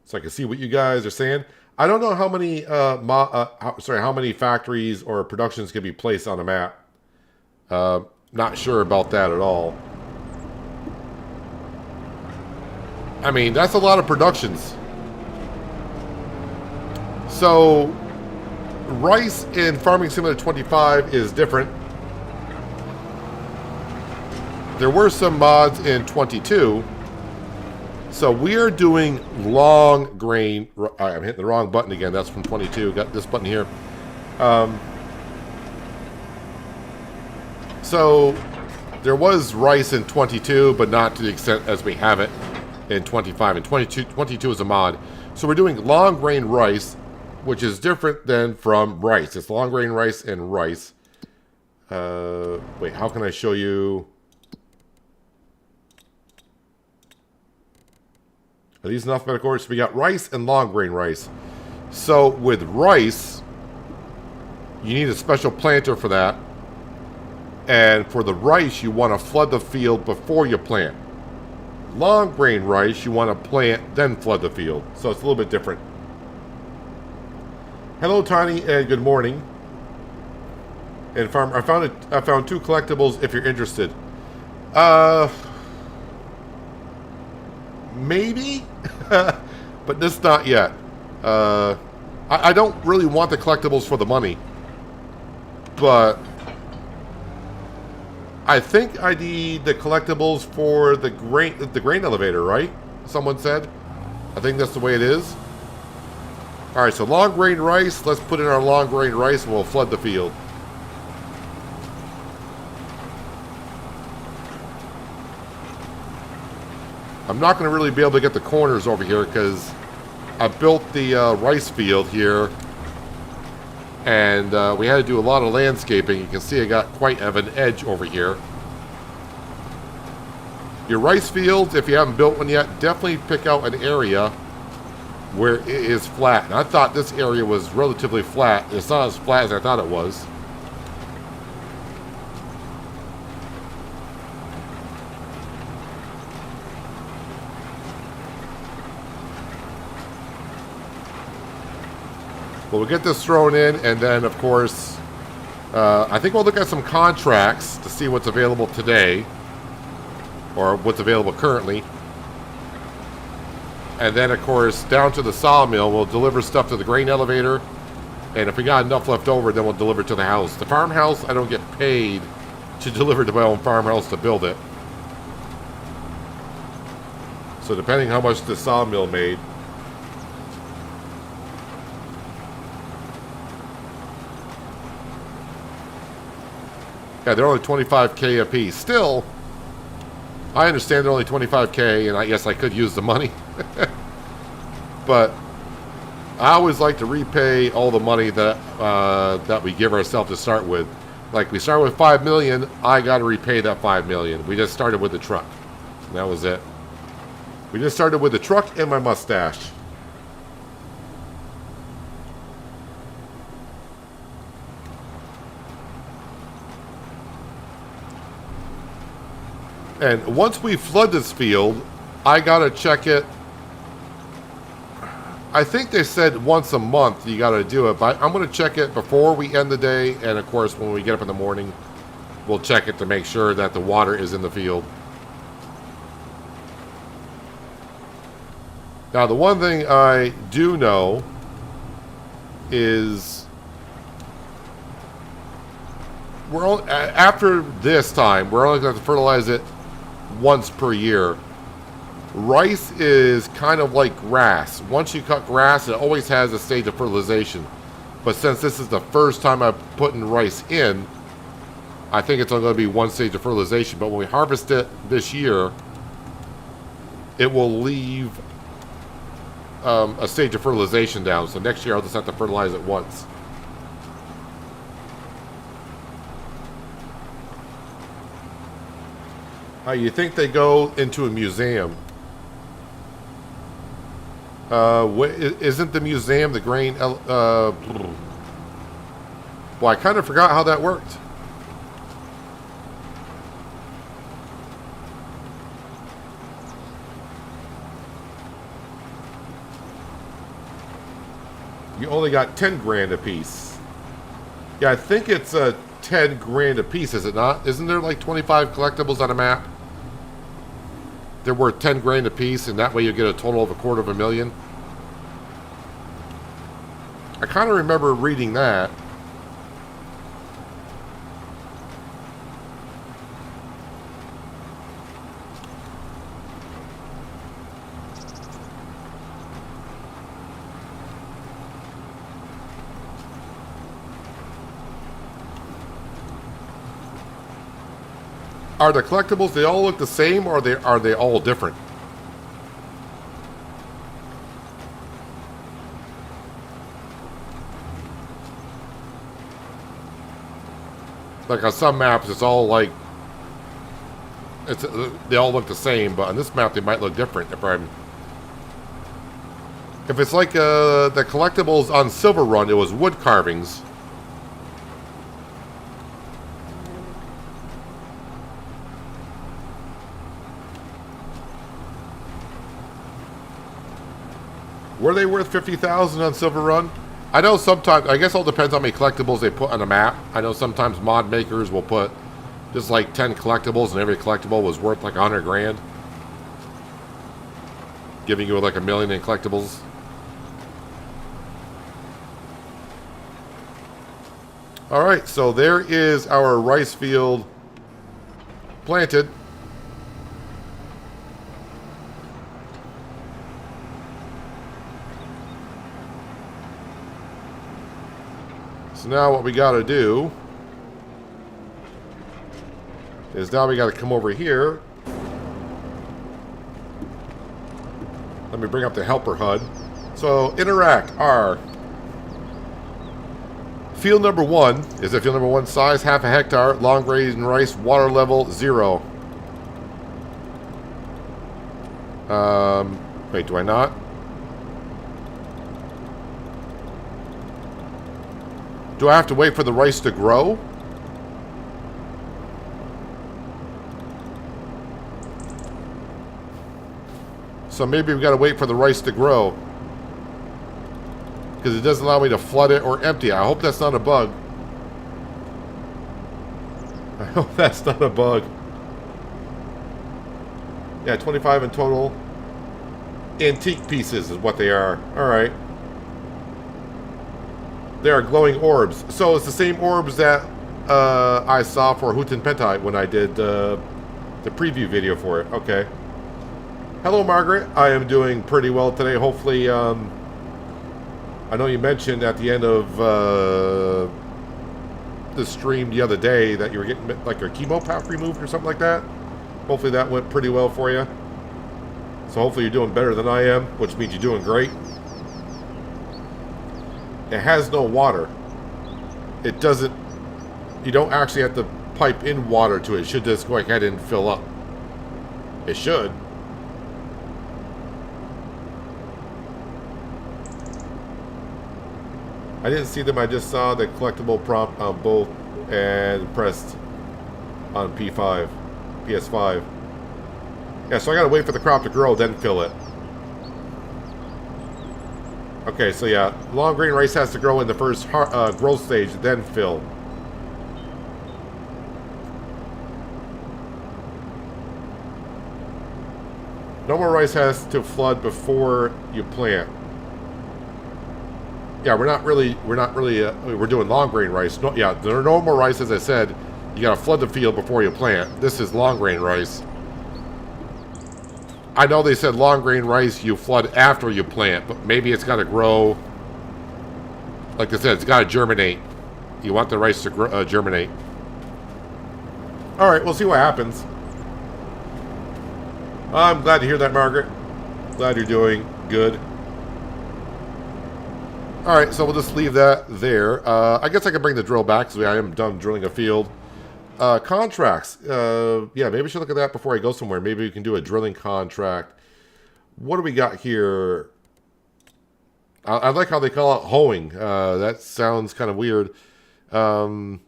so I can see what you guys are saying. I don't know how many how many factories or productions can be placed on a map. Not sure about that at all. I mean, that's a lot of productions. So, rice in Farming Simulator 25 is different. there were some mods in 22. So we are doing long grain. I'm hitting the wrong button again. That's from 22. Got this button here. So there was rice in 22, but not to the extent as we have it in 25. And 22 is a mod. So we're doing long grain rice, which is different than from rice. It's long grain rice and rice. Wait, how can I show you? Are these in alphabetical order? So we got rice and long grain rice. So with rice, you need a special planter for that. And for the rice, you want to flood the field before you plant. Long grain rice, you want to plant, then flood the field. So it's a little bit different. Hello, Tiny, and good morning. And farm, I found 2 collectibles if you're interested. Maybe, but this not yet. I don't really want the collectibles for the money, but I think I need the collectibles for the grain elevator, right? Someone said. I think that's the way it is. All right, so long grain rice. Let's put in our long grain rice, and we'll flood the field. I'm not going to really be able to get the corners over here because I built the rice field here, and we had to do a lot of landscaping. You can see I got quite of an edge over here. Your rice fields, if you haven't built one yet, definitely pick out an area where it is flat. And I thought this area was relatively flat. It's not as flat as I thought it was. But we'll get this thrown in, and then, of course, I think we'll look at some contracts to see what's available today, or what's available currently. And then, of course, down to the sawmill, we'll deliver stuff to the grain elevator, and if we got enough left over, then we'll deliver to the house. The farmhouse, I don't get paid to deliver to my own farmhouse to build it. So depending how much the sawmill made. Yeah, they're only 25K a piece. Still, I understand they're only 25K, and yes, I could use the money. But I always like to repay all the money that that we give ourselves to start with. Like, we start with $5 million, I got to repay that $5 million. We just started with the truck. And that was it. We just started with the truck and my mustache. And once we flood this field, I gotta check it. I think they said once a month you gotta do it, but I'm gonna check it before we end the day, and of course when we get up in the morning, we'll check it to make sure that the water is in the field. Now, the one thing I do know is after this time, we're only going to fertilize it once per year. Rice is kind of like grass. Once you cut grass, it always has a stage of fertilization. But since this is the first time I'm putting rice in, I think it's only going to be one stage of fertilization. But when we harvest it this year, it will leave a stage of fertilization down. So next year I'll just have to fertilize it once. You think they go into a museum? Isn't the museum the grain? Well, I kind of forgot how that worked. You only got 10 grand a piece. Yeah, I think it's 10 grand a piece, is it not? Isn't there like 25 collectibles on a map? They're worth 10 grand a piece, and that way you get a total of $250,000. I kind of remember reading that. Are the collectibles, they all look the same, or are they all different? Like on some maps, it's all like they all look the same, but on this map they might look different. If it's like the collectibles on Silver Run, it was wood carvings. Were they worth 50,000 on Silver Run? I know sometimes, I guess it all depends on how many collectibles they put on a map. I know sometimes mod makers will put just like 10 collectibles, and every collectible was worth like 100 grand. Giving you like $1 million in collectibles. Alright, so there is our rice field planted. So now what we got to do is now we got to come over here. Let me bring up the helper HUD. So interact R. Field number 1 is a field number 1 size, half a hectare, long grain rice, water level 0. Wait, do I not? Do I have to wait for the rice to grow? So maybe we've got to wait for the rice to grow. Because it doesn't allow me to flood it or empty it. I hope that's not a bug. I hope that's not a bug. Yeah, 25 in total. Antique pieces is what they are. Alright. They are glowing orbs. So it's the same orbs that I saw for Houghton Pentite when I did the preview video for it. Okay. Hello, Margaret. I am doing pretty well today. Hopefully, I know you mentioned at the end of the stream the other day that you were getting like your chemo pack removed or something like that. Hopefully that went pretty well for you. So hopefully you're doing better than I am, which means you're doing great. It has no water. It doesn't... You don't actually have to pipe in water to it. It should just go ahead and fill up. It should. I didn't see them. I just saw the collectible prompt on both and pressed on P5, PS5. Yeah, so I gotta wait for the crop to grow, then fill it. Okay, so yeah, long grain rice has to grow in the first growth stage, then fill. Normal rice has to flood before you plant. Yeah, we're doing long grain rice. No, yeah, the normal rice, as I said, you gotta flood the field before you plant. This is long grain rice. I know they said long grain rice you flood after you plant, but maybe it's got to grow. Like I said, it's got to germinate. You want the rice to germinate. All right, we'll see what happens. I'm glad to hear that, Margaret. Glad you're doing good. All right, so we'll just leave that there. I guess I can bring the drill back because I am done drilling a field. Contracts. Yeah, maybe we should look at that before I go somewhere. Maybe we can do a drilling contract. What do we got here? I like how they call it hoeing. That sounds kind of weird. I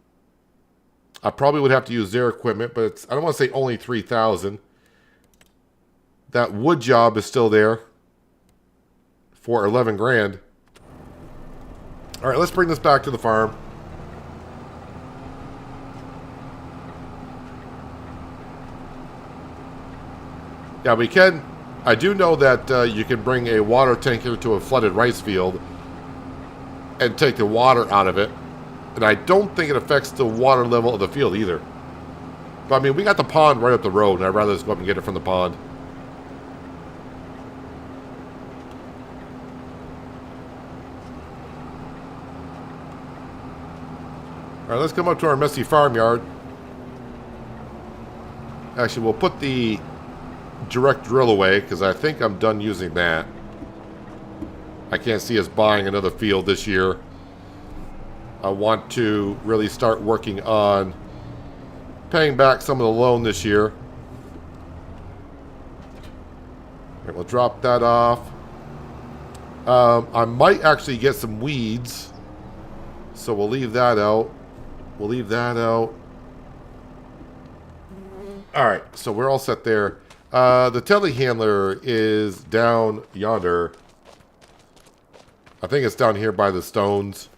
probably would have to use their equipment, but it's, I don't want to say only 3,000. That wood job is still there for 11 grand. All right, let's bring this back to the farm. Yeah, we can. I do know that you can bring a water tanker to a flooded rice field and take the water out of it. And I don't think it affects the water level of the field either. But I mean, we got the pond right up the road, and I'd rather just go up and get it from the pond. All right, let's come up to our messy farmyard. Actually, we'll put the direct drill away because I think I'm done using that. I can't see us buying another field this year. I want to really start working on paying back some of the loan this year. All right, we'll drop that off. I might actually get some weeds, so we'll leave that out. We'll leave that out. All right, so we're all set there. The telehandler is down yonder. I think it's down here by the stones.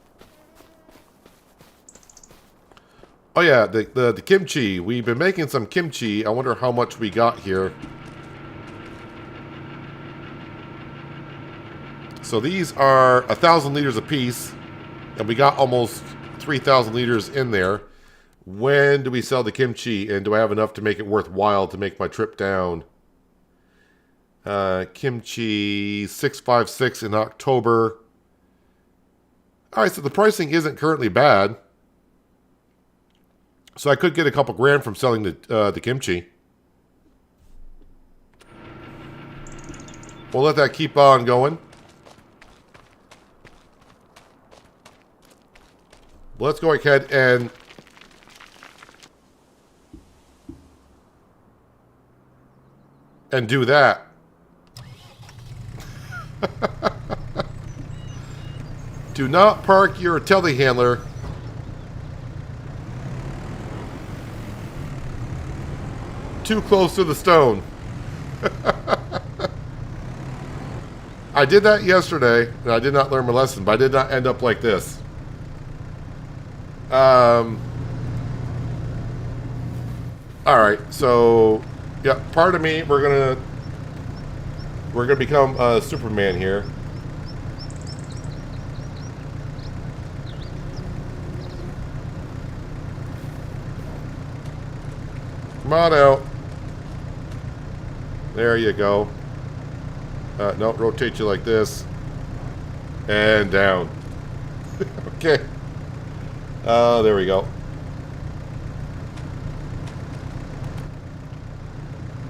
Oh yeah, the kimchi. We've been making some kimchi. I wonder how much we got here. So these are 1,000 liters a piece, and we got almost 3,000 liters in there. When do we sell the kimchi, and do I have enough to make it worthwhile to make my trip down? Kimchi 656 in October. All right, so the pricing isn't currently bad. So I could get a couple grand from selling the kimchi. We'll let that keep on going. Let's go ahead and do that. Do not park your telehandler too close to the stone. I did that yesterday, and I did not learn my lesson, but I did not end up like this. Alright, so yeah, part of me, we're gonna become Superman here. Come on out. There you go. No, rotate you like this. And down. Okay. There we go.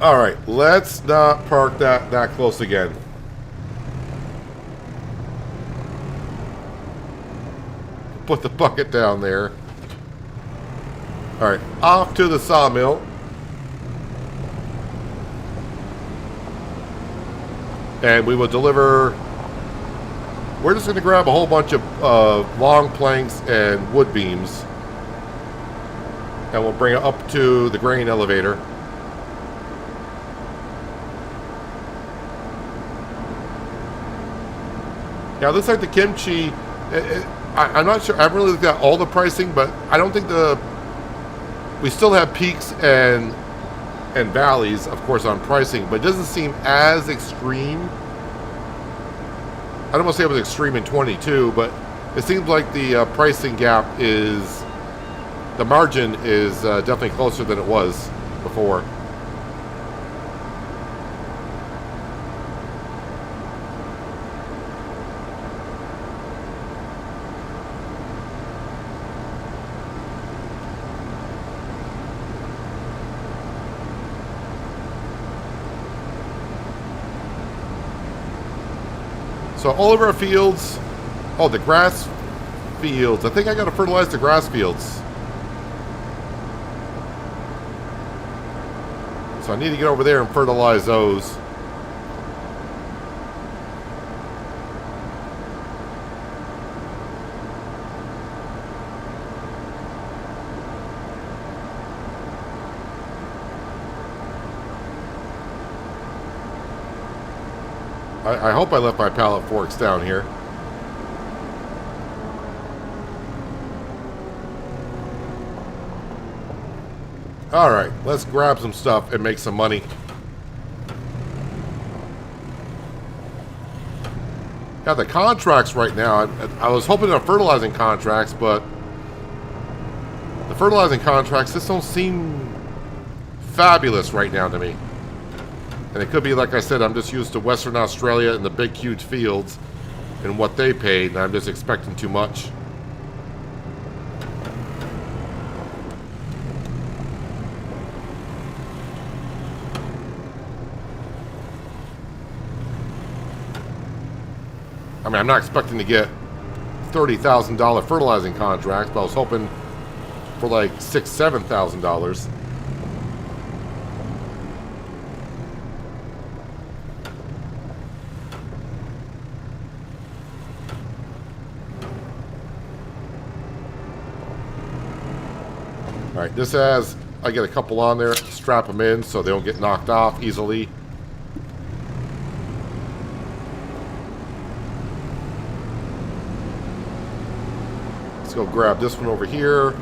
Alright, let's not park that close again. Put the bucket down there. Alright, off to the sawmill. And we will deliver. We're just going to grab a whole bunch of long planks and wood beams. And we'll bring it up to the grain elevator. Yeah, it looks like the kimchi. I'm not sure. I haven't really looked at all the pricing, but I don't think we still have peaks and valleys, of course, on pricing, but it doesn't seem as extreme. I don't want to say it was extreme in 22, but it seems like the pricing gap is, the margin is definitely closer than it was before. So all of our fields, oh, the grass fields. I think I got to fertilize the grass fields. So I need to get over there and fertilize those. I hope I left my pallet forks down here. Alright, let's grab some stuff and make some money. Yeah, the contracts right now, I was hoping on fertilizing contracts, but the fertilizing contracts just don't seem fabulous right now to me. And it could be, like I said, I'm just used to Western Australia and the big, huge fields and what they paid, and I'm just expecting too much. I mean, I'm not expecting to get $30,000 fertilizing contracts, but I was hoping for like $6,000, $7,000. All right, this has, I get a couple on there, strap them in so they don't get knocked off easily. Let's go grab this one over here.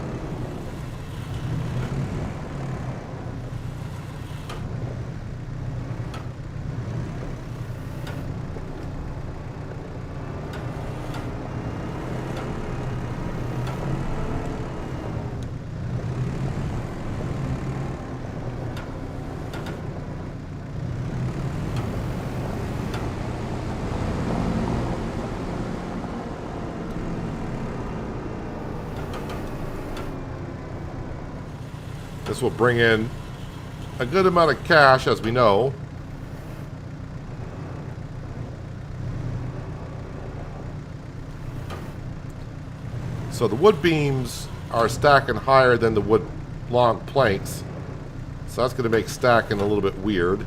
This will bring in a good amount of cash, as we know. So the wood beams are stacking higher than the wood long planks. So that's going to make stacking a little bit weird.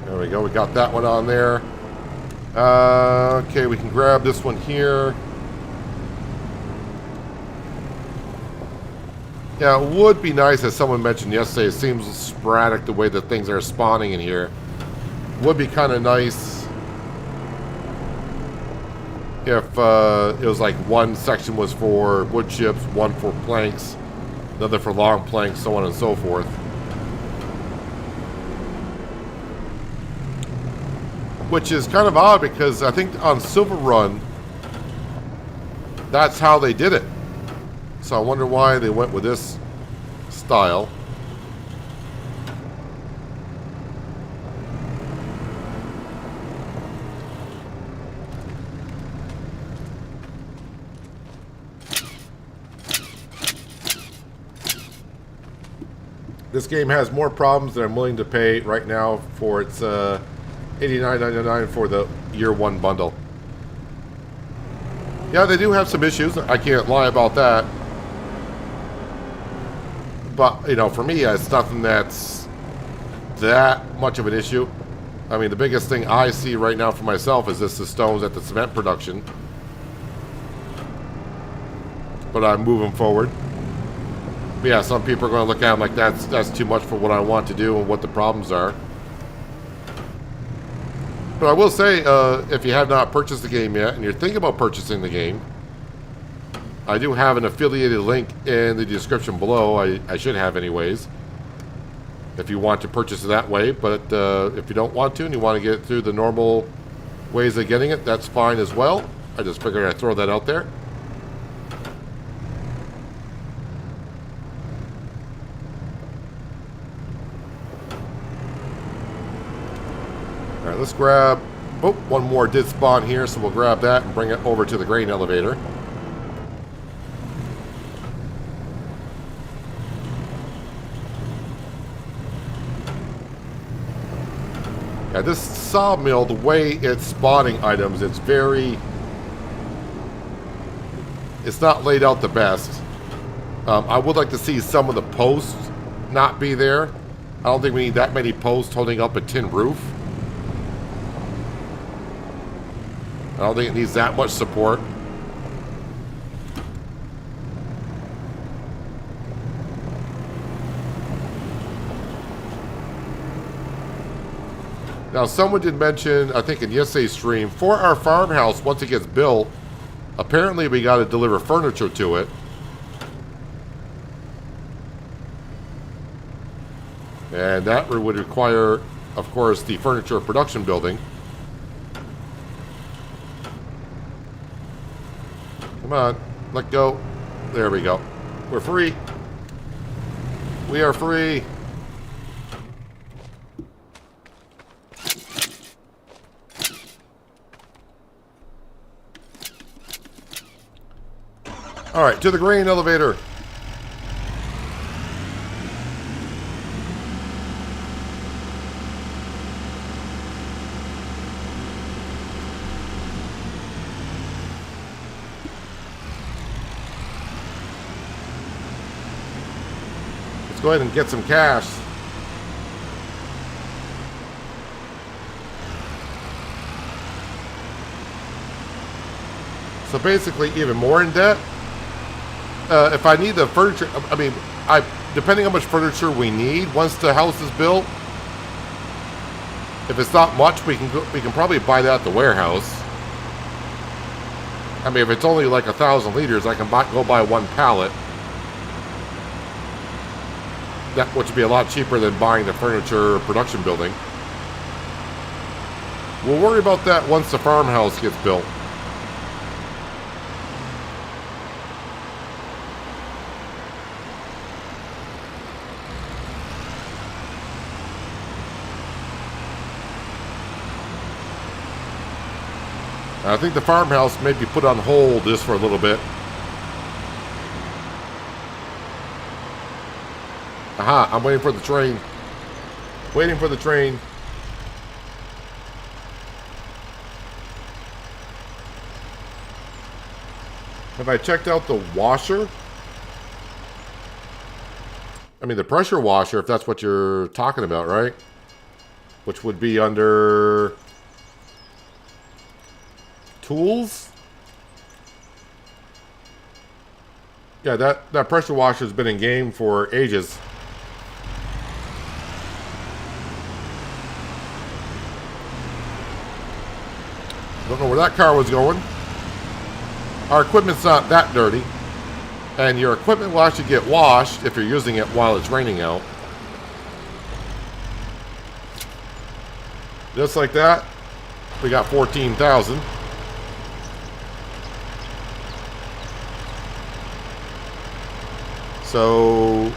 There we go, we got that one on there. Okay, we can grab this one here. Yeah, it would be nice, as someone mentioned yesterday, it seems sporadic the way that things are spawning in here. Would be kind of nice if it was like one section was for wood chips, one for planks, another for long planks, so on and so forth. Which is kind of odd because I think on Silver Run, that's how they did it. So I wonder why they went with this style. This game has more problems than I'm willing to pay right now for its $89.99 for the year one bundle. Yeah, they do have some issues. I can't lie about that. But, you know, for me, it's nothing that's that much of an issue. I mean, the biggest thing I see right now for myself is just the stones at the cement production. But I'm moving forward. But yeah, some people are going to look at them like that's too much for what I want to do and what the problems are. But I will say, if you have not purchased the game yet, and you're thinking about purchasing the game, I do have an affiliated link in the description below. I should have anyways, if you want to purchase it that way. But if you don't want to, and you want to get it through the normal ways of getting it, that's fine as well. I just figured I'd throw that out there. Alright, let's grab... Oh, one more did spawn here, so we'll grab that and bring it over to the grain elevator. Yeah, this sawmill, the way it's spawning items, it's very... It's not laid out the best. I would like to see some of the posts not be there. I don't think we need that many posts holding up a tin roof. I don't think it needs that much support. Now, someone did mention, I think in yesterday's stream, for our farmhouse, once it gets built, apparently we got to deliver furniture to it. And that would require, of course, the furniture production building. Come on, let go. There we go. We're free. We are free. All right, to the grain elevator. Let's go ahead and get some cash. So basically, even more in debt. If I need the furniture, I mean, depending on how much furniture we need once the house is built. If it's not much, we can probably buy that at the warehouse. I mean, if it's only like 1,000 liters, I can go buy one pallet. That which would be a lot cheaper than buying the furniture production building. We'll worry about that once the farmhouse gets built. I think the farmhouse may be put on hold just for a little bit. Aha, I'm waiting for the train. Waiting for the train. Have I checked out the washer? I mean, the pressure washer, if that's what you're talking about, right? Which would be under tools? Yeah, that pressure washer has been in game for ages. Don't know where that car was going. Our equipment's not that dirty. And your equipment will actually get washed if you're using it while it's raining out. Just like that, we got 14,000. So,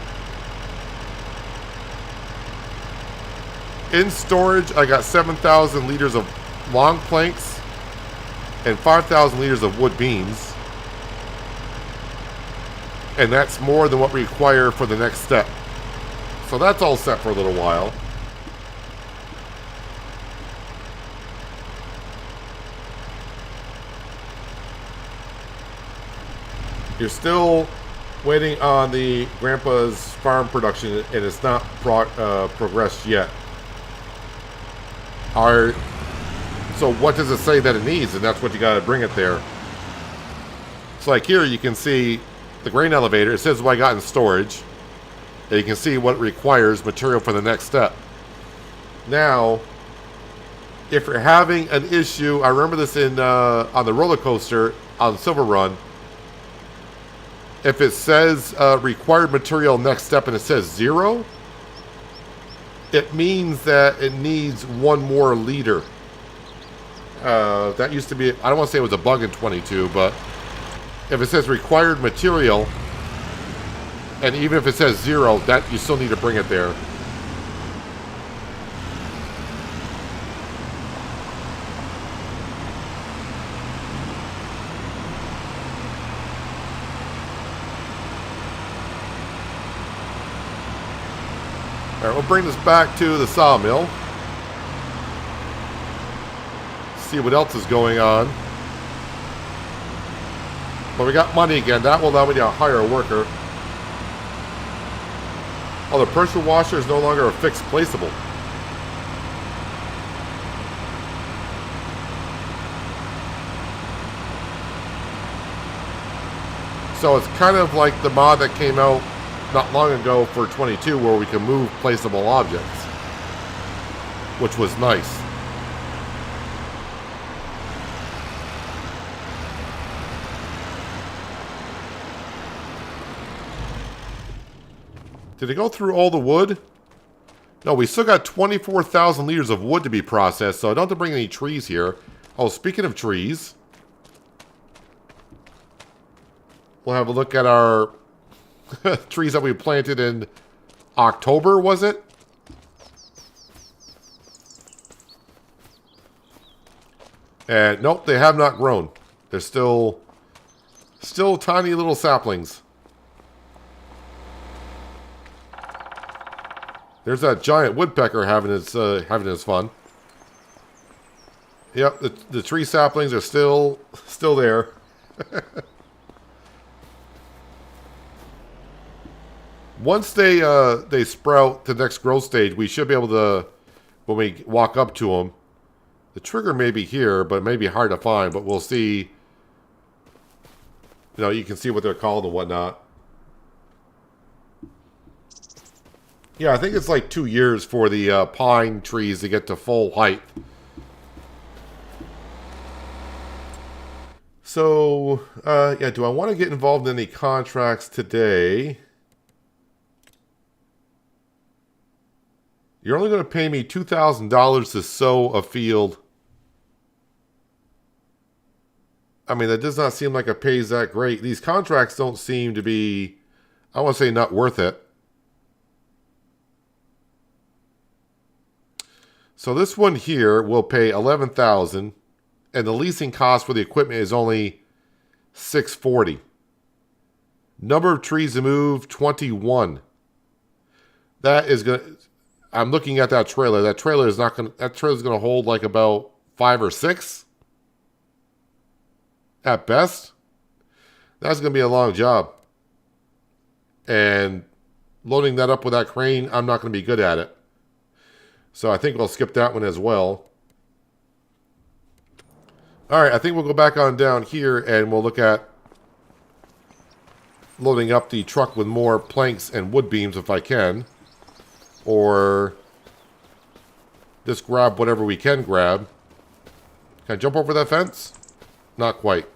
in storage, I got 7,000 liters of long planks and 5,000 liters of wood beams. And that's more than what we require for the next step. So that's all set for a little while. You're still waiting on the grandpa's farm production, and it's not progressed yet. So what does it say that it needs? And that's what you got to bring it there. So like here, you can see the grain elevator. It says what I got in storage. And you can see what it requires material for the next step. Now, if you're having an issue, I remember this in on the roller coaster on Silver Run. If it says required material next step and it says 0, it means that it needs one more liter. That used to be, I don't want to say it was a bug in 22, but if it says required material, and even if it says 0, that you still need to bring it there. Alright, we'll bring this back to the sawmill. See what else is going on. But we got money again. That will allow me to hire a worker. Oh, the pressure washer is no longer a fixed placeable. So it's kind of like the mod that came out not long ago for 22 where we can move placeable objects, which was nice. Did it go through all the wood? No, we still got 24,000 liters of wood to be processed, so I don't have to bring any trees here. Oh, speaking of trees, we'll have a look at our trees that we planted in October, was it? And nope, they have not grown. They're still Still tiny little saplings. There's that giant woodpecker having his fun. Yep, the tree saplings are still there. Once they sprout to the next growth stage, we should be able to, when we walk up to them, the trigger may be here, but it may be hard to find, but we'll see. You know, you can see what they're called and whatnot. Yeah, I think it's like 2 years for the pine trees to get to full height. So, yeah, do I want to get involved in any contracts today? You're only going to pay me $2,000 to sow a field. I mean, that does not seem like it pays that great. These contracts don't seem to be, I want to say, not worth it. So this one here will pay $11,000, and the leasing cost for the equipment is only $640. Number of trees to move, 21. That is going to, I'm looking at that trailer. That trailer is not going to, that trailer is going to hold like about 5 or 6 at best. That's going to be a long job. And loading that up with that crane, I'm not going to be good at it. So I think we'll skip that one as well. All right, I think we'll go back on down here and we'll look at loading up the truck with more planks and wood beams if I can. Or just grab whatever we can grab. Can I jump over that fence? Not quite.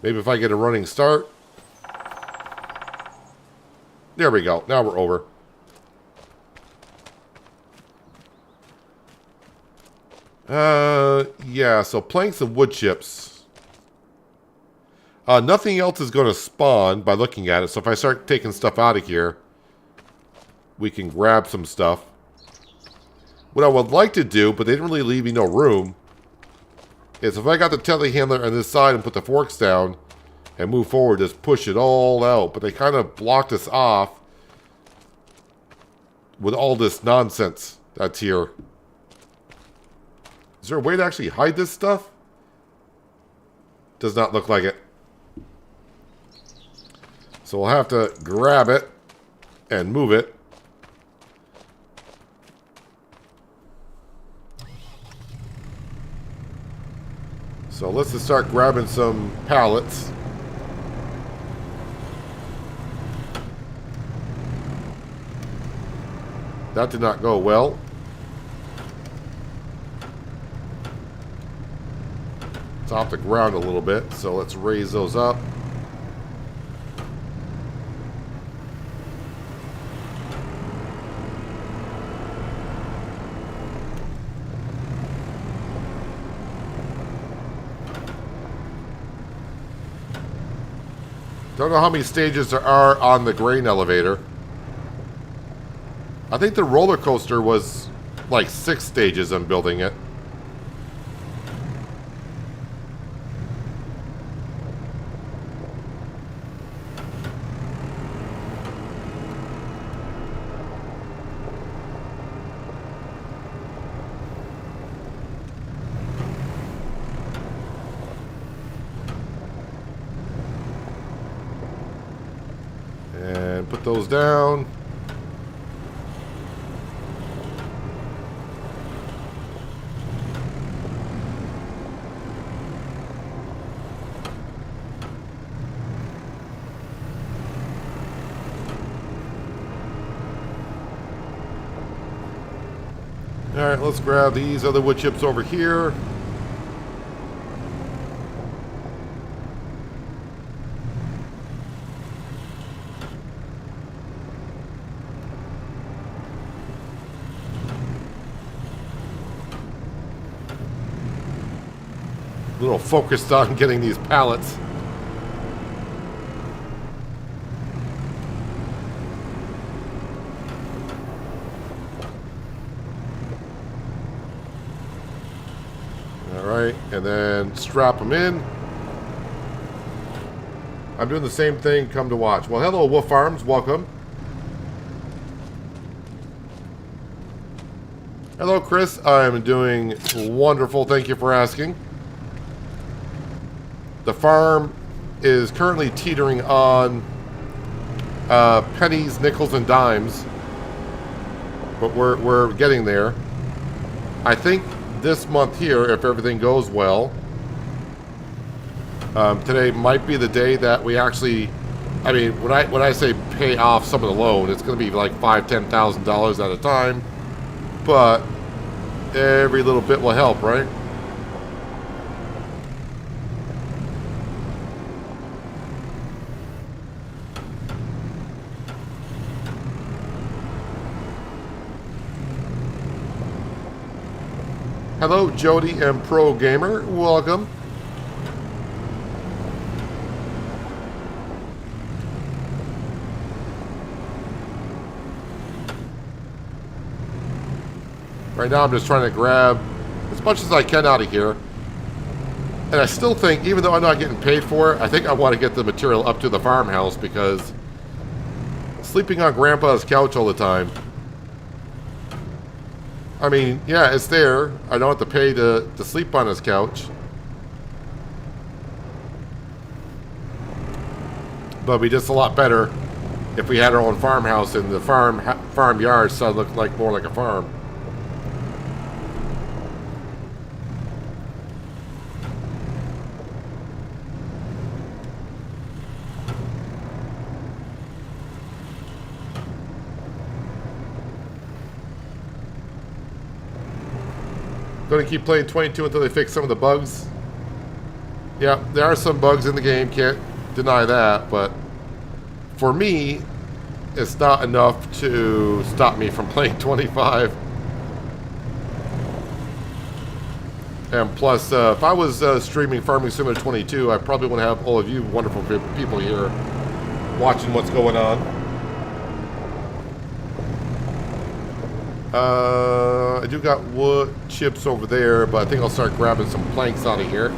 Maybe if I get a running start. There we go. Now we're over. Yeah, so planks and wood chips. Nothing else is going to spawn by looking at it. So if I start taking stuff out of here, we can grab some stuff. What I would like to do, but they didn't really leave me no room, is if I got the telehandler on this side and put the forks down and move forward, just push it all out. But they kind of blocked us off with all this nonsense that's here. Is there a way to actually hide this stuff? Does not look like it. So we'll have to grab it and move it. So let's just start grabbing some pallets. That did not go well. It's off the ground a little bit, so let's raise those up. Don't know how many stages there are on the grain elevator. I think the roller coaster was like 6 stages in building it. And put those down. Alright, let's grab these other wood chips over here. A little focused on getting these pallets. Alright, and then strap them in. I'm doing the same thing, come to watch. Well, hello, Wolf Farms. Welcome. Hello, Chris. I'm doing wonderful. Thank you for asking. The farm is currently teetering on pennies, nickels, and dimes. But we're getting there. I think this month here, if everything goes well, today might be the day that we actually, I mean, when I say pay off some of the loan, it's going to be like $5,000, $10,000 at a time. But every little bit will help, right? Hello, Jody and Pro Gamer. Welcome. Right now I'm just trying to grab as much as I can out of here. And I still think, even though I'm not getting paid for it, I think I want to get the material up to the farmhouse, because sleeping on Grandpa's couch all the time, I mean, yeah, it's there. I don't have to pay to sleep on his couch. But it'd be just a lot better if we had our own farmhouse and the farm yard so it looked like more like a farm. Going to keep playing 22 until they fix some of the bugs. Yeah, there are some bugs in the game, can't deny that, but for me, it's not enough to stop me from playing 25. And plus, if I was streaming Farming Simulator 22, I probably want to have all of you wonderful people here watching what's going on. I do got wood chips over there, but I think I'll start grabbing some planks out of here.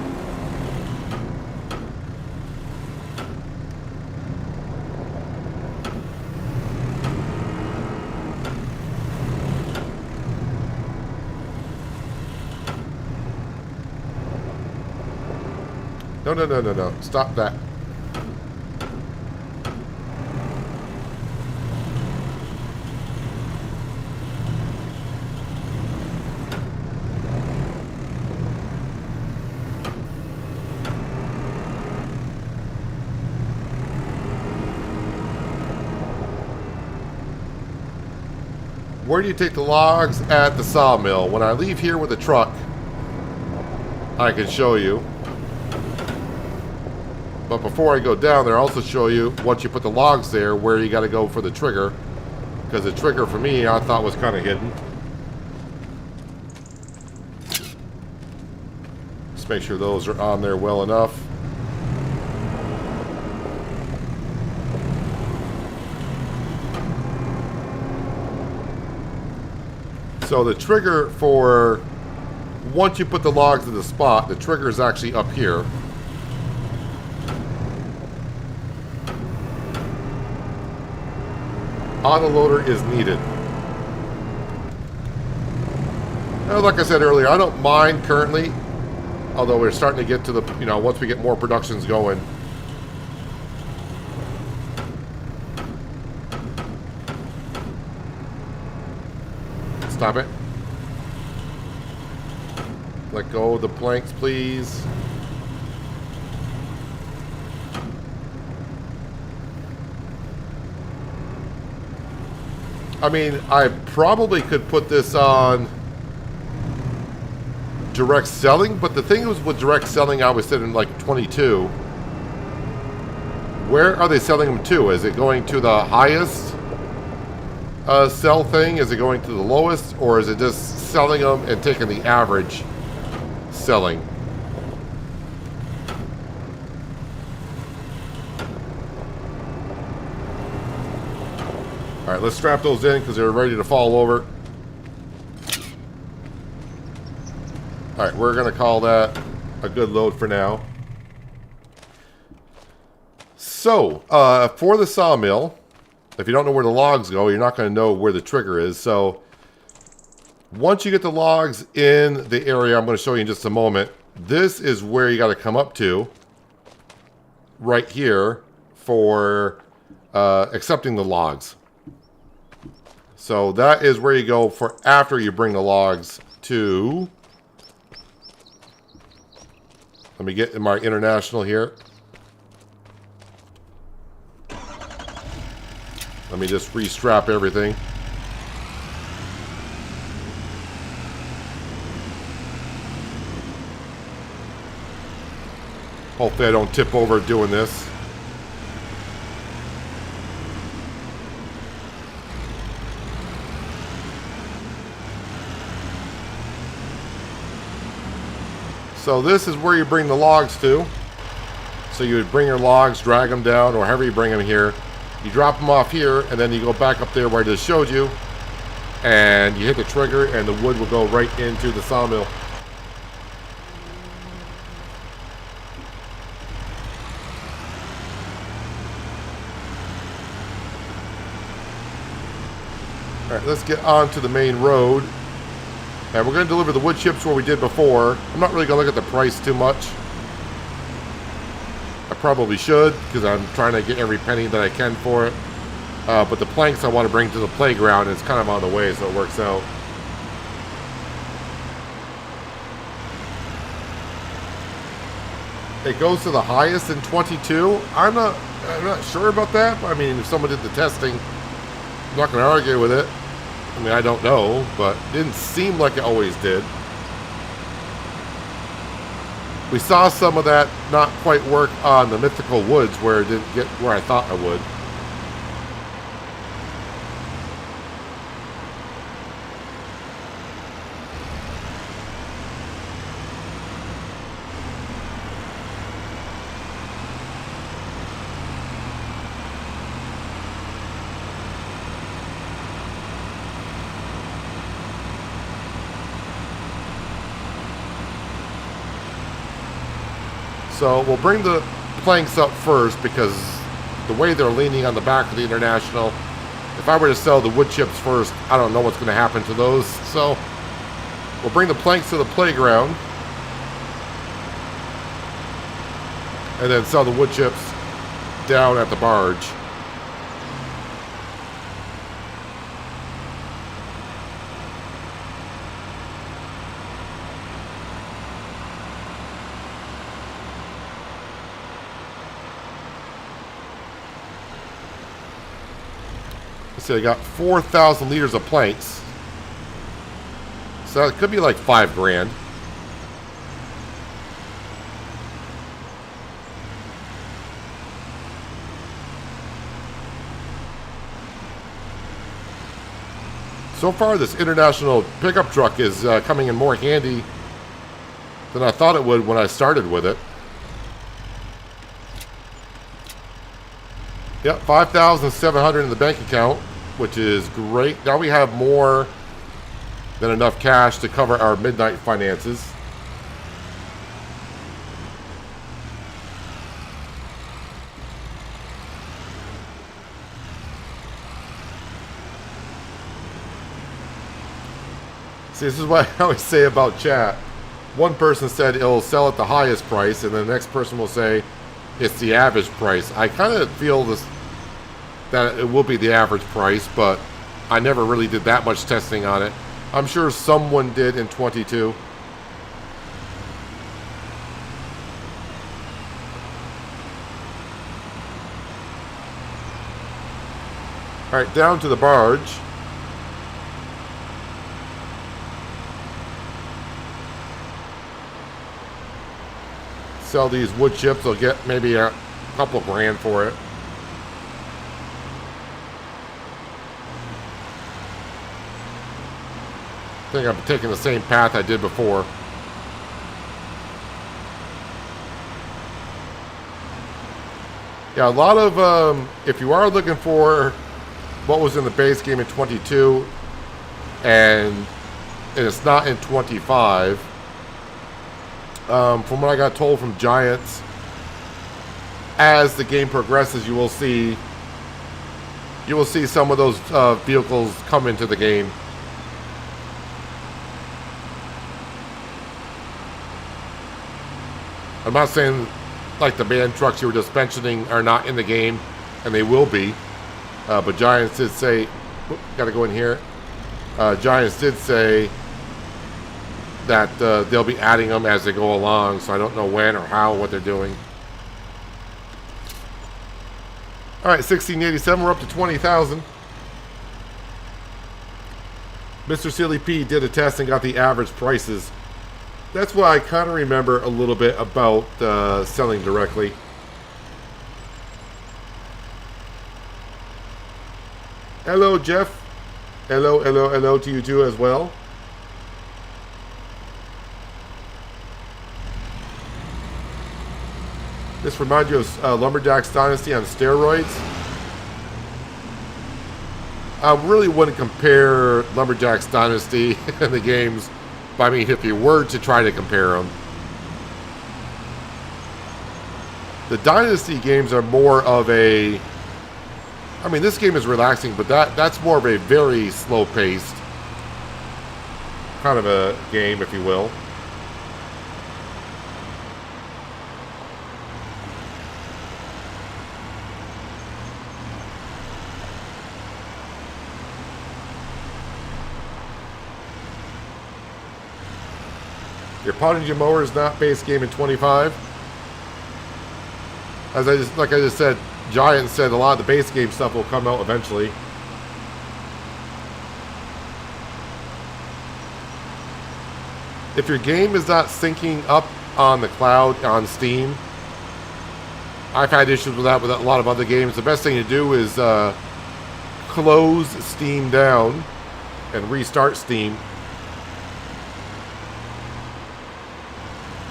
No. Stop that. Where do you take the logs? At the sawmill. When I leave here with the truck, I can show you. But before I go down there, I'll also show you, once you put the logs there, where you got to go for the trigger. Because the trigger for me, I thought was kind of hidden. Just make sure those are on there well enough. So the trigger for, once you put the logs in the spot, the trigger is actually up here. Autoloader is needed. Now, like I said earlier, I don't mind currently, although we're starting to get to the, you know, once we get more productions going. Stop it. Let go of the planks, please. I mean, I probably could put this on direct selling, but the thing was with direct selling, I was sitting like 22. Where are they selling them to? Is it going to the highest sell thing? Is it going to the lowest? Or is it just selling them and taking the average selling? Alright, let's strap those in because they're ready to fall over. Alright, we're going to call that a good load for now. So, for the sawmill, if you don't know where the logs go, you're not going to know where the trigger is. So, once you get the logs in the area, I'm going to show you in just a moment. This is where you got to come up to, right here, for accepting the logs. So that is where you go for after you bring the logs to... Let me get in my international here. Let me just restrap everything. Hopefully I don't tip over doing this. So this is where you bring the logs to. So you would bring your logs, drag them down, or however you bring them here. You drop them off here, and then you go back up there where I just showed you. And you hit the trigger, and the wood will go right into the sawmill. Alright, let's get on to the main road. And we're going to deliver the wood chips where we did before. I'm not really going to look at the price too much. I probably should, because I'm trying to get every penny that I can for it. But the planks I want to bring to the playground is kind of on the way, so it works out. It goes to the highest in 22. I'm not sure about that. I mean, if someone did the testing, I'm not going to argue with it. I mean, I don't know, but it didn't seem like it always did. We saw some of that not quite work on the Mythical Woods where it didn't get where I thought it would. So we'll bring the planks up first because the way they're leaning on the back of the International, if I were to sell the wood chips first, I don't know what's going to happen to those. So we'll bring the planks to the playground and then sell the wood chips down at the barge. So I got 4,000 liters of planks. So it could be like $5 grand. So far, this International pickup truck is coming in more handy than I thought it would when I started with it. Yep, 5,700 in the bank account, which is great. Now we have more than enough cash to cover our midnight finances. See, this is what I always say about chat. One person said it'll sell at the highest price, and the next person will say it's the average price. I kind of feel that it will be the average price, but I never really did that much testing on it. I'm sure someone did in 22. All right, down to the barge. Sell these wood chips. I'll get maybe a couple grand for it. I think I'm taking the same path I did before. Yeah, a lot of, if you are looking for what was in the base game in 22, and it's not in 25, from what I got told from Giants, as the game progresses, you will see some of those vehicles come into the game. I'm not saying like the man trucks you were just mentioning are not in the game, and they will be. But Giants did say, gotta go in here. Giants did say that they'll be adding them as they go along, so I don't know when or how, what they're doing. All right, 1687, we're up to 20,000. Mr. Silly P did a test and got the average prices. That's why I kind of remember a little bit about selling directly. Hello, Jeff. Hello, hello, hello to you too as well. This reminds you of Lumberjack's Dynasty on steroids. I really wouldn't compare Lumberjack's Dynasty and the games, but I mean, if you were to try to compare them, the Dynasty games are more of a, I mean, this game is relaxing, but that's more of a very slow-paced kind of a game, if you will. Your pottage mower is not base game in 25. As like I just said, Giants said a lot of the base game stuff will come out eventually. If your game is not syncing up on the cloud on Steam, I've had issues with that with a lot of other games. The best thing to do is close Steam down and restart Steam.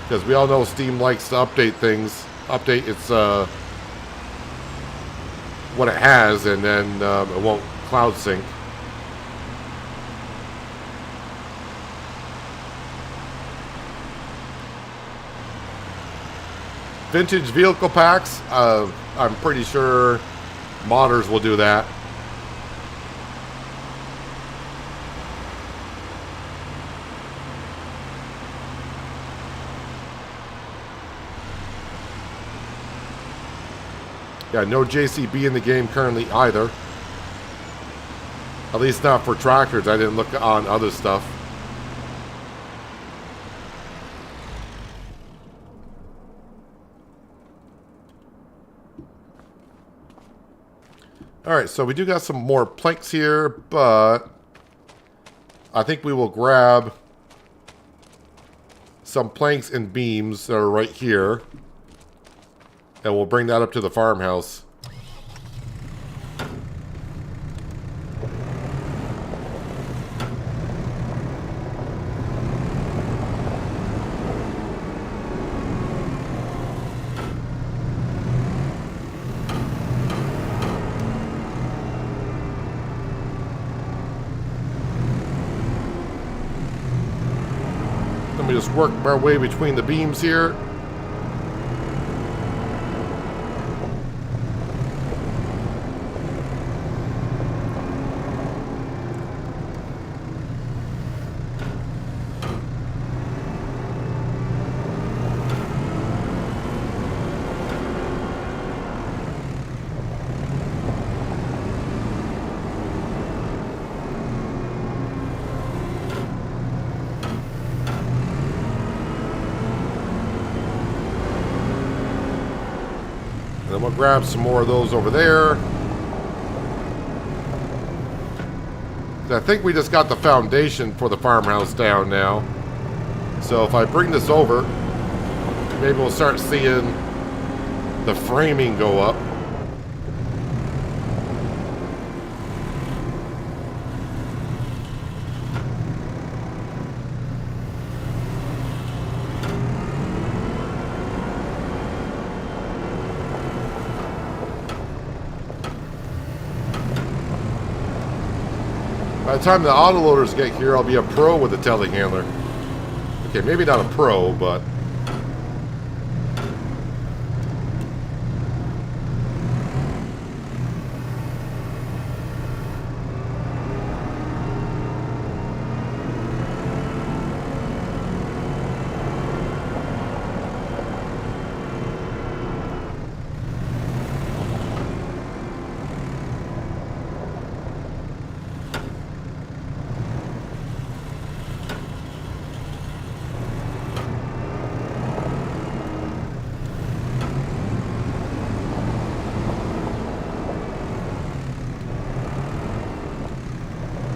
Because we all know Steam likes to update things. Update its what it has, and then it won't cloud sync. Vintage vehicle packs. I'm pretty sure modders will do that. Yeah, no JCB in the game currently either. At least not for tractors. I didn't look on other stuff. Alright, so we do got some more planks here, but I think we will grab some planks and beams that are right here. And we'll bring that up to the farmhouse. Let me just work our way between the beams here. Then we'll grab some more of those over there. I think we just got the foundation for the farmhouse down now. So if I bring this over, maybe we'll start seeing the framing go up. By the time the autoloaders get here, I'll be a pro with the telehandler. Okay, maybe not a pro, but...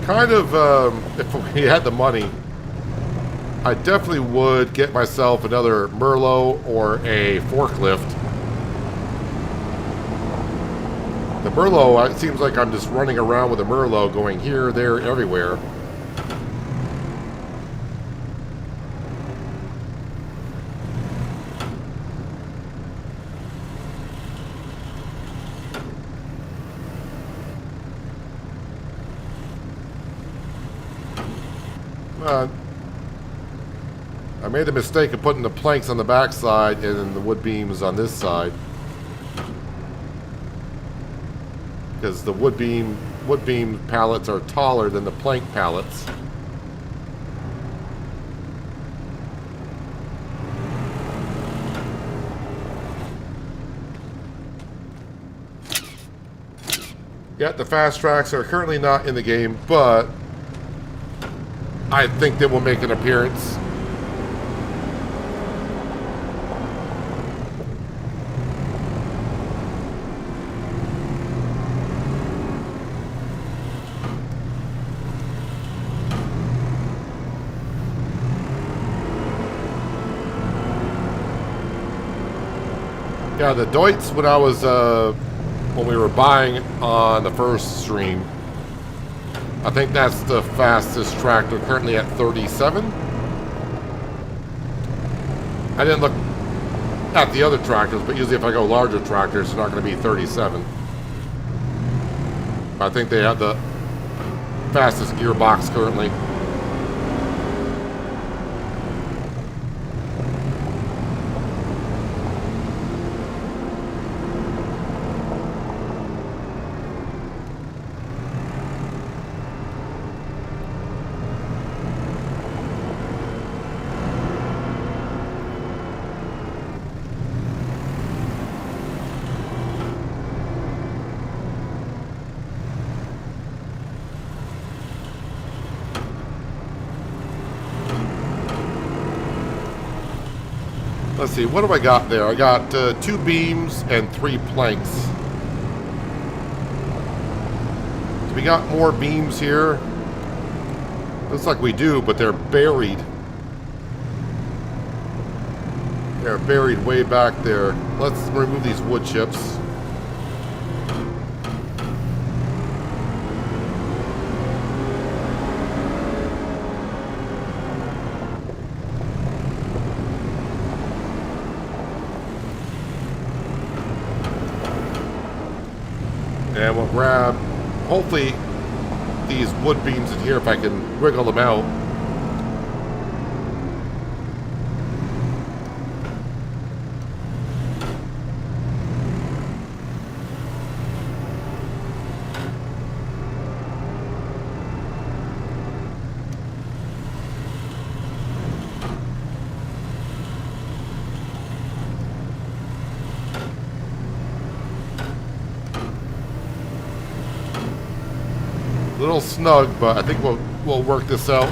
kind of, if we had the money, I definitely would get myself another Merlot or a forklift. The Merlot, it seems like I'm just running around with a Merlot going here, there, everywhere. I made the mistake of putting the planks on the back side and then the wood beams on this side. Because the wood beam pallets are taller than the plank pallets. Yeah, the fast tracks are currently not in the game, but I think they will make an appearance. Yeah, the Deutz, when I was, when we were buying on the first stream, I think that's the fastest tractor, currently at 37. I didn't look at the other tractors, but usually if I go larger tractors, it's not going to be 37. I think they have the fastest gearbox currently. Let's see, what have I got there? I got 2 beams and 3 planks. Do we got more beams here? Looks like we do, but they're buried. They're buried way back there. Let's remove these wood chips. And we'll grab, hopefully, these wood beams in here if I can wiggle them out. A little snug, but I think we'll work this out.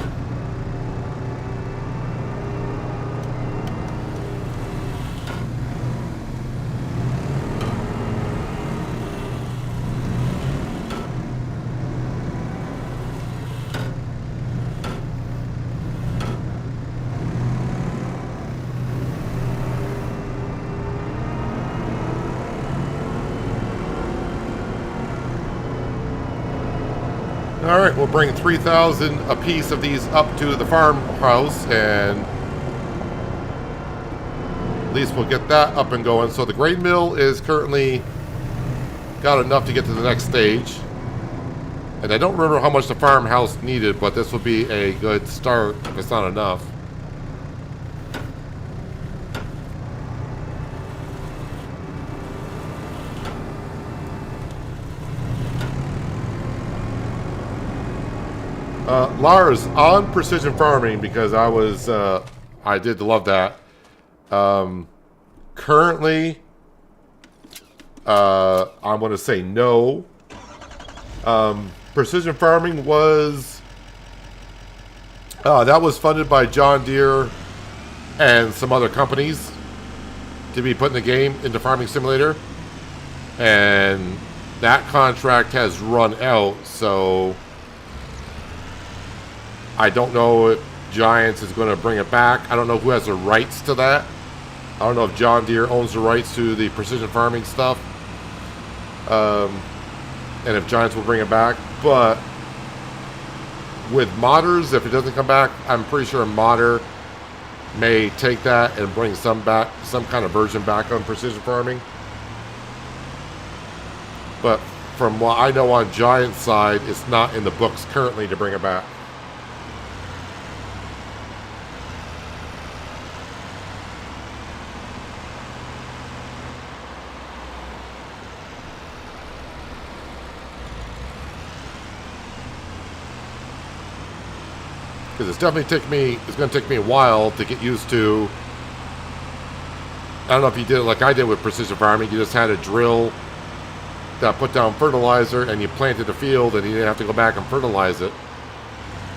All right, we'll bring 3,000 a piece of these up to the farmhouse, and at least we'll get that up and going. So the grain mill is currently got enough to get to the next stage. And I don't remember how much the farmhouse needed, but this will be a good start if it's not enough. Lars, on precision farming, because I did love that. Currently, I'm going to say no. Precision farming was, that was funded by John Deere and some other companies to be put in the game into Farming Simulator. And that contract has run out, so I don't know if Giants is going to bring it back. I don't know who has the rights to that. I don't know if John Deere owns the rights to the precision farming stuff. And if Giants will bring it back. But with modders, if it doesn't come back, I'm pretty sure a modder may take that and bring some kind of version back on precision farming. But from what I know on Giant's side, it's not in the books currently to bring it back. Because it's definitely going to take me a while to get used to. I don't know if you did it like I did with precision farming. You just had a drill that put down fertilizer and you planted the field and you didn't have to go back and fertilize it.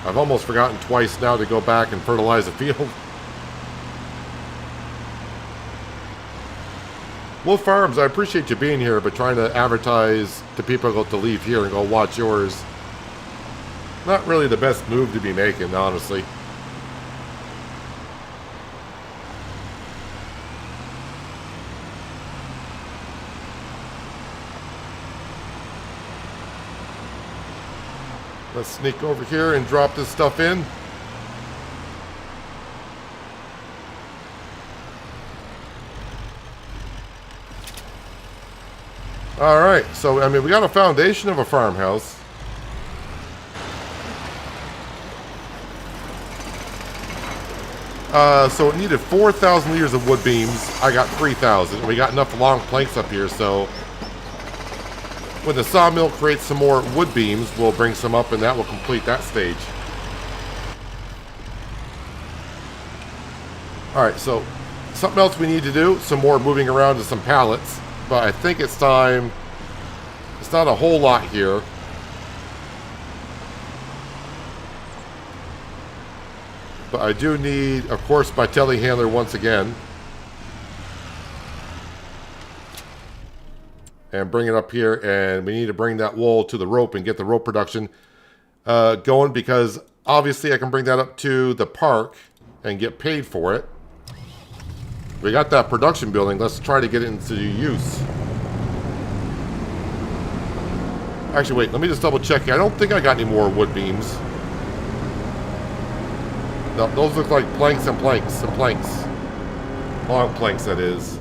I've almost forgotten twice now to go back and fertilize the field. Wolf Farms, I appreciate you being here, but trying to advertise to people to leave here and go watch yours. Not really the best move to be making, honestly. Let's sneak over here and drop this stuff in. Alright, so I mean we got a foundation of a farmhouse. So it needed 4,000 liters of wood beams. I got 3,000. We got enough long planks up here, so when the sawmill creates some more wood beams, we'll bring some up and that will complete that stage. Alright, so something else we need to do, some more moving around to some pallets, but I think it's time. It's not a whole lot here. But I do need, of course, my telehandler once again. And bring it up here, and we need to bring that wool to the rope and get the rope production going, because obviously I can bring that up to the park and get paid for it. We got that production building. Let's try to get it into use. Actually, wait, let me just double check. I don't think I got any more wood beams. No, those look like planks and planks and planks. Long planks, that is.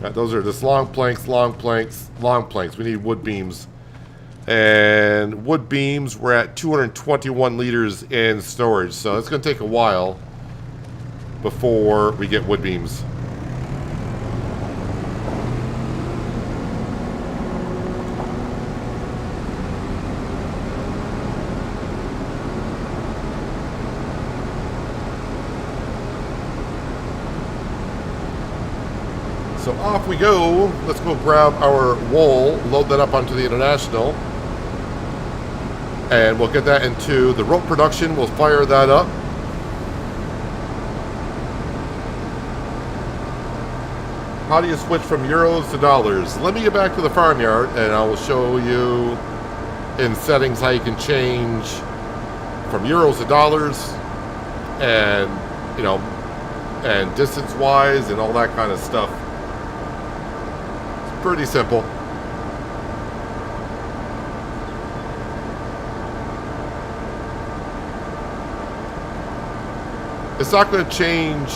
Right, those are just long planks, long planks, long planks. We need wood beams. And wood beams, we're at 221 liters in storage. So it's going to take a while before we get wood beams. So off we go. Let's go grab our wool, load that up onto the International, and we'll get that into the rope production. We'll fire that up. How do you switch from euros to dollars? Let me get back to the farmyard and I will show you in settings how you can change from euros to dollars, and you know, and distance wise and all that kind of stuff. Pretty simple. It's not going to change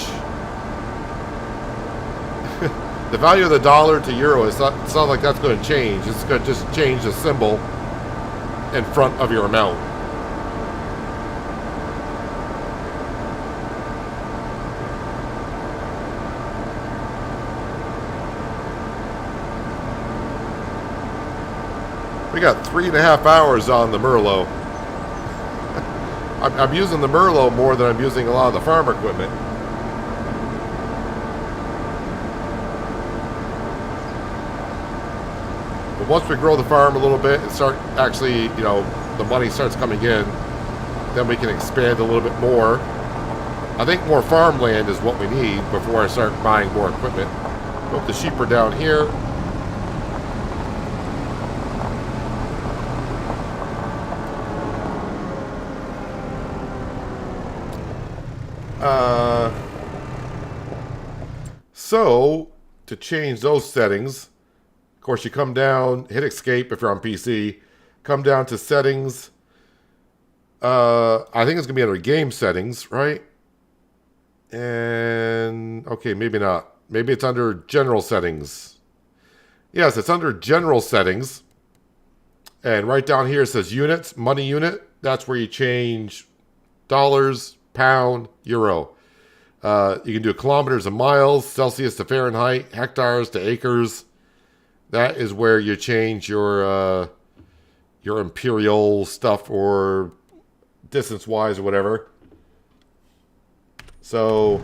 the value of the dollar to euro. It's not like that's going to change. It's going to just change the symbol in front of your amount. We got 3.5 hours on the Merlot. I'm using the Merlot more than I'm using a lot of the farm equipment. But once we grow the farm a little bit and start actually, you know, the money starts coming in, then we can expand a little bit more. I think more farmland is what we need before I start buying more equipment. Hope the sheep are down here. So, to change those settings, of course, you come down, hit escape if you're on PC, come down to settings. I think it's going to be under game settings, right? And, okay, maybe not. Maybe it's under general settings. Yes, it's under general settings. And right down here it says units, money unit. That's where you change dollars, pound, euro. You can do kilometers and miles, Celsius to Fahrenheit, hectares to acres. That is where you change your imperial stuff or distance-wise or whatever. So,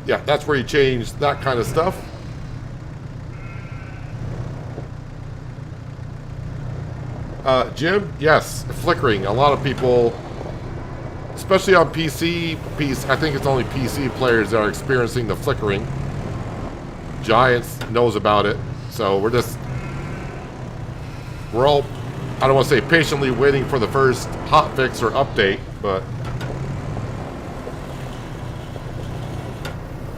yeah, that's where you change that kind of stuff. Jim, yes, flickering. A lot of people, especially on PC, I think it's only PC players that are experiencing the flickering. Giants knows about it, so we're all, I don't want to say patiently waiting for the first hotfix or update, but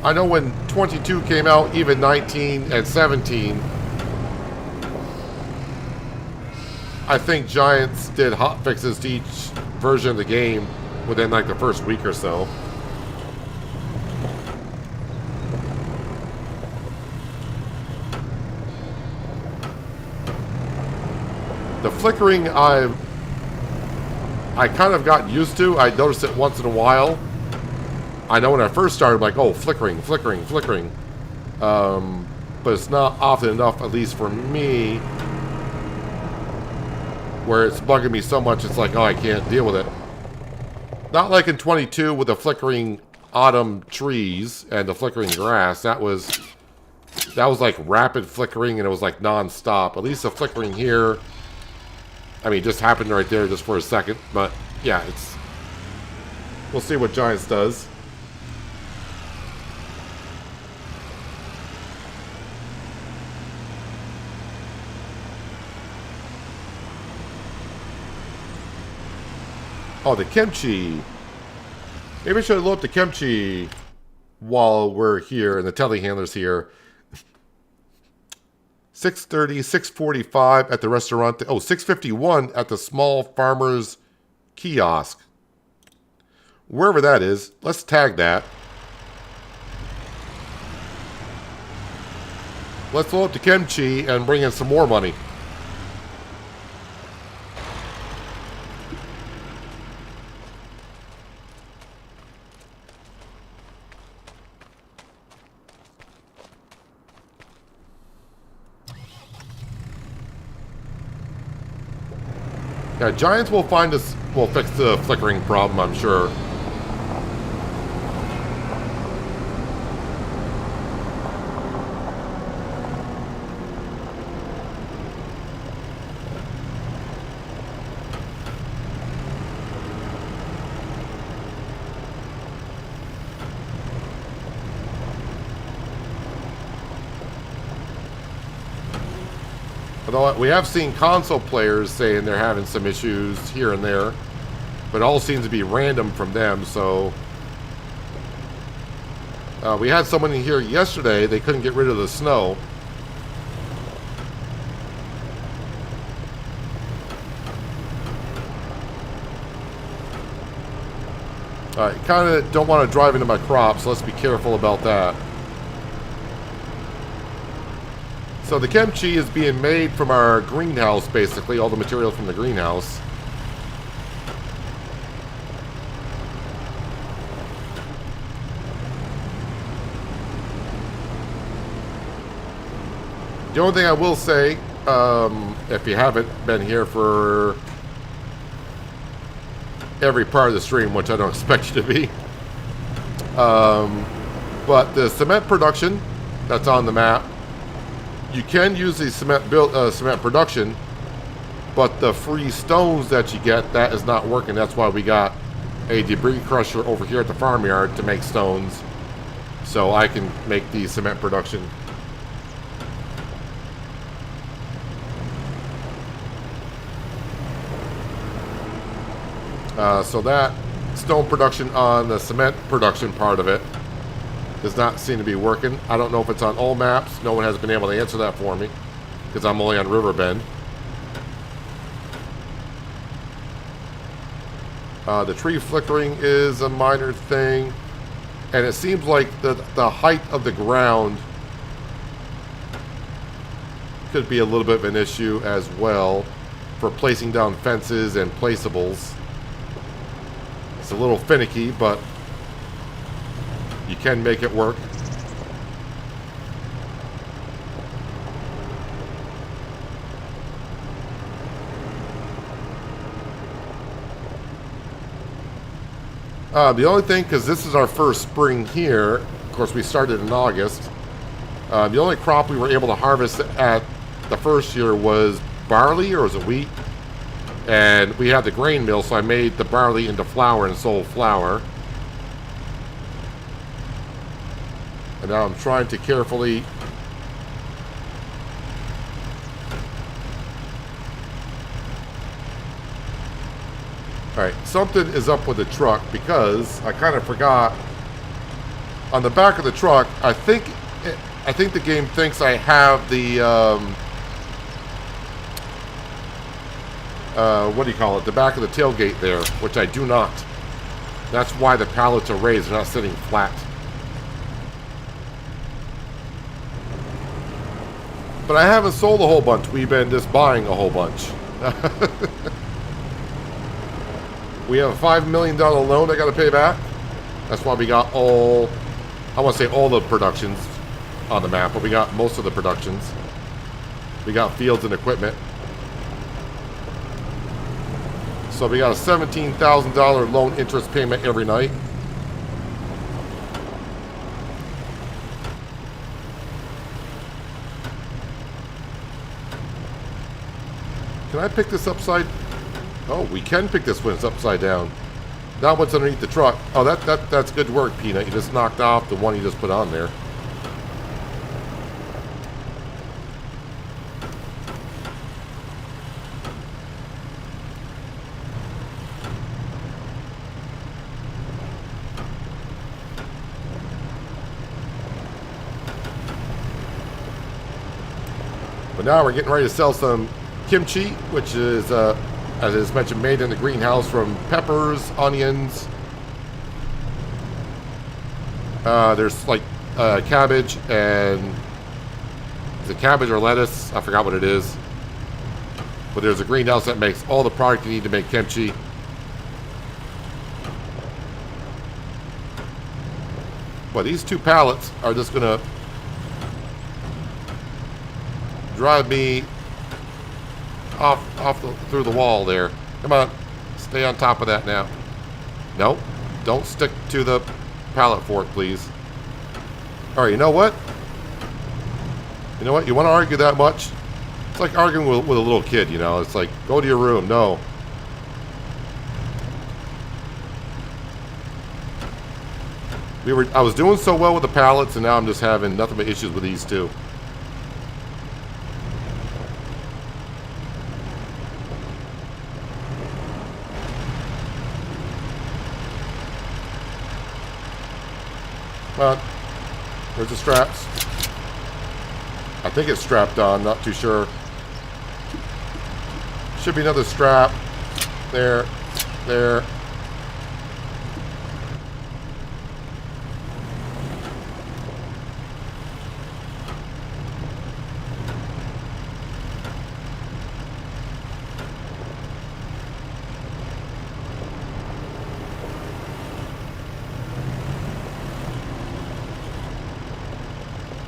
I know when 22 came out, even 19 and 17, I think Giants did hotfixes to each version of the game within like the first week or so. The flickering I kind of got used to. I noticed it once in a while. I know when I first started, I'm like, oh, flickering. But it's not often enough, at least for me, where it's bugging me so much, it's like, oh, I can't deal with it. Not like in 22 with the flickering autumn trees and the flickering grass. That was like rapid flickering, and it was like non-stop. At least the flickering here, I mean, it just happened right there just for a second. But yeah, we'll see what Giants does. Oh, the Kimchi. Maybe I should load up the Kimchi while we're here and the telehandler's here. 6:30, 6:45 at the restaurant. Oh, 6:51 at the small farmer's kiosk. Wherever that is, let's tag that. Let's load up the Kimchi and bring in some more money. Yeah, Giants will fix the flickering problem, I'm sure. Although we have seen console players saying they're having some issues here and there, but it all seems to be random from them, so... we had someone in here yesterday, they couldn't get rid of the snow. I kind of don't want to drive into my crops, so let's be careful about that. So the kimchi is being made from our greenhouse, basically, all the material from the greenhouse. The only thing I will say, if you haven't been here for every part of the stream, which I don't expect you to be, but the cement production that's on the map, you can use the cement production, but the free stones that you get, that is not working. That's why we got a debris crusher over here at the farmyard to make stones, so I can make the cement production. So that stone production on the cement production part of it. does not seem to be working. I don't know if it's on all maps. No one has been able to answer that for me because I'm only on Riverbend. The tree flickering is a minor thing. And it seems like the height of the ground could be a little bit of an issue as well for placing down fences and placeables. It's a little finicky, but you can make it work. The only thing, because this is our first spring here, of course we started in August, the only crop we were able to harvest at the first year was barley, or was it wheat? And we had the grain mill, so I made the barley into flour and sold flour. And now I'm trying to carefully Alright, something is up with the truck because I kind of forgot on the back of the truck. I think the game thinks I have the what do you call it? The back of the tailgate there, which I do not. That's why the pallets are raised, they're not sitting flat. But I haven't sold a whole bunch. We've been just buying a whole bunch. We have a $5 million loan I got to pay back. That's why we got all, I want to say all the productions on the map, but we got most of the productions. We got fields and equipment. So we got a $17,000 loan interest payment every night. Can I pick this upside? Oh, we can pick this when it's upside down. Now what's underneath the truck? Oh, that's good work, Peanut. You just knocked off the one you just put on there. But now we're getting ready to sell some kimchi, which is, as is mentioned, made in the greenhouse from peppers, onions. There's like cabbage and is it cabbage or lettuce? I forgot what it is. But there's a greenhouse that makes all the product you need to make kimchi. But these two pallets are just gonna drive me through the wall there. Come on, stay on top of that now. Nope, don't stick to the pallet fork, please. All right, you know what? You know what? You want to argue that much? It's like arguing with a little kid, you know? It's like, go to your room. No. I was doing so well with the pallets, and now I'm just having nothing but issues with these two. Come on. Where's the straps? I think it's strapped on, not too sure. Should be another strap. There. There.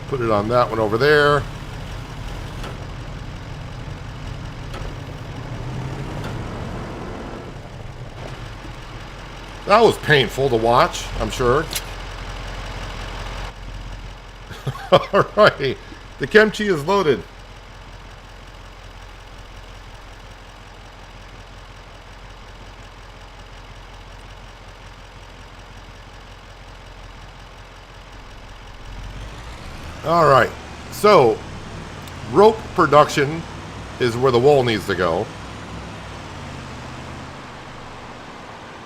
Put it on that one over there. That was painful to watch, I'm sure. Alright, the kimchi is loaded. Alright, so rope production is where the wool needs to go.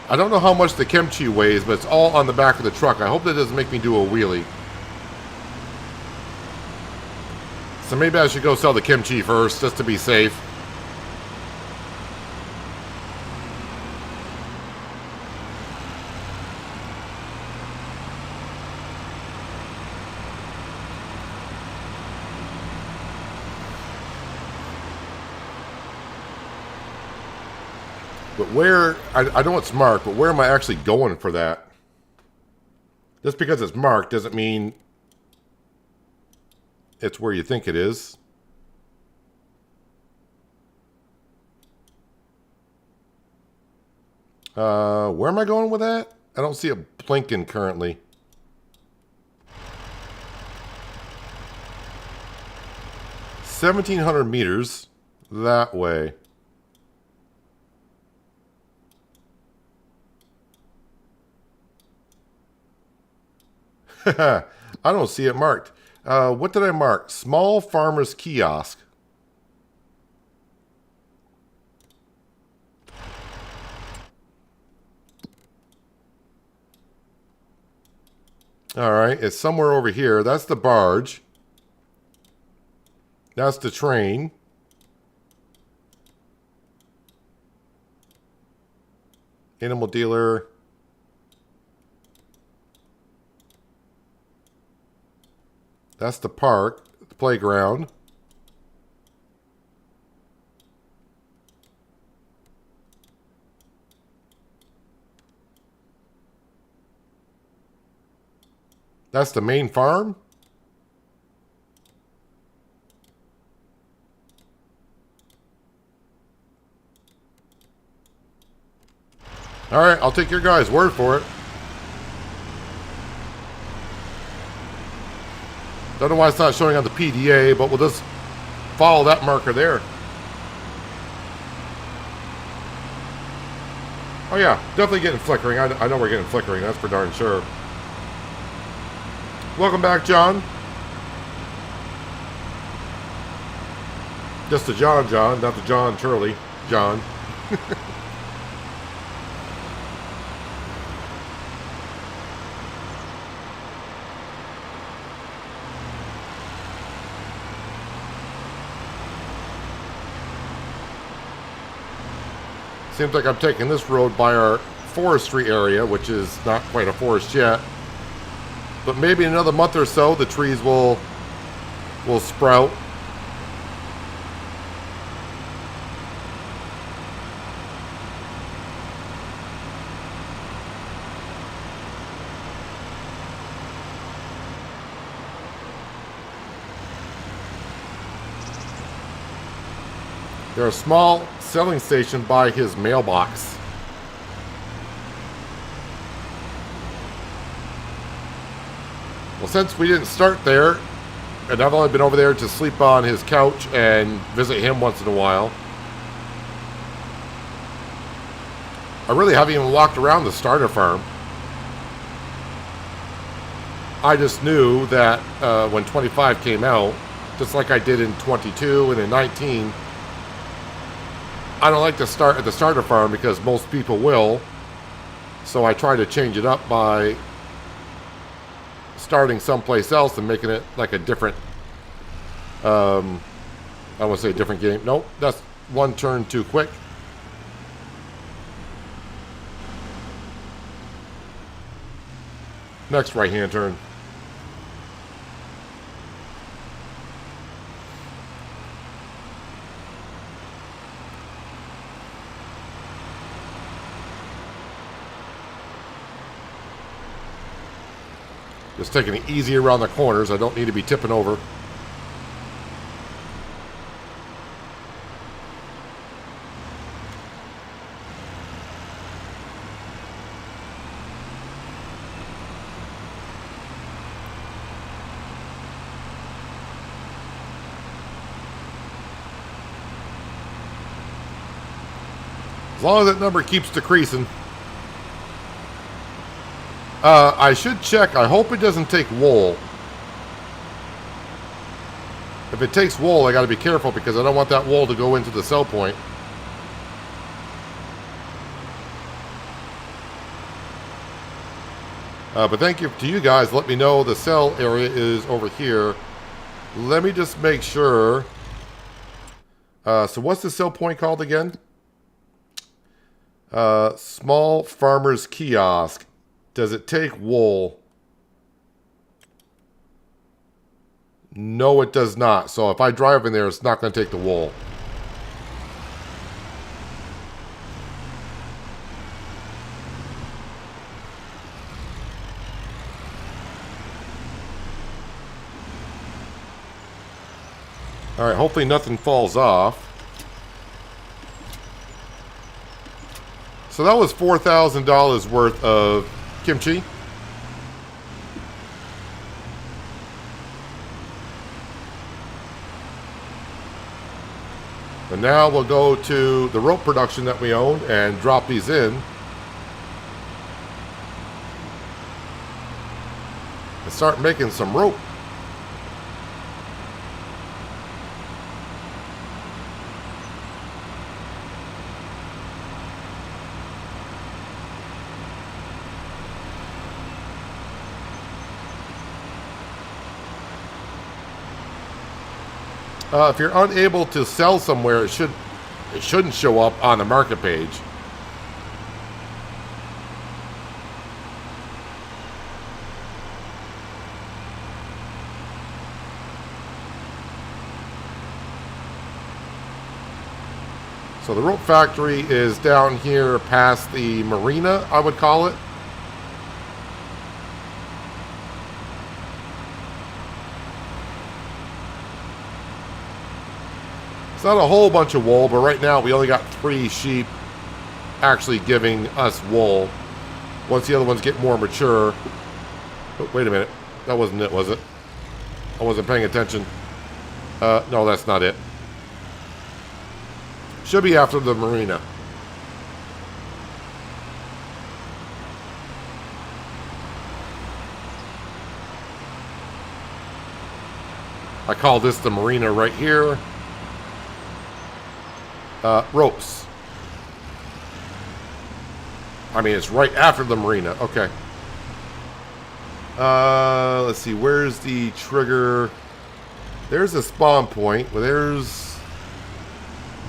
I don't know how much the kimchi weighs, but it's all on the back of the truck. I hope that doesn't make me do a wheelie. So maybe I should go sell the kimchi first, just to be safe. But where, I know it's marked, but where am I actually going for that? Just because it's marked doesn't mean it's where you think it is. Where am I going with that? I don't see it blinking currently. $1,700 that way. I don't see it marked. What did I mark? Small Farmers Kiosk. All right, it's somewhere over here. That's the barge. That's the train. Animal dealer. That's the park, the playground. That's the main farm. All right, I'll take your guys' word for it. Don't know why it's not showing on the PDA, but we'll just follow that marker there. Oh yeah, definitely getting flickering. I know we're getting flickering, that's for darn sure. Welcome back, John. Just the John, not the John Turley. John. Seems like I'm taking this road by our forestry area, which is not quite a forest yet. But maybe in another month or so, the trees will sprout. There's a small selling station by his mailbox. Well, since we didn't start there, and I've only been over there to sleep on his couch and visit him once in a while, I really haven't even walked around the starter farm. I just knew that when 25 came out, just like I did in 22 and in 19, I don't like to start at the starter farm because most people will. So I try to change it up by starting someplace else and making it like a different, I want to say a different game. Nope, that's one turn too quick. Next right-hand turn. Just taking it easy around the corners. I don't need to be tipping over. As long as that number keeps decreasing. I should check. I hope it doesn't take wool. If it takes wool, I got to be careful because I don't want that wool to go into the sell point. But thank you to you guys. Let me know the sell area is over here. Let me just make sure. So what's the sell point called again? Small Farmer's Kiosk. Does it take wool? No, it does not. So if I drive in there, it's not going to take the wool. All right, hopefully nothing falls off. So that was $4,000 worth of kimchi. And now we'll go to the rope production that we own and drop these in. And start making some rope. If you're unable to sell somewhere, it shouldn't show up on the market page. So the rope factory is down here past the marina, I would call it. It's not a whole bunch of wool, but right now we only got 3 sheep actually giving us wool. Once the other ones get more mature. Oh, wait a minute. That wasn't it, was it? I wasn't paying attention. No, that's not it. Should be after the marina. I call this the marina right here. Ropes. I mean, it's right after the marina. Okay. Let's see. Where's the trigger? There's a spawn point. Well, there's...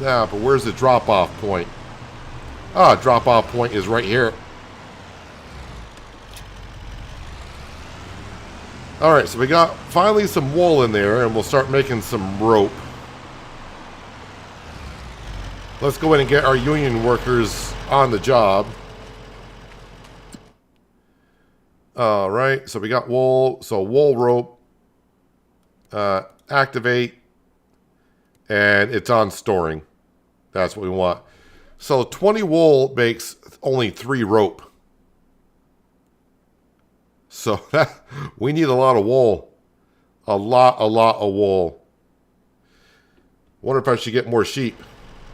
Yeah, but where's the drop-off point? Ah, drop-off point is right here. Alright, so we got finally some wool in there, and we'll start making some rope. Let's go in and get our union workers on the job. Alright, so we got wool. So wool rope. Activate. And it's on storing. That's what we want. So 20 wool makes only 3 rope. So that, we need a lot of wool. A lot of wool. Wonder if I should get more sheep.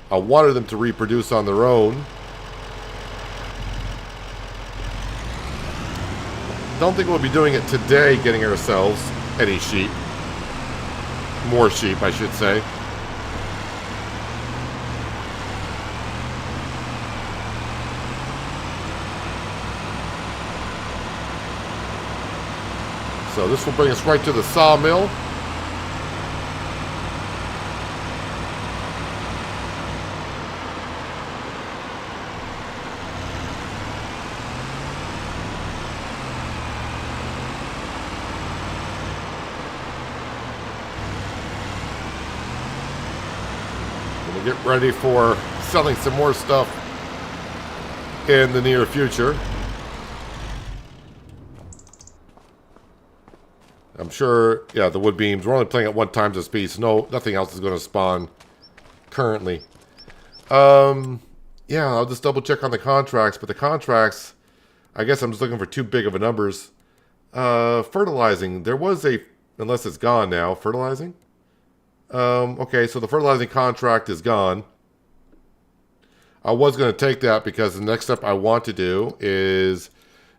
I wanted them to reproduce on their own. Don't think we'll be doing it today, getting ourselves any sheep. More sheep, I should say. So this will bring us right to the sawmill. We'll get ready for selling some more stuff in the near future. I'm sure, yeah, the wood beams. We're only playing at 1 time the speed, so no, nothing else is going to spawn currently. Yeah, I'll just double check on the contracts, but the contracts, I guess I'm just looking for too big of a numbers. Fertilizing, there was a, unless it's gone now, fertilizing? Okay, so the fertilizing contract is gone. I was going to take that because the next step I want to do is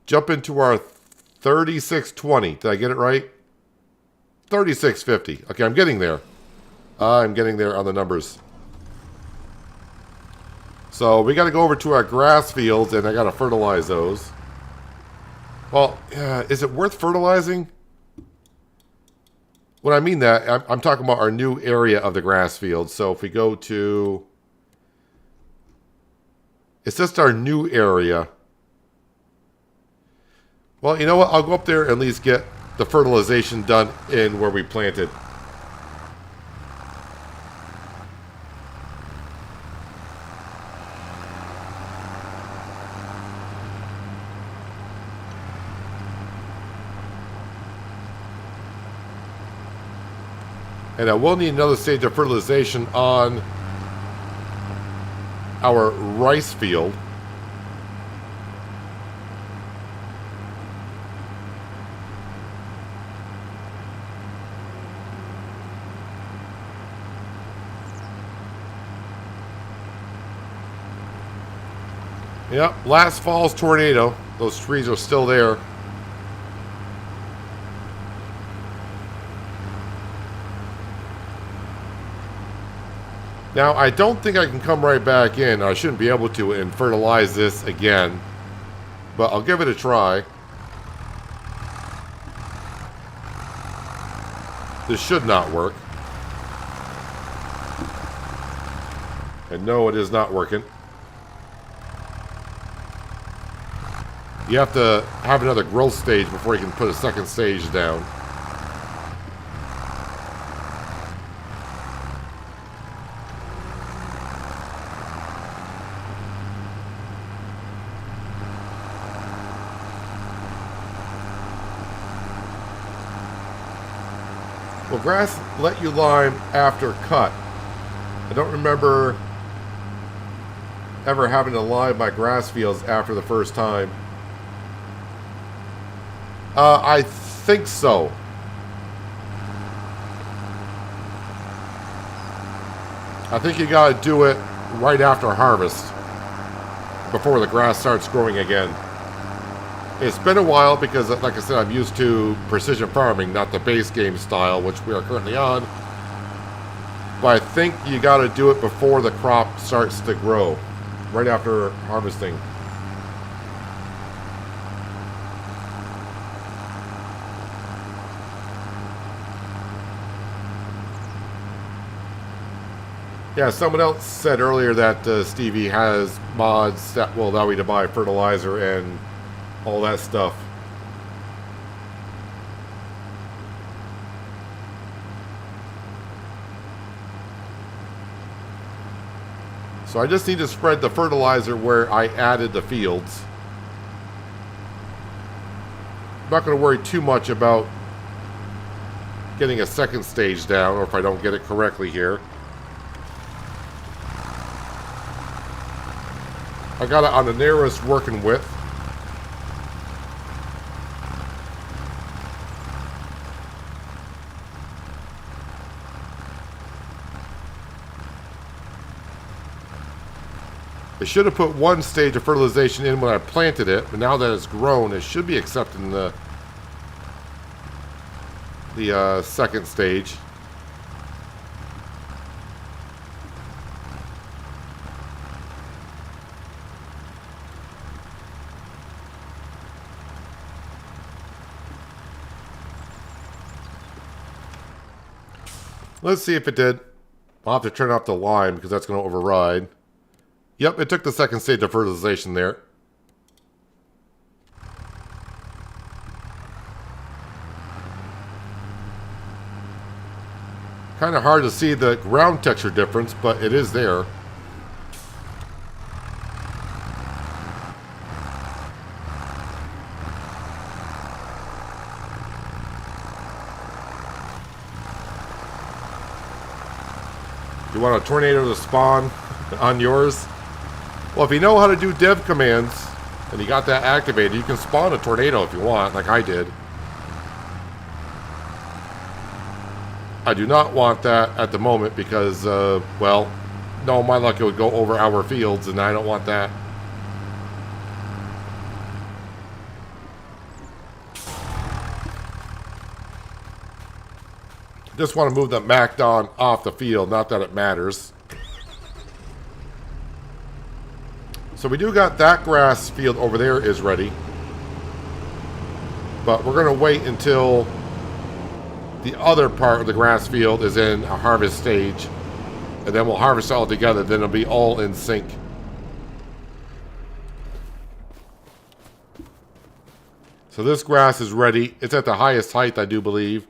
jump into our 3620. Did I get it right? 3650. Okay, I'm getting there. I'm getting there on the numbers. So we got to go over to our grass fields and I got to fertilize those. Well, is it worth fertilizing? When I mean that, I'm talking about our new area of the grass field. So if we go to... It's just our new area. Well, you know what? I'll go up there and at least get the fertilization done in where we planted. And I will need another stage of fertilization on our rice field. Yep, last fall's tornado. Those trees are still there. Now, I don't think I can come right back in. I shouldn't be able to and fertilize this again. But I'll give it a try. This should not work. And no, it is not working. You have to have another growth stage before you can put a second stage down. Well, grass let you lime after cut. I don't remember ever having to lime my grass fields after the first time. I think so. I think you gotta do it right after harvest, before the grass starts growing again. It's been a while because, like I said, I'm used to precision farming, not the base game style, which we are currently on. But I think you gotta do it before the crop starts to grow, right after harvesting. Yeah, someone else said earlier that Stevie has mods that will allow you to buy fertilizer and all that stuff. So I just need to spread the fertilizer where I added the fields. I'm not going to worry too much about getting a second stage down, or if I don't get it correctly here. I got it on the narrowest working width. I should have put one stage of fertilization in when I planted it, but now that it's grown, it should be accepting the second stage. Let's see if it did. I'll have to turn off the lime because that's going to override. Yep, it took the second stage of fertilization there. Kind of hard to see the ground texture difference, but it is there. You want a tornado to spawn on yours? Well, if you know how to do dev commands and you got that activated, you can spawn a tornado if you want, like I did. I do not want that at the moment because, well, no, my luck, it would go over our fields, and I don't want that. Just want to move the McDon off the field, not that it matters. So we do got that grass field over there is ready. But we're going to wait until the other part of the grass field is in a harvest stage. And then we'll harvest it all together. Then it'll be all in sync. So this grass is ready. It's at the highest height, I do believe.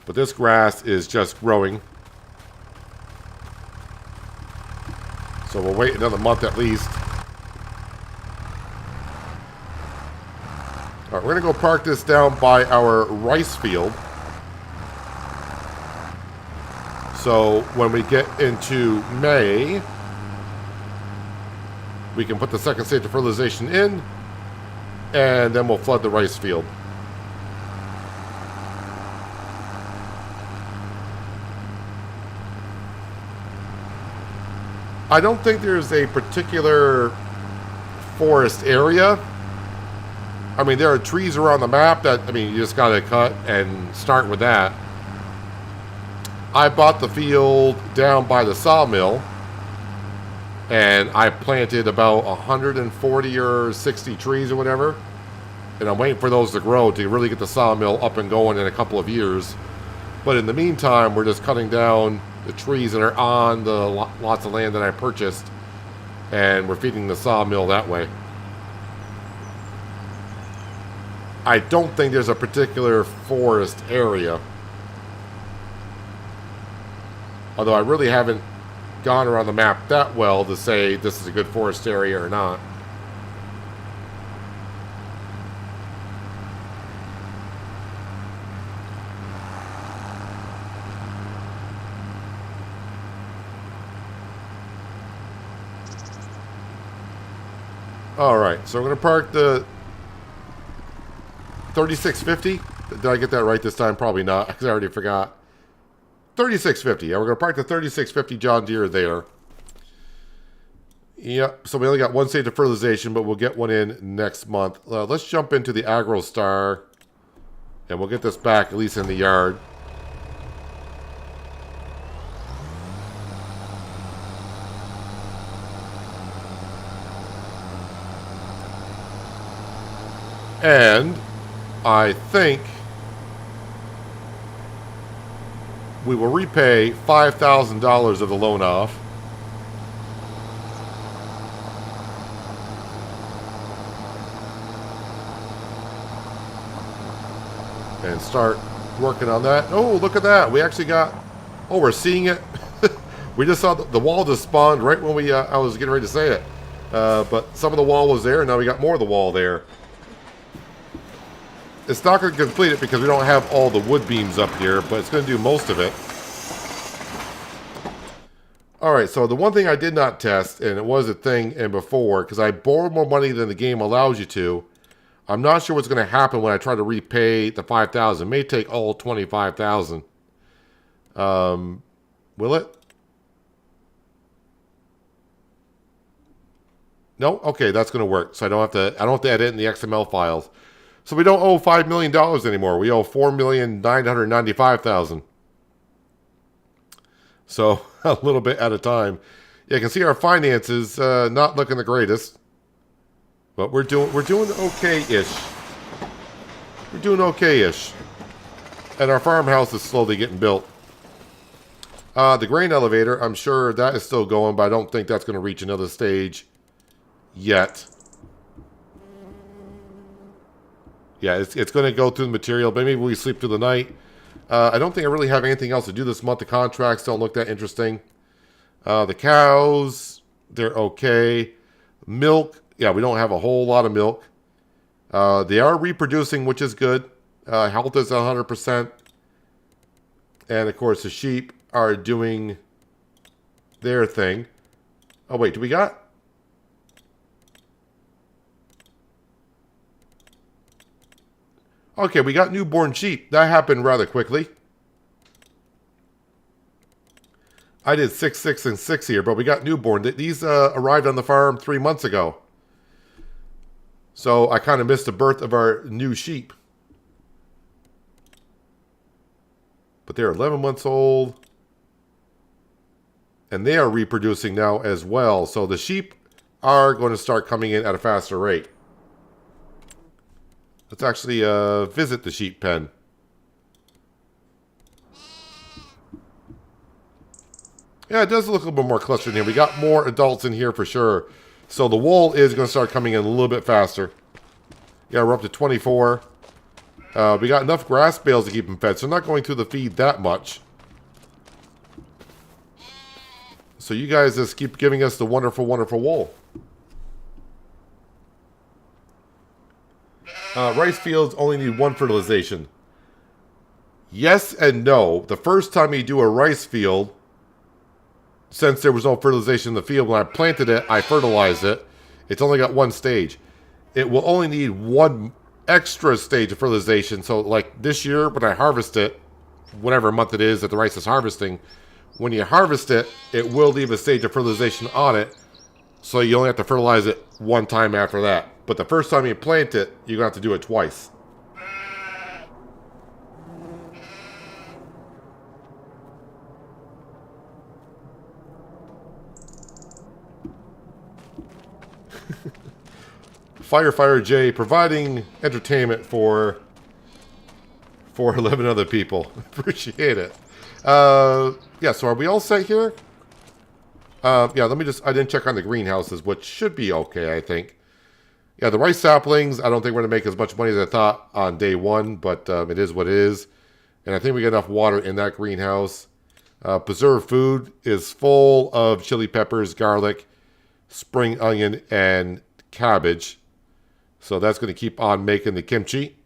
But this grass is just growing. So we'll wait another month at least. Alright, we're going to go park this down by our rice field. So when we get into May, we can put the second stage of fertilization in, and then we'll flood the rice field. I don't think there's a particular forest area. I mean, there are trees around the map that, I mean, you just got to cut and start with that. I bought the field down by the Sawmill, and I planted about 140 or 60 trees or whatever. And I'm waiting for those to grow to really get the Sawmill up and going in a couple of years. But in the meantime, we're just cutting down the trees that are on the lots of land that I purchased, and we're feeding the Sawmill that way. I don't think there's a particular forest area. Although I really haven't gone around the map that well to say this is a good forest area or not. Alright, so we're going to park the 3650. Did I get that right this time? Probably not, because I already forgot. 3650. Yeah, we're going to park the 3650 John Deere there. Yep, so we only got one stage of fertilization, but we'll get one in next month. Let's jump into the AgroStar, and we'll get this back, at least in the yard. And I think we will repay $5,000 of the loan off. And start working on that. Oh, look at that. We actually got... Oh, we're seeing it. We just saw the wall just spawned right when we I was getting ready to say it. But some of the wall was there, and now we got more of the wall there. It's not going to complete it because we don't have all the wood beams up here, but it's going to do most of it. Alright, so the one thing I did not test, and it was a thing and before, because I borrowed more money than the game allows you to. I'm not sure what's going to happen when I try to repay the $5,000. It may take all $25,000. Will it? No? Okay, that's going to work. So I don't have to edit in the XML files. So we don't owe $5 million anymore. We owe $4,995,000. So a little bit at a time. Yeah, you can see our finances not looking the greatest, but we're doing okay-ish. We're doing okay-ish, and our farmhouse is slowly getting built. The grain elevator, I'm sure that is still going, but I don't think that's going to reach another stage yet. Yeah, it's going to go through the material, but maybe we sleep through the night. I don't think I really have anything else to do this month. The contracts don't look that interesting. The cows, they're okay. Milk, yeah, we don't have a whole lot of milk. They are reproducing, which is good. Health is 100%. And, of course, the sheep are doing their thing. Oh, wait, do we got... Okay, we got newborn sheep. That happened rather quickly. I did 6, 6, and 6 here, but we got newborn. These arrived on the farm 3 months ago. So I kind of missed the birth of our new sheep. But they're 11 months old. And they are reproducing now as well. So the sheep are going to start coming in at a faster rate. Let's actually visit the sheep pen. Yeah, it does look a little bit more clustered in here. We got more adults in here for sure. So the wool is going to start coming in a little bit faster. Yeah, we're up to 24. We got enough grass bales to keep them fed, so they're not going through the feed that much. So you guys just keep giving us the wonderful, wonderful wool. Rice fields only need one fertilization. Yes and no. The first time you do a rice field, since there was no fertilization in the field, when I planted it, I fertilized it. It's only got one stage. It will only need one extra stage of fertilization. So like this year, when I harvest it, whatever month it is that the rice is harvesting, when you harvest it, it will leave a stage of fertilization on it. So you only have to fertilize it one time after that. But the first time you plant it, you're going to have to do it twice. Firefighter J providing entertainment for 11 other people. Appreciate it. Yeah, so are we all set here? Yeah, let me just, I didn't check on the greenhouses, which should be okay, I think. Yeah, the rice saplings, I don't think we're going to make as much money as I thought on day one, but it is what it is. And I think we got enough water in that greenhouse. Preserved food is full of chili peppers, garlic, spring onion, and cabbage. So that's going to keep on making the kimchi.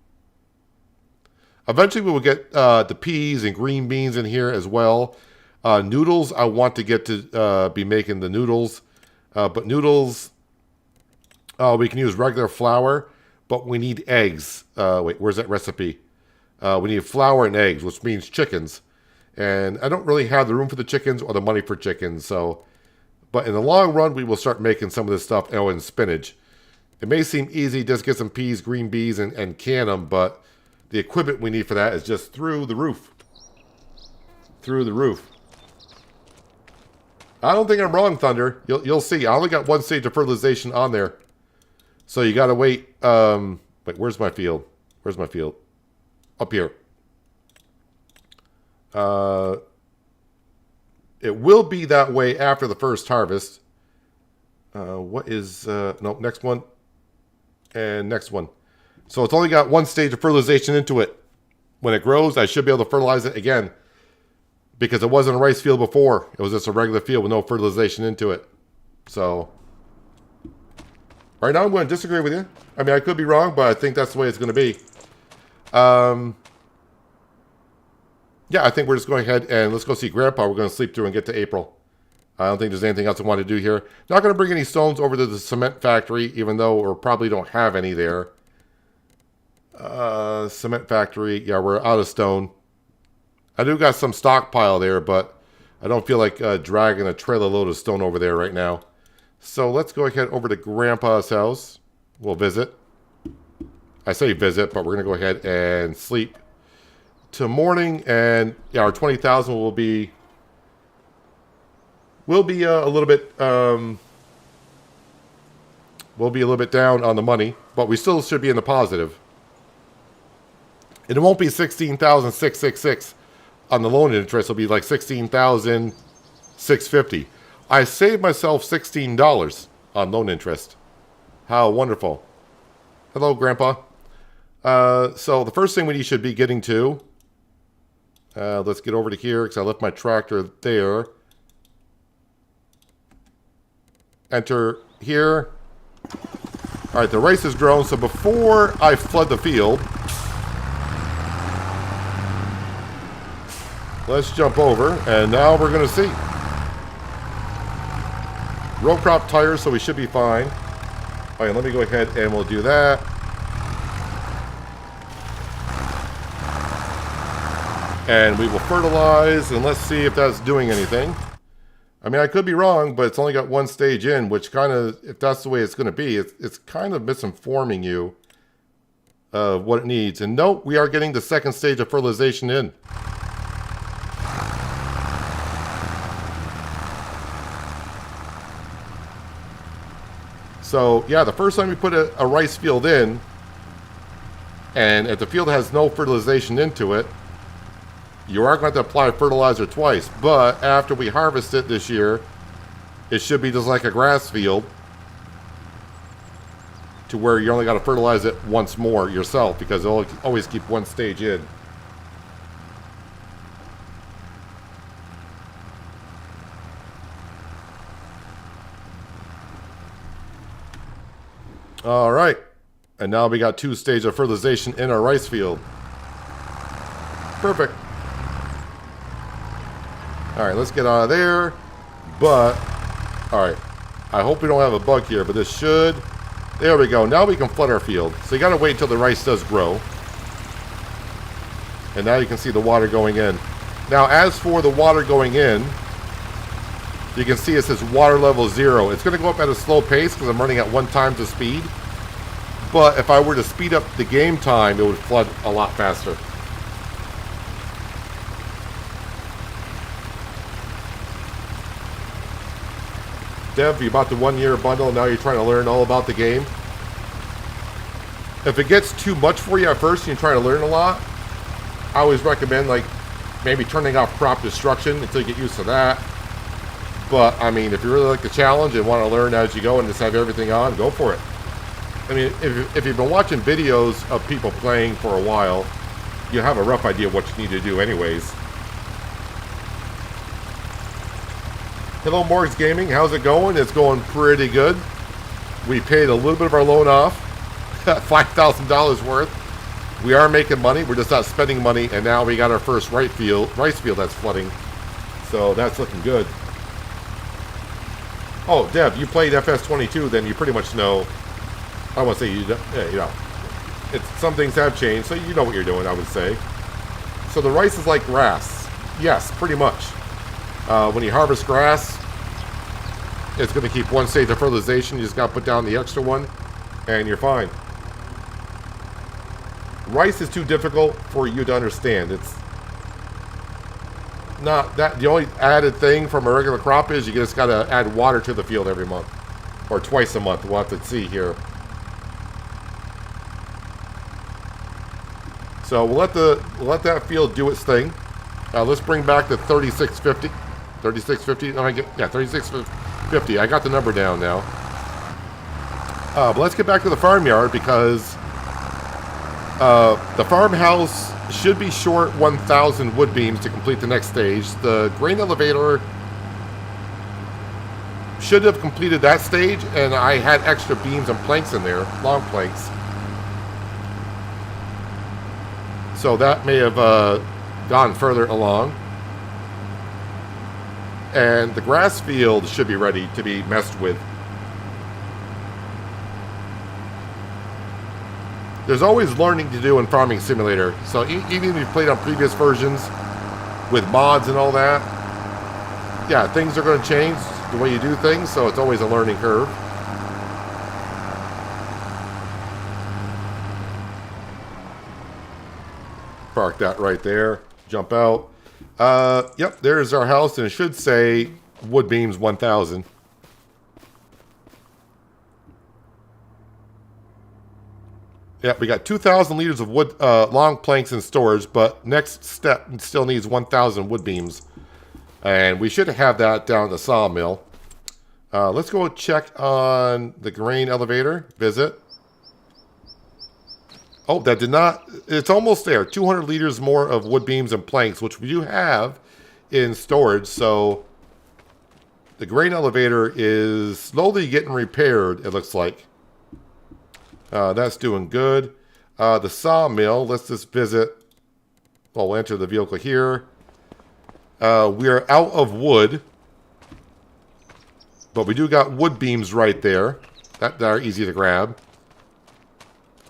Eventually we will get the peas and green beans in here as well. Noodles, I want to get to be making the noodles. But noodles, we can use regular flour, but we need eggs. Wait, where's that recipe? We need flour and eggs, which means chickens. And I don't really have the room for the chickens or the money for chickens. So, but in the long run, we will start making some of this stuff. Oh, and spinach. It may seem easy, just get some peas, green beans, and can them, but the equipment we need for that is just through the roof. Through the roof. I don't think I'm wrong, Thunder. You'll see. I only got one stage of fertilization on there. So you got to wait. Wait, where's my field? Where's my field? Up here. It will be that way after the first harvest. What is... no, next one. And next one. So it's only got one stage of fertilization into it. When it grows, I should be able to fertilize it again. Because it wasn't a rice field before. It was just a regular field with no fertilization into it. So... right now I'm going to disagree with you. I mean, I could be wrong, but I think that's the way it's going to be. Yeah, I think we're just going ahead and let's go see Grandpa. We're going to sleep through and get to April. I don't think there's anything else I want to do here. Not going to bring any stones over to the cement factory, even though we probably don't have any there. Cement factory. Yeah, we're out of stone. I do got some stockpile there, but I don't feel like dragging a trailer load of stone over there right now. So let's go ahead over to Grandpa's house. We'll visit. I say visit, but we're going to go ahead and sleep till morning. And yeah, our 20,000 will be a little bit we'll be a little bit down on the money, but we still should be in the positive. And it won't be 16,666 on the loan interest. It'll be like 16,650. I saved myself $16 on loan interest. How wonderful. Hello, Grandpa. So the first thing we should be getting to, let's get over to here because I left my tractor there. Enter here. All right, the rice is grown. So before I flood the field, let's jump over. And now we're going to see. Row crop tires, so we should be fine. All right, let me go ahead and we'll do that. And we will fertilize, and let's see if that's doing anything. I mean, I could be wrong, but it's only got one stage in, which kind of, if that's the way it's going to be, it's kind of misinforming you of what it needs. And nope, we are getting the second stage of fertilization in. So, yeah, the first time we put a rice field in, And if the field has no fertilization into it, you are going to have to apply fertilizer twice. But after we harvest it this year, it should be just like a grass field, to where you only got to fertilize it once more yourself, because it'll always keep one stage in. All right, and now we got 2 stages of fertilization in our rice field. Perfect. All right, let's get out of there. But, all right, I hope we don't have a bug here, but this should. There we go. Now we can flood our field. So you got to wait until the rice does grow. And now you can see the water going in. Now, as for the water going in, you can see it says water level 0. It's going to go up at a slow pace because I'm running at 1 times the speed. But if I were to speed up the game time, it would flood a lot faster. Dev, you bought the 1-year bundle and now you're trying to learn all about the game. If it gets too much for you at first and you're trying to learn a lot, I always recommend like maybe turning off crop destruction until you get used to that. But I mean, if you really like the challenge and want to learn as you go and just have everything on, go for it. I mean, if you've been watching videos of people playing for a while, you have a rough idea of what you need to do anyways. Hello, Morgs Gaming. How's it going? It's going pretty good. We paid a little bit of our loan off, $5,000 worth. We are making money. We're just not spending money, and now we got our first rice field that's flooding. So that's looking good. Oh, Deb, you played FS22, then you pretty much know. I don't want to say you know. Some things have changed, so you know what you're doing, I would say. So the rice is like grass. Yes, pretty much. When you harvest grass, it's going to keep 1 stage of fertilization. You just got to put down the extra one, and you're fine. Rice is too difficult for you to understand. It's not that. The only added thing from a regular crop is you just got to add water to the field every month, or twice a month. We'll have to see here. So we'll let that field do its thing. Let's bring back the 3650. 3650. No, 3650. I got the number down now. But let's get back to the farmyard because the farmhouse should be short 1,000 wood beams to complete the next stage. The grain elevator should have completed that stage, and I had extra beams and planks in there, long planks. So that may have gone further along. And the grass field should be ready to be messed with. There's always learning to do in Farming Simulator. So even if you've played on previous versions with mods and all that, yeah, things are going to change the way you do things, so it's always a learning curve. Park that right there. Jump out. Yep, there's our house, and it should say wood beams 1,000. Yep, we got 2,000 liters of wood, long planks in storage, but next step still needs 1,000 wood beams. And we should have that down at the sawmill. Let's go check on the grain elevator. Visit. Oh, that did not. It's almost there. 200 liters more of wood beams and planks, which we do have in storage. So the grain elevator is slowly getting repaired, it looks like. That's doing good. The sawmill, let's just visit. Well, we'll enter the vehicle here. We are out of wood, but we do got wood beams right there that are easy to grab.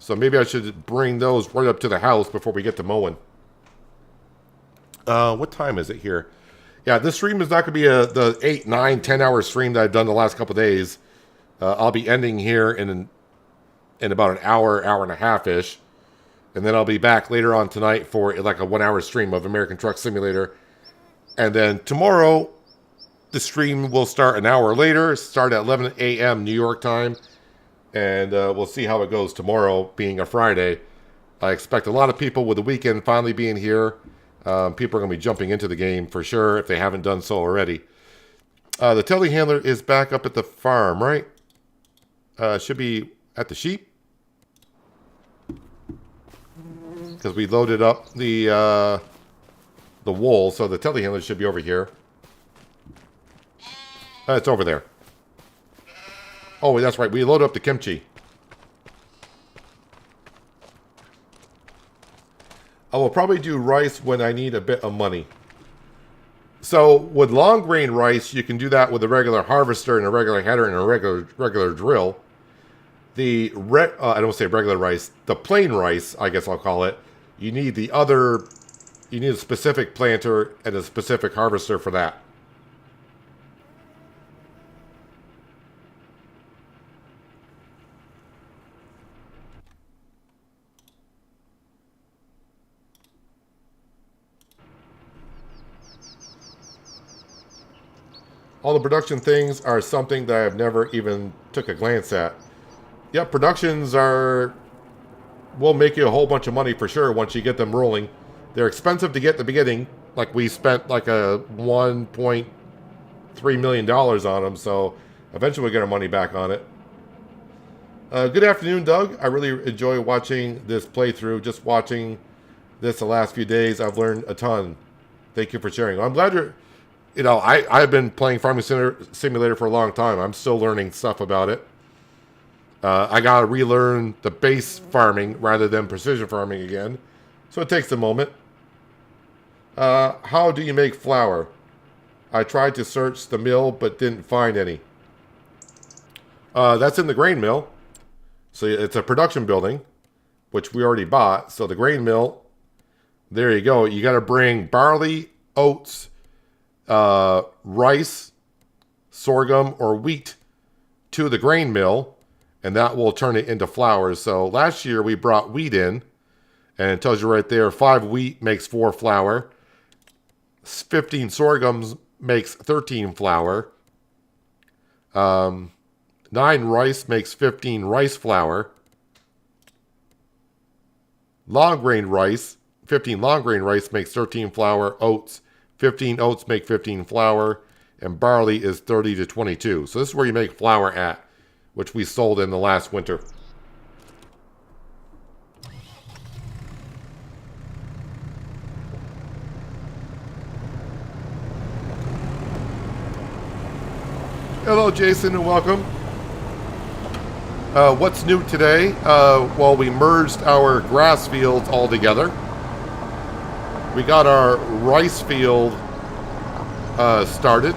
So maybe I should bring those right up to the house before we get to mowing. What time is it here? Yeah, this stream is not going to be the 8, 9, 10-hour stream that I've done the last couple of days. I'll be ending here in about an hour, hour and a half-ish. And then I'll be back later on tonight for like a 1-hour stream of American Truck Simulator. And then tomorrow, the stream will start an hour later. Start at 11 a.m. New York time. And we'll see how it goes tomorrow, being a Friday. I expect a lot of people with the weekend finally being here. People are going to be jumping into the game for sure if they haven't done so already. The telehandler is back up at the farm, right? Should be at the sheep. Because we loaded up the wool, so the telehandler should be over here. It's over there. Oh, that's right. We loaded up the kimchi. I will probably do rice when I need a bit of money. So with long grain rice, you can do that with a regular harvester and a regular header and a regular drill. I don't say regular rice, the plain rice, I guess I'll call it. You need a specific planter and a specific harvester for that. All the production things are something that I've never even took a glance at. Yep, productions will make you a whole bunch of money for sure once you get them rolling. They're expensive to get at the beginning. Like we spent like a $1.3 million on them, so eventually we get our money back on it. Good afternoon, Doug. I really enjoy watching this playthrough. Just watching this the last few days, I've learned a ton. Thank you for sharing. I'm glad you're... You know, I've been playing Farming Simulator for a long time. I'm still learning stuff about it. I got to relearn the base farming rather than precision farming again. So it takes a moment. How do you make flour? I tried to search the mill, but didn't find any. That's in the grain mill. So it's a production building, which we already bought. So the grain mill, there you go. You got to bring barley, oats, rice, sorghum, or wheat to the grain mill, and that will turn it into flour. So last year we brought wheat in, and it tells you right there, 5 wheat makes 4 flour, 15 sorghums makes 13 flour, 9 rice makes 15 rice flour, long grain rice, 15 long grain rice makes 13 flour, oats, 15 oats make 15 flour, and barley is 30 to 22. So this is where you make flour at, which we sold in the last winter. Hello, Jason, and welcome. What's new today? Well, we merged our grass fields all together. We got our rice field started.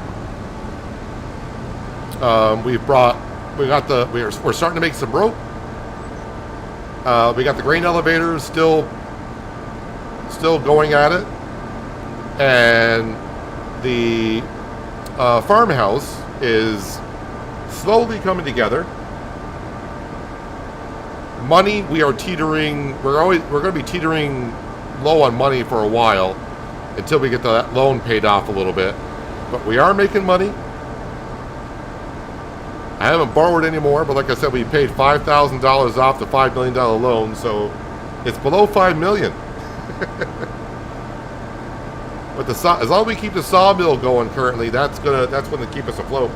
We're starting to make some rope. We got the grain elevators still going at it, and the farmhouse is slowly coming together. Money, we are teetering. We're going to be teetering low on money for a while until we get that loan paid off a little bit. But we are making money. I haven't borrowed anymore, but like I said, we paid $5,000 off the $5 million loan, so it's below $5 million. But as long as we keep the sawmill going currently, that's going to keep us afloat.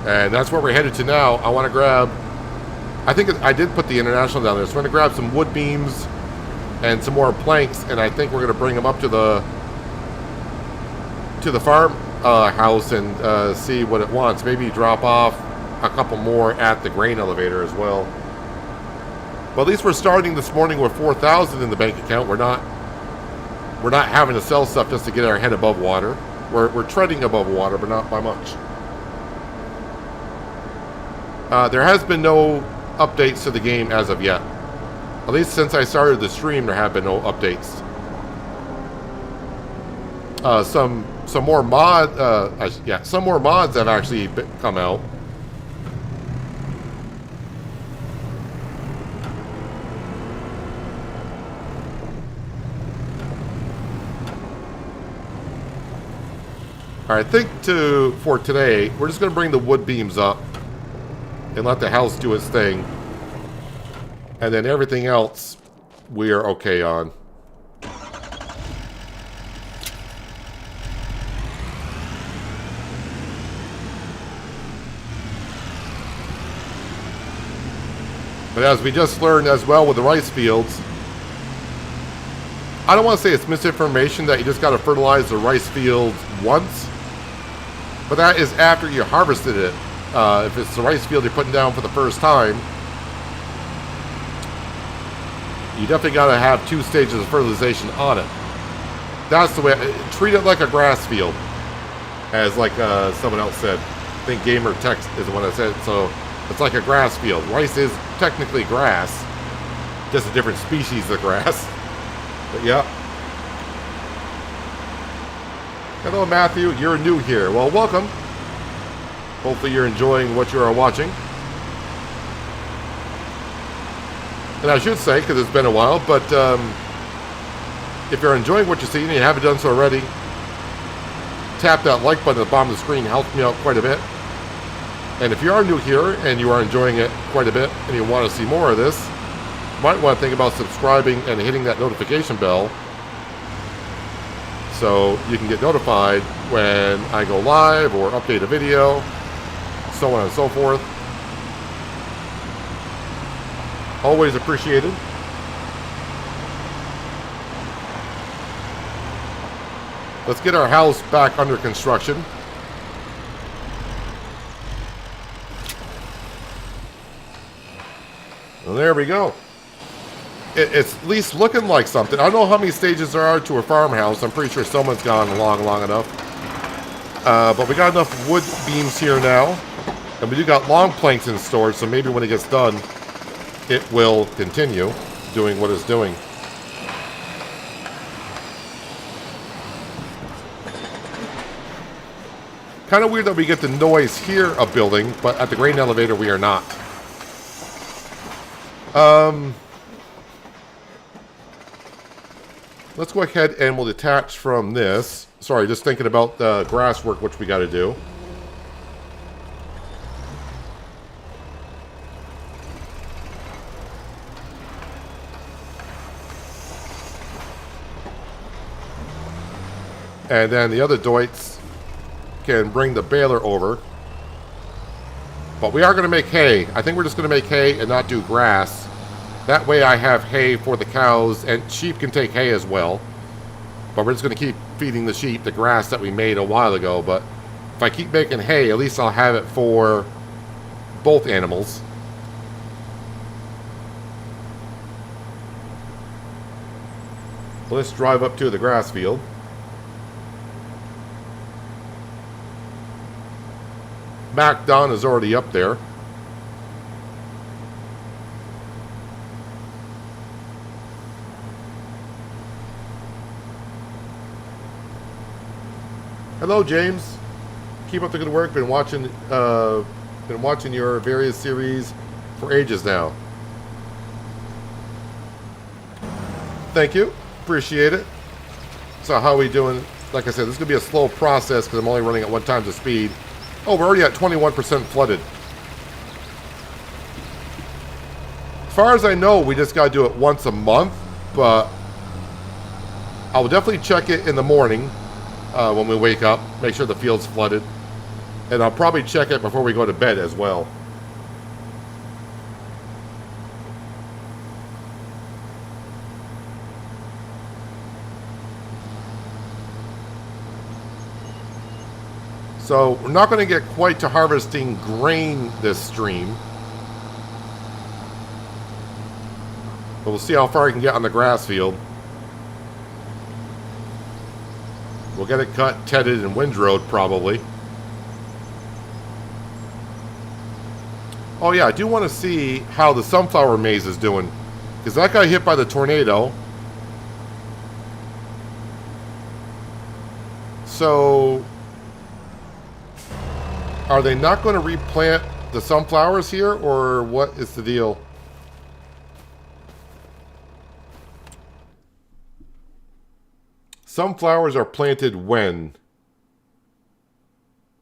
And that's where we're headed to now. I want to grab, I think I did put the International down there, so I'm going to grab some wood beams and some more planks, and I think we're going to bring them up to the farm house and see what it wants. Maybe drop off a couple more at the grain elevator as well. But at least we're starting this morning with $4,000 in the bank account. We're not having to sell stuff just to get our head above water. We're treading above water, but not by much. There has been no updates to the game as of yet. At least since I started the stream, there have been no updates. Some more mods have actually come out. All right, I think for today, we're just going to bring the wood beams up and let the house do its thing. And then everything else we are okay on. But as we just learned as well with the rice fields, I don't want to say it's misinformation that you just got to fertilize the rice fields once, but that is after you harvested it. If it's the rice field you're putting down for the first time, you definitely got to have 2 stages of fertilization on it. That's the way. Treat it like a grass field, as like someone else said. I think Gamer Text is the one that said it. So it's like a grass field. Rice is technically grass, just a different species of grass. But yeah. Hello, Matthew. You're new here. Well, welcome. Hopefully you're enjoying what you are watching. And I should say, because it's been a while, but if you're enjoying what you're seeing and you haven't done so already, tap that like button at the bottom of the screen. Helps me out quite a bit. And if you are new here and you are enjoying it quite a bit and you want to see more of this, you might want to think about subscribing and hitting that notification bell so you can get notified when I go live or update a video, so on and so forth. Always appreciated. Let's get our house back under construction. Well, there we go. It's at least looking like something. I don't know how many stages there are to a farmhouse. I'm pretty sure someone's gone along long enough. But we got enough wood beams here now. And we do got long planks in storage, so maybe when it gets done, it will continue doing what it's doing. Kind of weird that we get the noise here of building, but at the grain elevator we are not. Let's go ahead and we'll detach from this. Sorry, just thinking about the grass work which we got to do. And then the other doits can bring the baler over. But we are going to make hay. I think we're just going to make hay and not do grass. That way I have hay for the cows, and sheep can take hay as well. But we're just going to keep feeding the sheep the grass that we made a while ago. But if I keep making hay, at least I'll have it for both animals. Let's drive up to the grass field. McDon is already up there. Hello, James. Keep up the good work. Been watching your various series for ages now. Thank you. Appreciate it. So how are we doing? Like I said, this is going to be a slow process because I'm only running at 1 times the speed. Oh, we're already at 21% flooded. As far as I know, we just got to do it once a month, but I will definitely check it in the morning when we wake up, make sure the field's flooded. And I'll probably check it before we go to bed as well. So we're not going to get quite to harvesting grain this stream. But we'll see how far I can get on the grass field. We'll get it cut, tedded, and windrowed probably. Oh yeah, I do want to see how the sunflower maze is doing. Because that got hit by the tornado. So are they not going to replant the sunflowers here, or what is the deal? Sunflowers are planted when?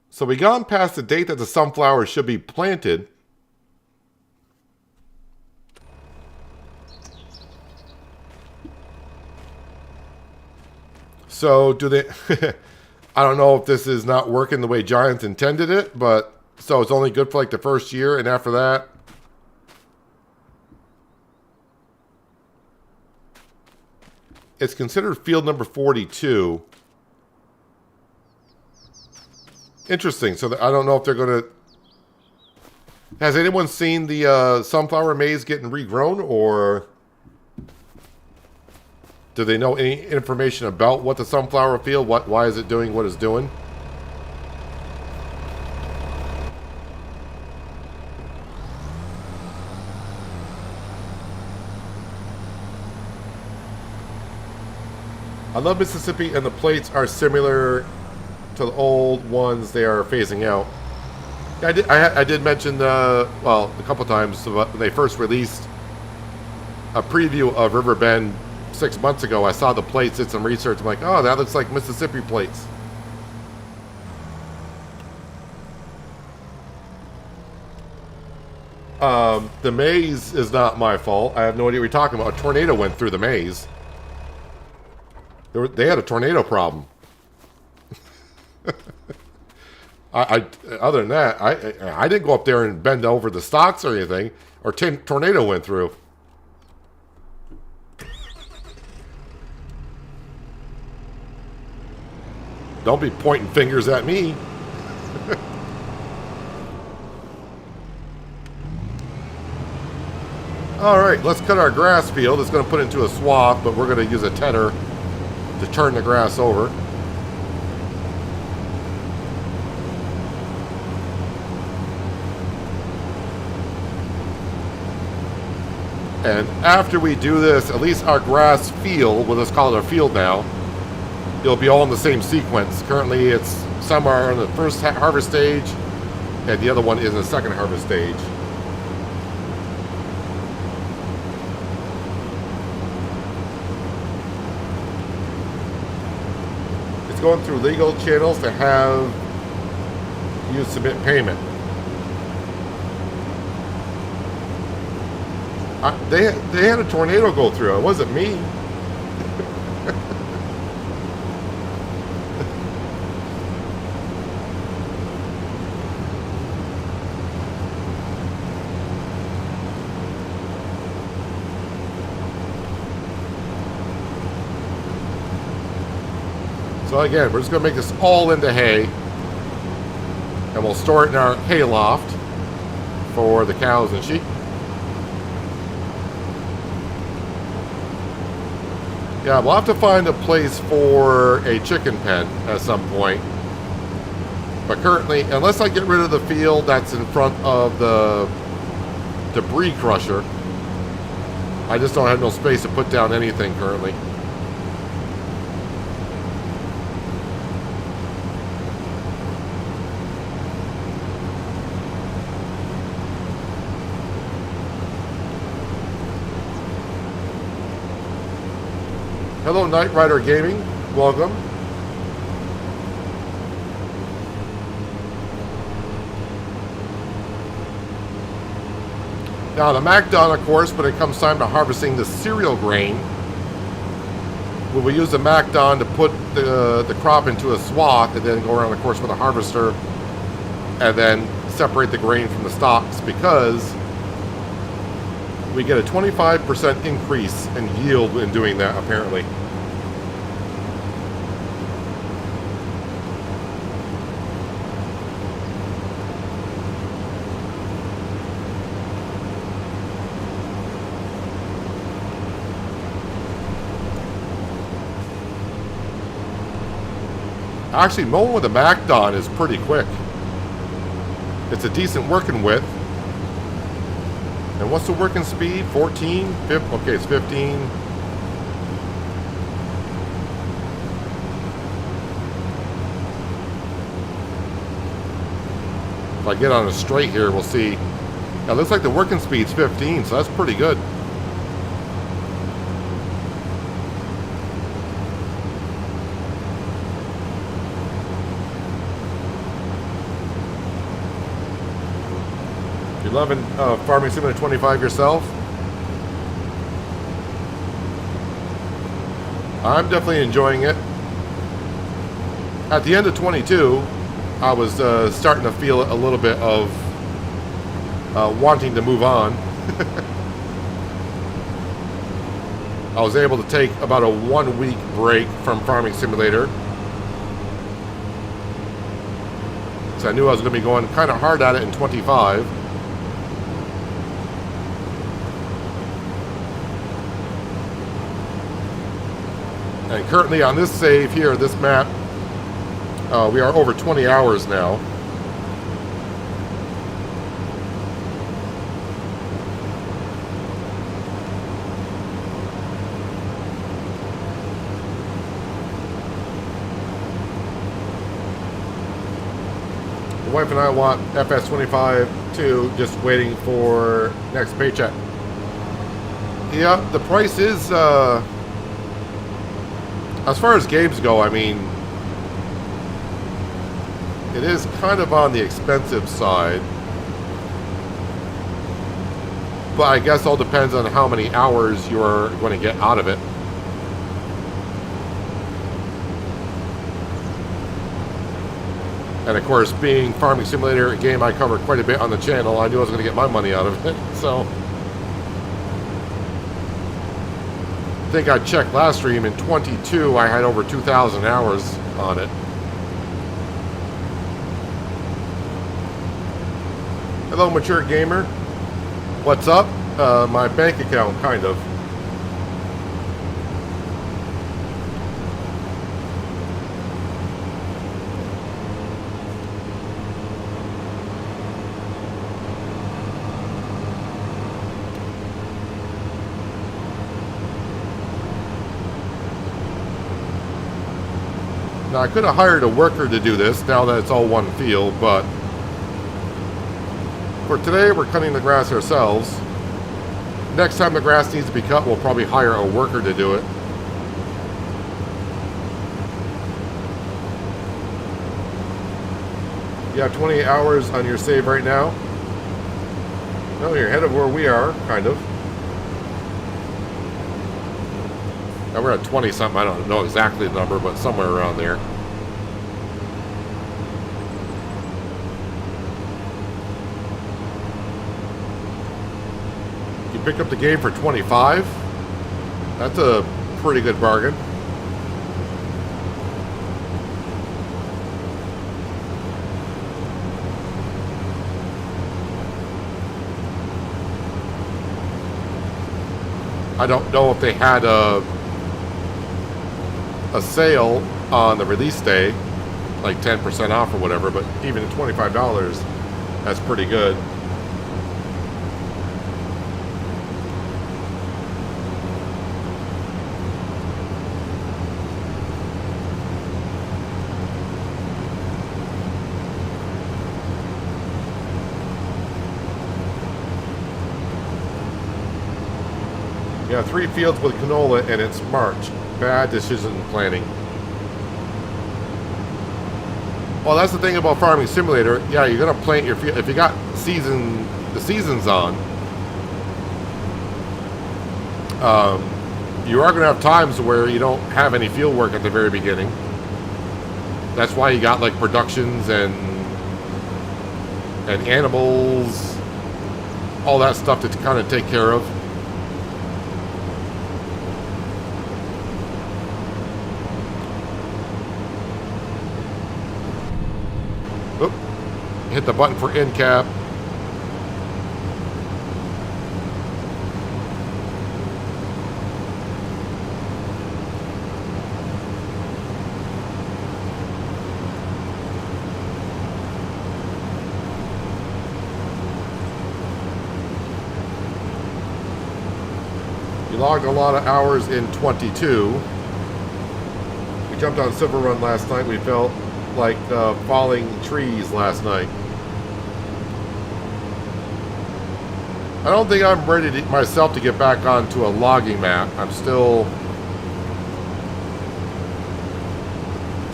So we gone past the date that the sunflowers should be planted. So do they... I don't know if this is not working the way Giants intended it, but... So it's only good for like the first year, and after that... It's considered field number 42. Interesting. So I don't know if they're going to... Has anyone seen the sunflower maze getting regrown, or... Do they know any information about what the sunflower field, why is it doing what it's doing? I love Mississippi, and the plates are similar to the old ones they are phasing out. Yeah, I did mention, well, a couple times when they first released a preview of Riverbend 6 months ago. I saw the plates, did some research. I'm like, oh, that looks like Mississippi plates. The maze is not my fault. I have no idea what you're talking about. A tornado went through the maze. They had a tornado problem. Other than that, I didn't go up there and bend over the stocks or anything. Or tornado went through. Don't be pointing fingers at me. Alright, let's cut our grass field. It's going to put it into a swath, but we're going to use a tedder to turn the grass over. And after we do this, at least our grass field, we'll just call it a field now, it'll be all in the same sequence. Currently, it's some are in the first harvest stage, and the other one is in the second harvest stage. It's going through legal channels to have you submit payment. They had a tornado go through. It wasn't me. So again, we're just going to make this all into hay, and we'll store it in our hay loft for the cows and sheep. Yeah, we'll have to find a place for a chicken pen at some point. But currently, unless I get rid of the field that's in front of the debris crusher, I just don't have no space to put down anything currently. Hello, Knight Rider Gaming. Welcome. Now, the McDon, of course, when it comes time to harvesting the cereal grain, we will use the McDon to put the crop into a swath and then go around, of course, with a harvester and then separate the grain from the stalks, because we get a 25% increase in yield in doing that, apparently. Actually, mowing with a McDon is pretty quick. It's a decent working width. And what's the working speed? 14? Okay, it's 15. If I get on a straight here, we'll see. It looks like the working speed's 15, so that's pretty good. You're loving Farming Simulator 25 yourself? I'm definitely enjoying it. At the end of 22, I was starting to feel a little bit of wanting to move on. I was able to take about a 1 week break from Farming Simulator. So I knew I was going to be going kind of hard at it in 25. And currently on this save here, this map, we are over 20 hours now. The wife and I want FS25 too, just waiting for next paycheck. Yeah, the price is, as far as games go, I mean, it is kind of on the expensive side. But I guess all depends on how many hours you're going to get out of it. And of course, being Farming Simulator, a game I covered quite a bit on the channel, I knew I was going to get my money out of it. So I think I checked last stream, in 22 I had over 2,000 hours on it. Hello, Mature Gamer. What's up? My bank account, kind of. Now, I could have hired a worker to do this now that it's all one field, but for today, we're cutting the grass ourselves. Next time the grass needs to be cut, we'll probably hire a worker to do it. You have 28 hours on your save right now? No, you're ahead of where we are, kind of. Now we're at 20 something, I don't know exactly the number, but somewhere around there. You picked up the game for 25? That's a pretty good bargain. I don't know if they had a sale on the release day, like 10% off or whatever, but even at $25, that's pretty good. Yeah, 3 fields with canola and it's March. Bad decision planning. Well, that's the thing about Farming Simulator. Yeah, you're gonna plant your field if you got the seasons on. You are gonna have times where you don't have any field work at the very beginning. That's why you got like productions and animals, all that stuff to kind of take care of. Oop. Hit the button for end cap. You logged a lot of hours in 22. We jumped on Silver Run last night. We felt like falling trees last night. I don't think I'm ready to, myself to get back onto a logging map. I'm still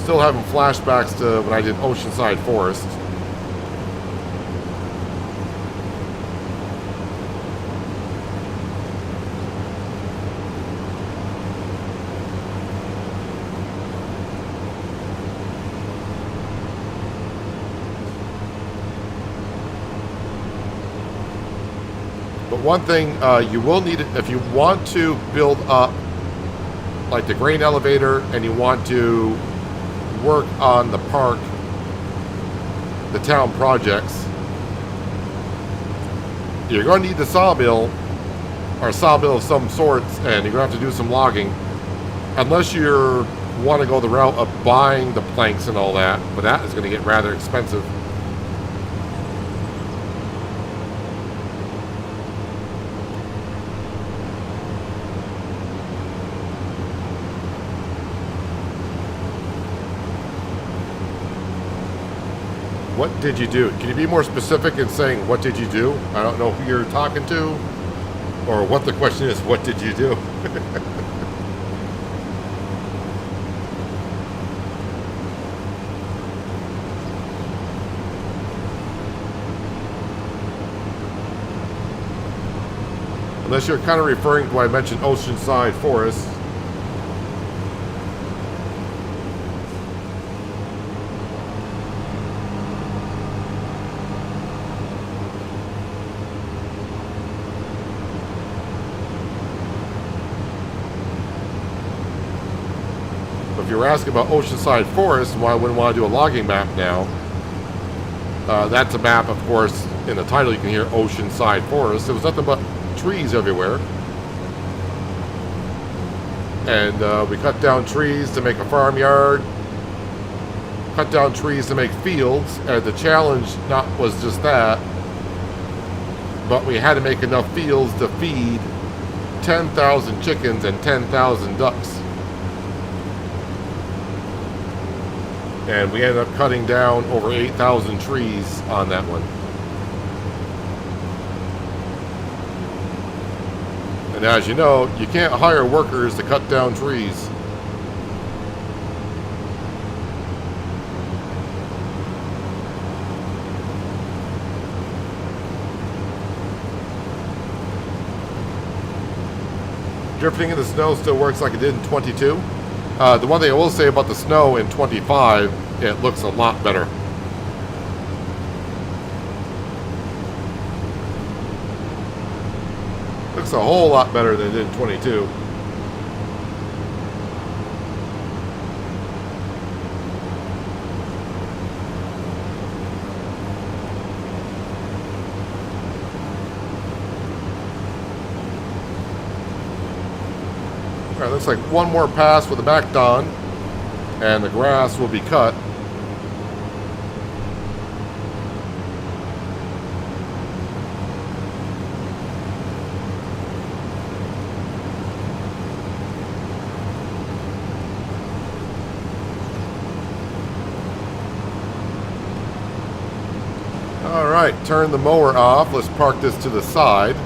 having flashbacks to when I did Oceanside Forest. one thing you will need, if you want to build up like the grain elevator and you want to work on the park, the town projects, you're going to need the sawmill or sawmill of some sorts, and you're going to have to do some logging. Unless you want to go the route of buying the planks and all that, but that is going to get rather expensive. What did you do? Can you be more specific in saying, what did you do? I don't know who you're talking to, or what the question is, what did you do? Unless you're kind of referring to what I mentioned, oceanside forests. If you're asking about oceanside forest and why I wouldn't want to do a logging map now, that's a map, of course, in the title you can hear oceanside forest. There was nothing but trees everywhere. And we cut down trees to make a farmyard, cut down trees to make fields, and the challenge was just that, but we had to make enough fields to feed 10,000 chickens and 10,000 ducks. And we ended up cutting down over 8,000 trees on that one. And as you know, you can't hire workers to cut down trees. Drifting in the snow still works like it did in 22. The one thing I will say about the snow in 25, it looks a lot better. Looks a whole lot better than it did in 22. Alright, looks like one more pass with the McDon, and the grass will be cut. Alright, turn the mower off. Let's park this to the side.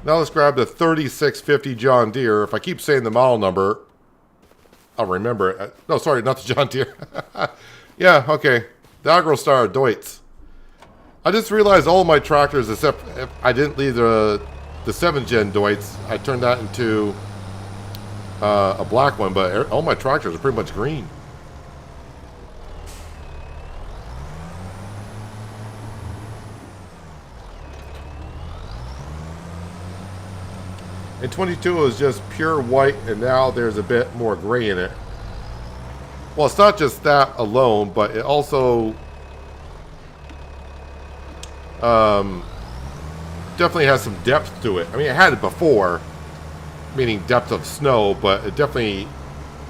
Now let's grab the 3650 John Deere. If I keep saying the model number, I'll remember it. No, sorry, not the John Deere. Yeah, okay. The AgroStar Deutz. I just realized all of my tractors, except if I didn't leave the 7th gen Deutz, I turned that into a black one, but all my tractors are pretty much green. In 22 it was just pure white, and now there's a bit more gray in it. Well, it's not just that alone, but it also definitely has some depth to it. I mean, it had it before, meaning depth of snow, but it definitely,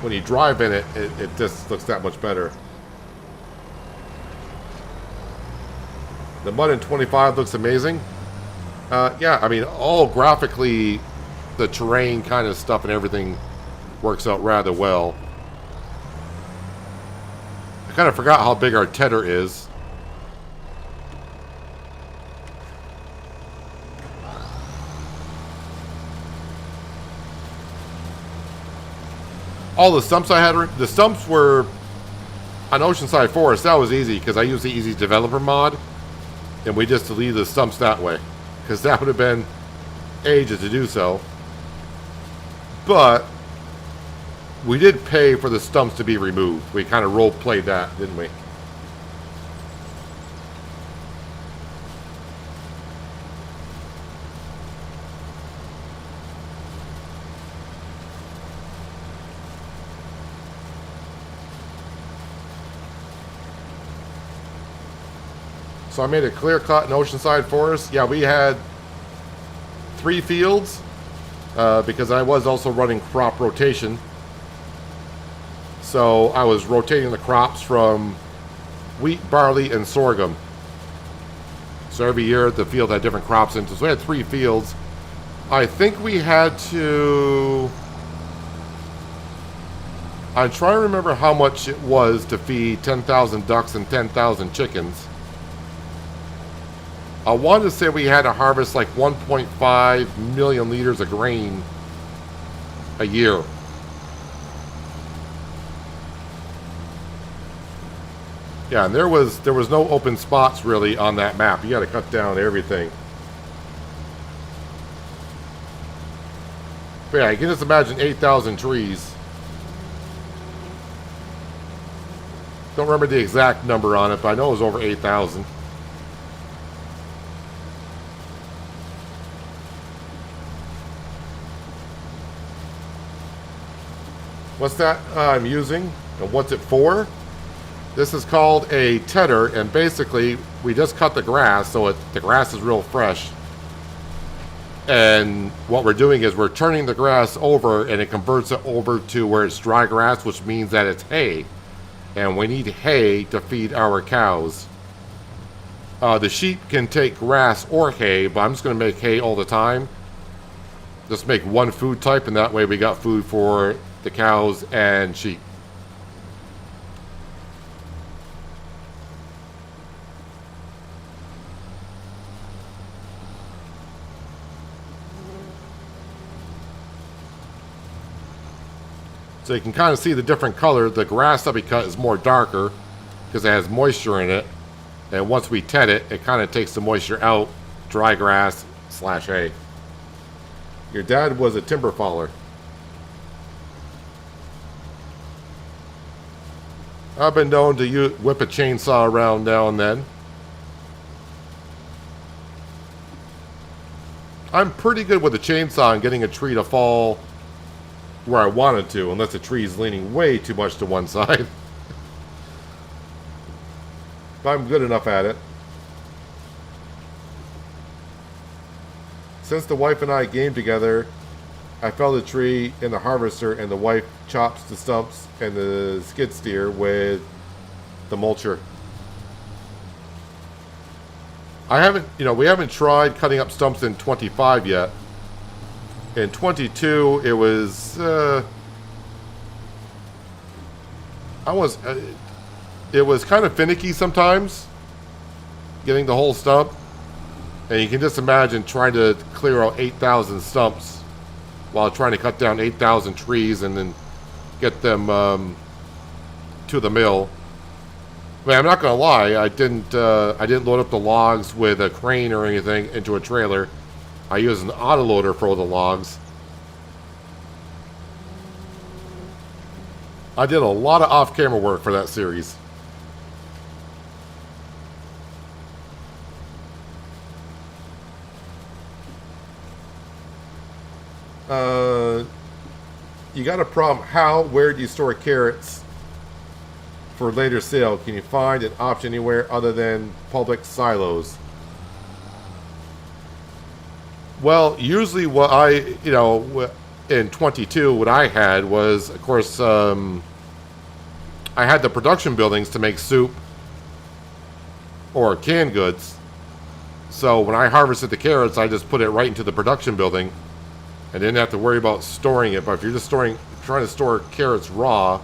when you drive in it, it just looks that much better. The mud in 25 looks amazing. Yeah, I mean, all graphically, the terrain kind of stuff and everything works out rather well. I kind of forgot how big our tedder is. All the stumps I had, the stumps were on Oceanside Forest. That was easy because I used the Easy Developer mod, and we just deleted the stumps that way because that would have been ages to do so. But we did pay for the stumps to be removed. We kind of role-played that, didn't we? So I made a clear cut in Oceanside Forest. Yeah, we had 3 fields because I was also running crop rotation. So I was rotating the crops from wheat, barley, and sorghum. So every year the field had different crops into. So we had 3 fields. I think we had to... I'm trying to remember how much it was to feed 10,000 ducks and 10,000 chickens. I wanted to say we had to harvest like 1.5 million liters of grain a year. Yeah, and there was no open spots really on that map. You got to cut down everything. But yeah, you can just imagine 8,000 trees. Don't remember the exact number on it, but I know it was over 8,000. What's that I'm using and what's it for? This is called a tedder, and basically we just cut the grass so the grass is real fresh. And what we're doing is we're turning the grass over, and it converts it over to where it's dry grass, which means that it's hay. And we need hay to feed our cows. The sheep can take grass or hay, but I'm just going to make hay all the time. Just make one food type, and that way we got food for the cows and sheep. So you can kind of see the different color. The grass that we cut is more darker because it has moisture in it. And once we ted it, it kind of takes the moisture out. Dry grass / hay. Your dad was a timber faller. I've been known to whip a chainsaw around now and then. I'm pretty good with a chainsaw and getting a tree to fall where I wanted to, unless the tree is leaning way too much to one side. But I'm good enough at it. Since the wife and I game together, I fell the tree in the harvester, and the wife chops the stumps and the skid steer with the mulcher. We haven't tried cutting up stumps in 25 yet. In 22, it was, it was kind of finicky sometimes, getting the whole stump. And you can just imagine trying to clear out 8,000 stumps while trying to cut down 8,000 trees and then get them to the mill. I mean, I'm not gonna lie, I didn't load up the logs with a crane or anything into a trailer. I used an autoloader for all the logs. I did a lot of off-camera work for that series. You got a problem. Where do you store carrots for later sale? Can you find an option anywhere other than public silos? Well, usually what in 22, what I had was, of course, I had the production buildings to make soup or canned goods. So when I harvested the carrots, I just put it right into the production building and didn't have to worry about storing it. But if you're just trying to store carrots raw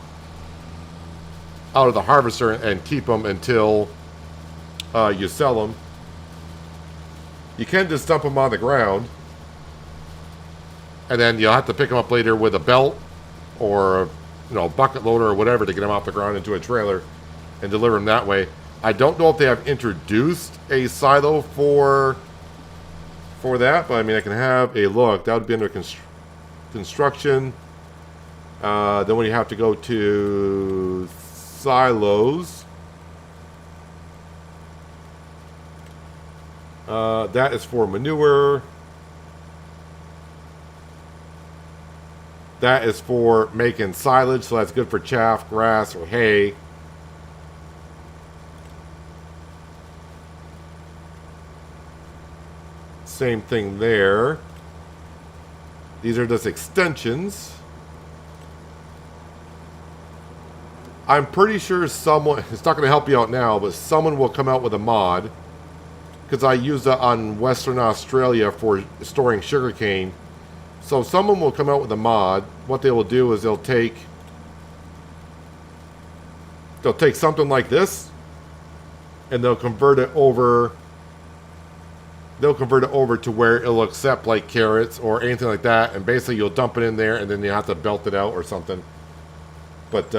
out of the harvester and keep them until you sell them, you can just dump them on the ground, and then you'll have to pick them up later with a belt or a bucket loader or whatever to get them off the ground into a trailer and deliver them that way. I don't know if they have introduced a silo for that, but I mean, I can have a look. That would be under construction. Then when you have to go to silos, that is for manure. That is for making silage, so that's good for chaff, grass, or hay. Same thing there. These are just extensions. I'm pretty sure someone, it's not going to help you out now, but someone will come out with a mod. Because I use it on Western Australia for storing sugarcane. So someone will come out with a mod. What they will do is they'll take something like this, and they'll convert it over. They'll convert it over to where it'll accept like carrots or anything like that, and basically you'll dump it in there, and then you have to belt it out or something. But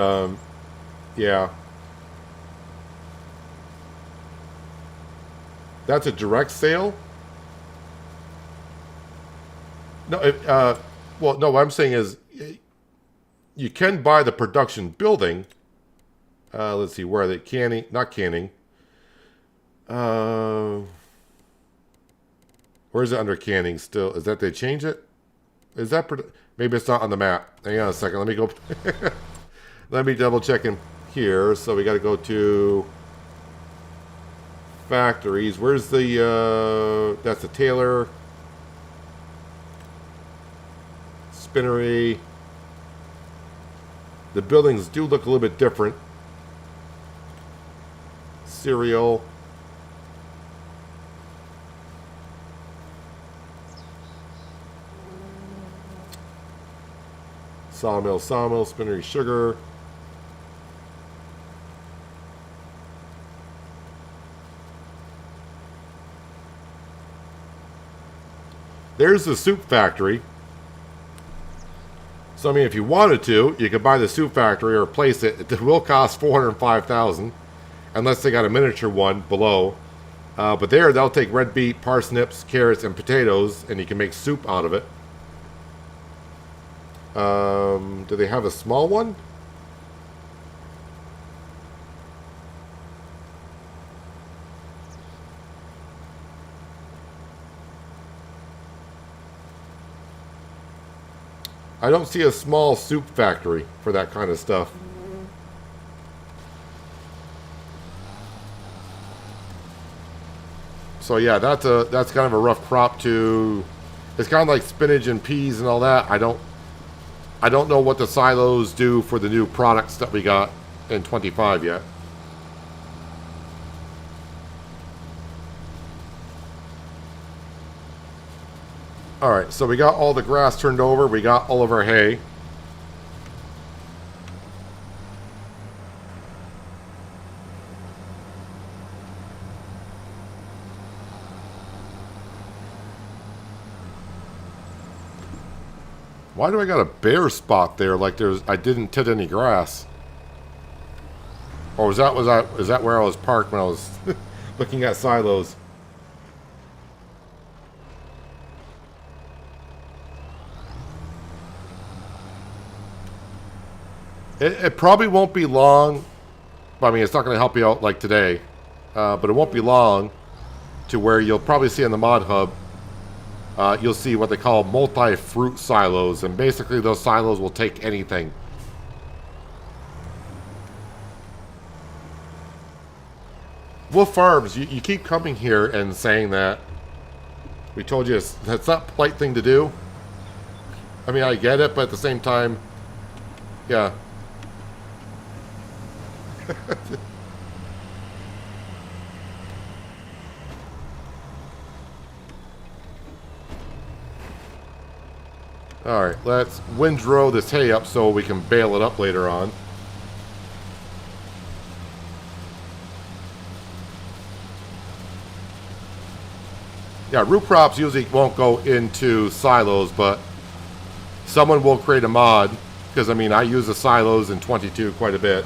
yeah, that's a direct sale. No, well, no. What I'm saying is, you can buy the production building. Let's see, where are they? Canning, not canning. Where is it under canning still? Is that they change it? Is that maybe it's not on the map? Hang on a second. Let me go. Let me double check in here. So we got to go to factories. Where's the? That's the Taylor spinnery. The buildings do look a little bit different. Cereal. Sawmill, spinnery, sugar. There's the soup factory. So I mean, if you wanted to, you could buy the soup factory or replace it. It will cost $405,000, unless they got a miniature one below. But there, they'll take red beet, parsnips, carrots, and potatoes, and you can make soup out of it. Do they have a small one? I don't see a small soup factory for that kind of stuff. So yeah, that's kind of a rough crop to. It's kind of like spinach and peas and all that. I don't know what the silos do for the new products that we got in 25 yet. Alright, so we got all the grass turned over. We got all of our hay. Why do I got a bare spot there? Like I didn't tit any grass. Or is that where I was parked when I was looking at silos? It probably won't be long. I mean, it's not going to help you out like today, but it won't be long to where you'll probably see in the mod hub. You'll see what they call multi-fruit silos, and basically those silos will take anything. Wolf Farms, you keep coming here and saying that we told you that's not a polite thing to do. I mean, I get it, but at the same time, yeah. Alright, let's windrow this hay up so we can bale it up later on. Yeah, root crops usually won't go into silos, but someone will create a mod, because I mean, I use the silos in 22 quite a bit.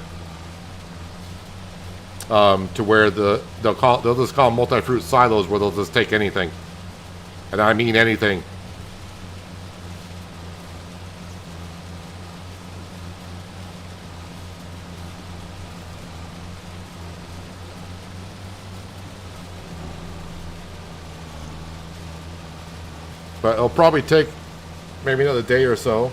To where they'll just call them multi-fruit silos, where they'll just take anything. And I mean anything. But it'll probably take maybe another day or so.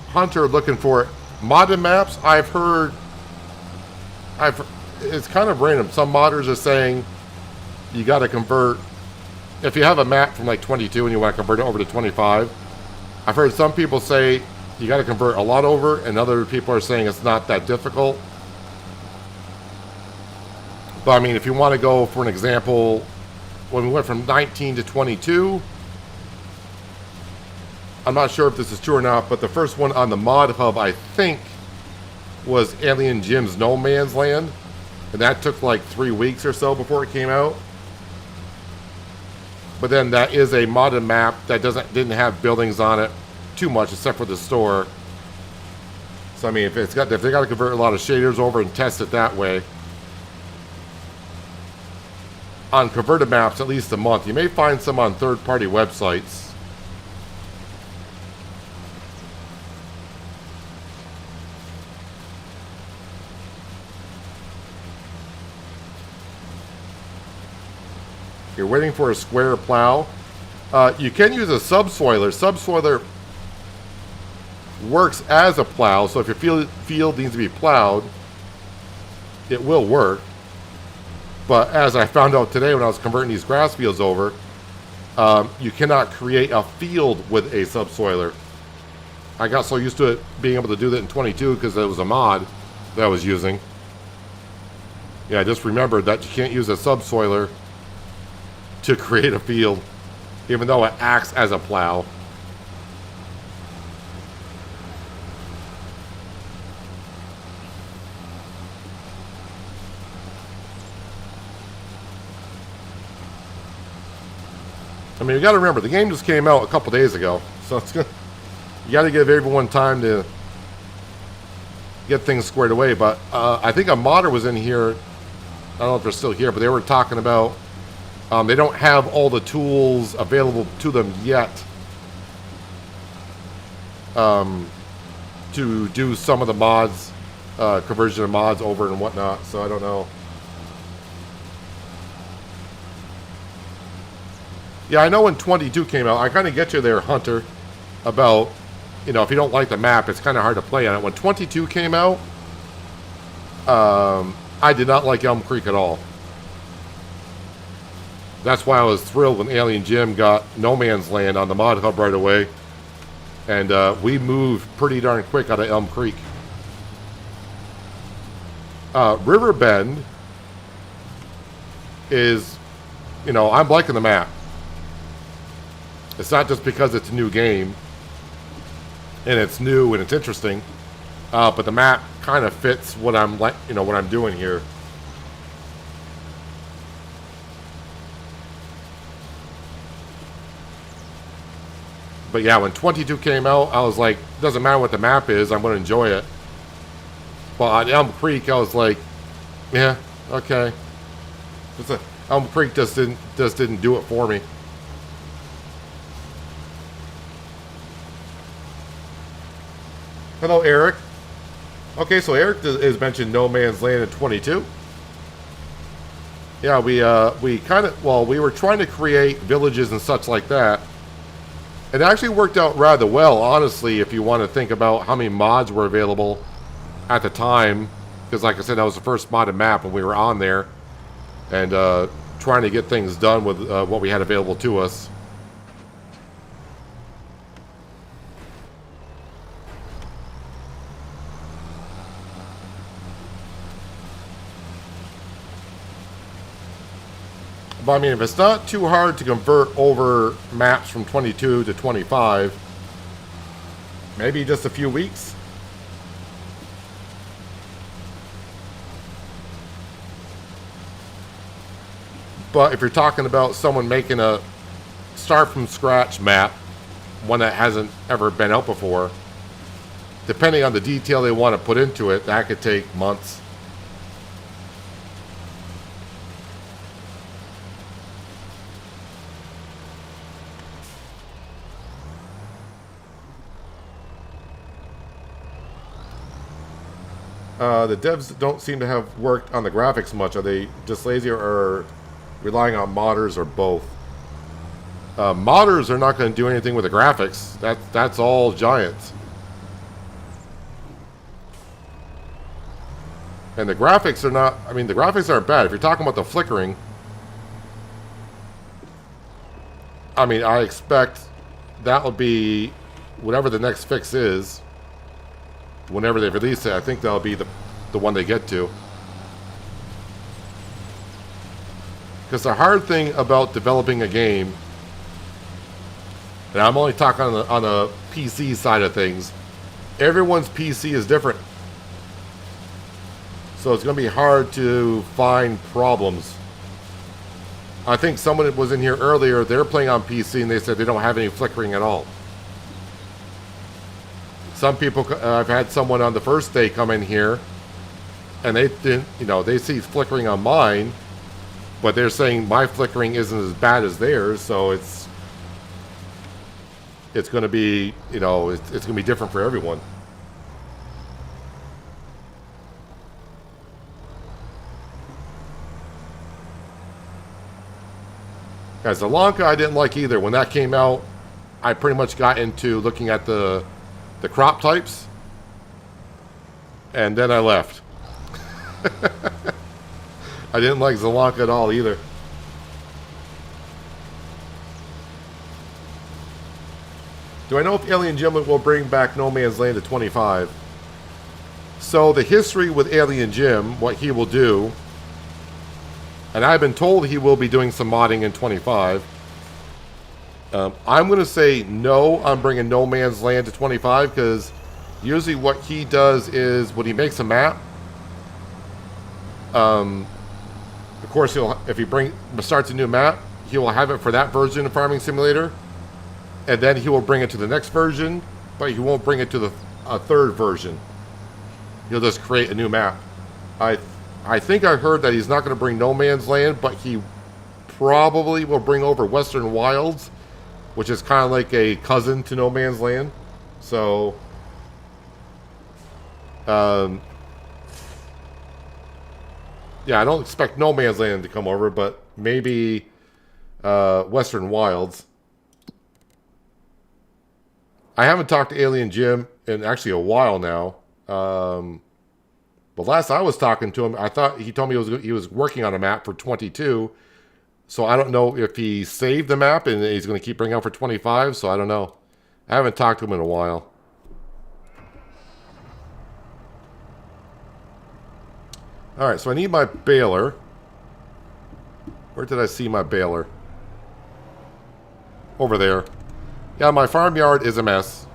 Hunter looking for Modded maps, it's kind of random. Some modders are saying you got to convert, if you have a map from like 22 and you want to convert it over to 25. I've heard some people say you got to convert a lot over, and other people are saying it's not that difficult. But I mean, if you want to go, for an example, when we went from 19 to 22, I'm not sure if this is true or not, but the first one on the mod hub, I think, was Alien Jim's No Man's Land. And that took like 3 weeks or so before it came out. But then that is a modded map that didn't have buildings on it too much, except for the store. So I mean, if they got to convert a lot of shaders over and test it that way, on converted maps, at least a month. You may find some on third-party websites. You're waiting for a square plow. You can use a subsoiler. Subsoiler works as a plow, so if your field needs to be plowed, it will work. But as I found out today when I was converting these grass fields over, you cannot create a field with a subsoiler. I got so used to it being able to do that in 22 because it was a mod that I was using. Yeah, I just remembered that you can't use a subsoiler to create a field, even though it acts as a plow. I mean, you got to remember, the game just came out a couple days ago, so you got to give everyone time to get things squared away. But I think a modder was in here. I don't know if they're still here, but they were talking about they don't have all the tools available to them yet to do some of the mods, conversion of mods over and whatnot. So I don't know. Yeah, I know when 22 came out, I kind of get you there, Hunter, about, you know, if you don't like the map, it's kind of hard to play on it. When 22 came out, I did not like Elm Creek at all. That's why I was thrilled when Alien Jim got No Man's Land on the mod hub right away. And we moved pretty darn quick out of Elm Creek. Riverbend is, you know, I'm liking the map. It's not just because it's a new game and it's new and it's interesting, but the map kind of fits what I'm like, you know, what I'm doing here. But yeah, when 22 came out, I was like, doesn't matter what the map is, I'm going to enjoy it. But on Elm Creek, I was like, yeah, okay. Elm Creek just didn't do it for me. Hello, Eric. Okay, so Eric has mentioned No Man's Land in 22. Yeah, we kind of, well, we were trying to create villages and such like that. It actually worked out rather well, honestly, if you want to think about how many mods were available at the time. Because like I said, that was the first modded map when we were on there. And trying to get things done with what we had available to us. But I mean, if it's not too hard to convert over maps from 22 to 25, maybe just a few weeks. But if you're talking about someone making a start from scratch map, one that hasn't ever been out before, depending on the detail they want to put into it, that could take months. The devs don't seem to have worked on the graphics much. Are they just lazy or relying on modders or both? Modders are not going to do anything with the graphics. That's all Giants. And the graphics are not, I mean, the graphics aren't bad. If you're talking about the flickering, I mean, I expect that will be whatever the next fix is. Whenever they release it, I think that'll be the one they get to. Because the hard thing about developing a game, and I'm only talking on the PC side of things, everyone's PC is different. So it's going to be hard to find problems. I think someone was in here earlier, they're playing on PC and they said they don't have any flickering at all. Some people, I've had someone on the first day come in here and they didn't, you know, they see flickering on mine, but they're saying my flickering isn't as bad as theirs, so it's going to be, you know, it's going to be different for everyone. Guys, the Lanka I didn't like either. When that came out, I pretty much got into looking at the crop types, and then I left. I didn't like Zelanka at all either. Do I know if Alien Jim will bring back No Man's Land to 25? So the history with Alien Jim, what he will do, and I've been told he will be doing some modding in 25. I'm going to say no, I'm bringing No Man's Land to 25, because usually what he does is when he makes a map, of course, if he starts a new map, he will have it for that version of Farming Simulator, and then he will bring it to the next version, but he won't bring it to a third version. He'll just create a new map. I think I heard that he's not going to bring No Man's Land, but he probably will bring over Western Wilds, which is kind of like a cousin to No Man's Land. So, yeah, I don't expect No Man's Land to come over, but maybe Western Wilds. I haven't talked to Alien Jim in actually a while now. But last I was talking to him, I thought he told me he was working on a map for 22. So I don't know if he saved the map and he's going to keep bringing out for 25. So I don't know. I haven't talked to him in a while. All right, so I need my baler. Where did I see my baler? Over there. Yeah, my farmyard is a mess.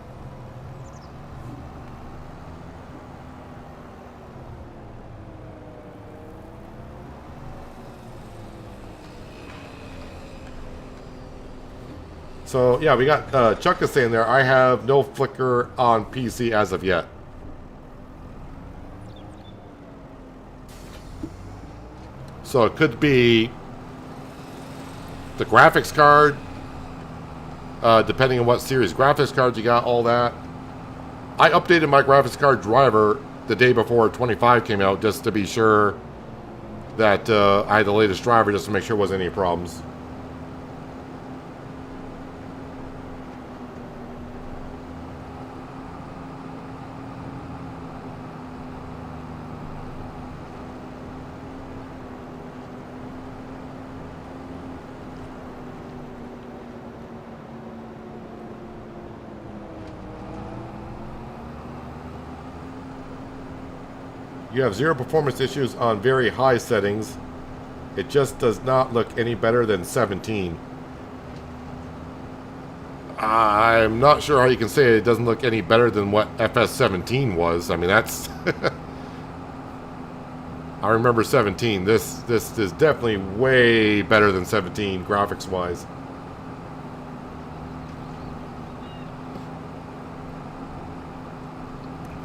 So, yeah, we got Chuck is saying there, I have no flicker on PC as of yet. So it could be the graphics card, depending on what series graphics cards you got, all that. I updated my graphics card driver the day before 25 came out just to be sure that I had the latest driver just to make sure there wasn't any problems. You have 0 performance issues on very high settings. It just does not look any better than 17. I'm not sure how you can say it doesn't look any better than what FS17 was. I mean, that's... I remember 17. This is definitely way better than 17 graphics-wise.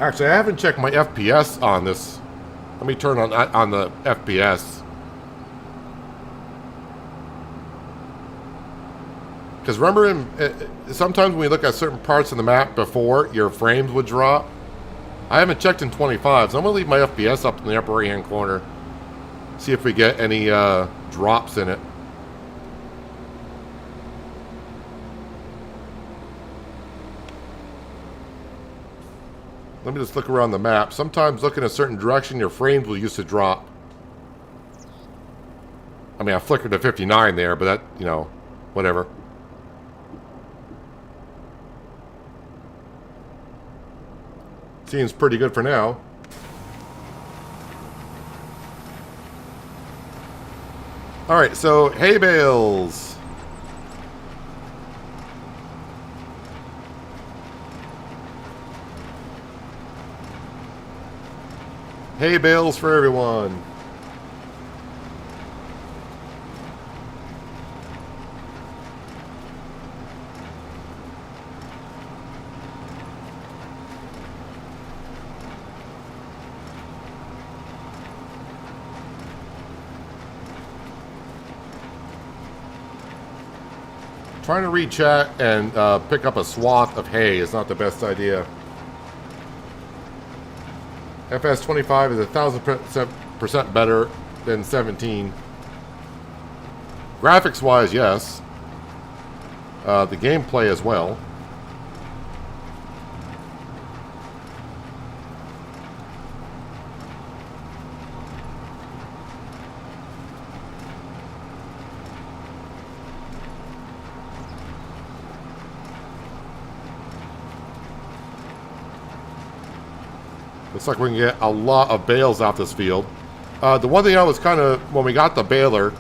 Actually, I haven't checked my FPS on this. Let me turn on the FPS. Because remember, sometimes when we look at certain parts of the map before, your frames would drop. I haven't checked in 25, so I'm going to leave my FPS up in the upper right-hand corner. See if we get any drops in it. Let me just look around the map. Sometimes looking a certain direction, your frames will used to drop. I mean, I flickered to 59 there, but that, you know, whatever. Seems pretty good for now. Alright, so hay bales. Hay bales for everyone. Trying to read chat and pick up a swath of hay is not the best idea. FS25 is 1,000% better than 17. Graphics wise, yes. The gameplay as well. Looks like we can get a lot of bales off this field. The one thing I was kind of, when we got the baler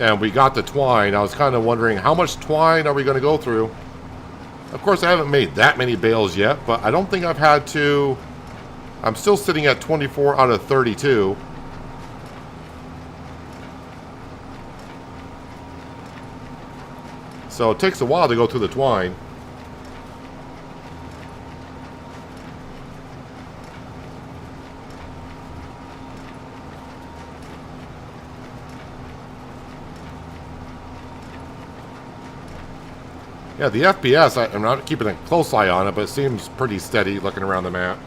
and we got the twine, I was kind of wondering how much twine are we going to go through. Of course, I haven't made that many bales yet, but I don't think I've had to. I'm still sitting at 24 out of 32. So it takes a while to go through the twine. Yeah, the FPS, I'm not keeping a close eye on it, but it seems pretty steady looking around the map.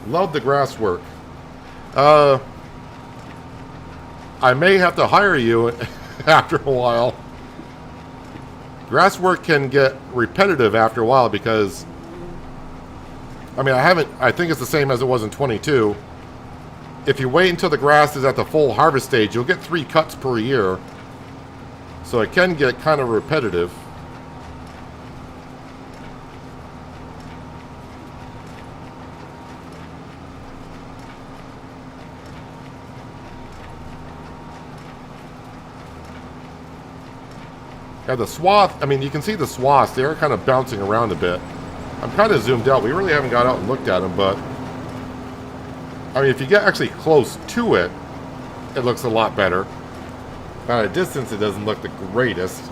Love the grass work. I may have to hire you after a while. Grass work can get repetitive after a while because, I mean, I think it's the same as it was in 22. If you wait until the grass is at the full harvest stage, you'll get 3 cuts per year. So it can get kind of repetitive. Yeah, the swath, I mean, you can see the swaths. They're kind of bouncing around a bit. I'm kind of zoomed out. We really haven't got out and looked at them, but I mean, if you get actually close to it, it looks a lot better. At a distance, it doesn't look the greatest.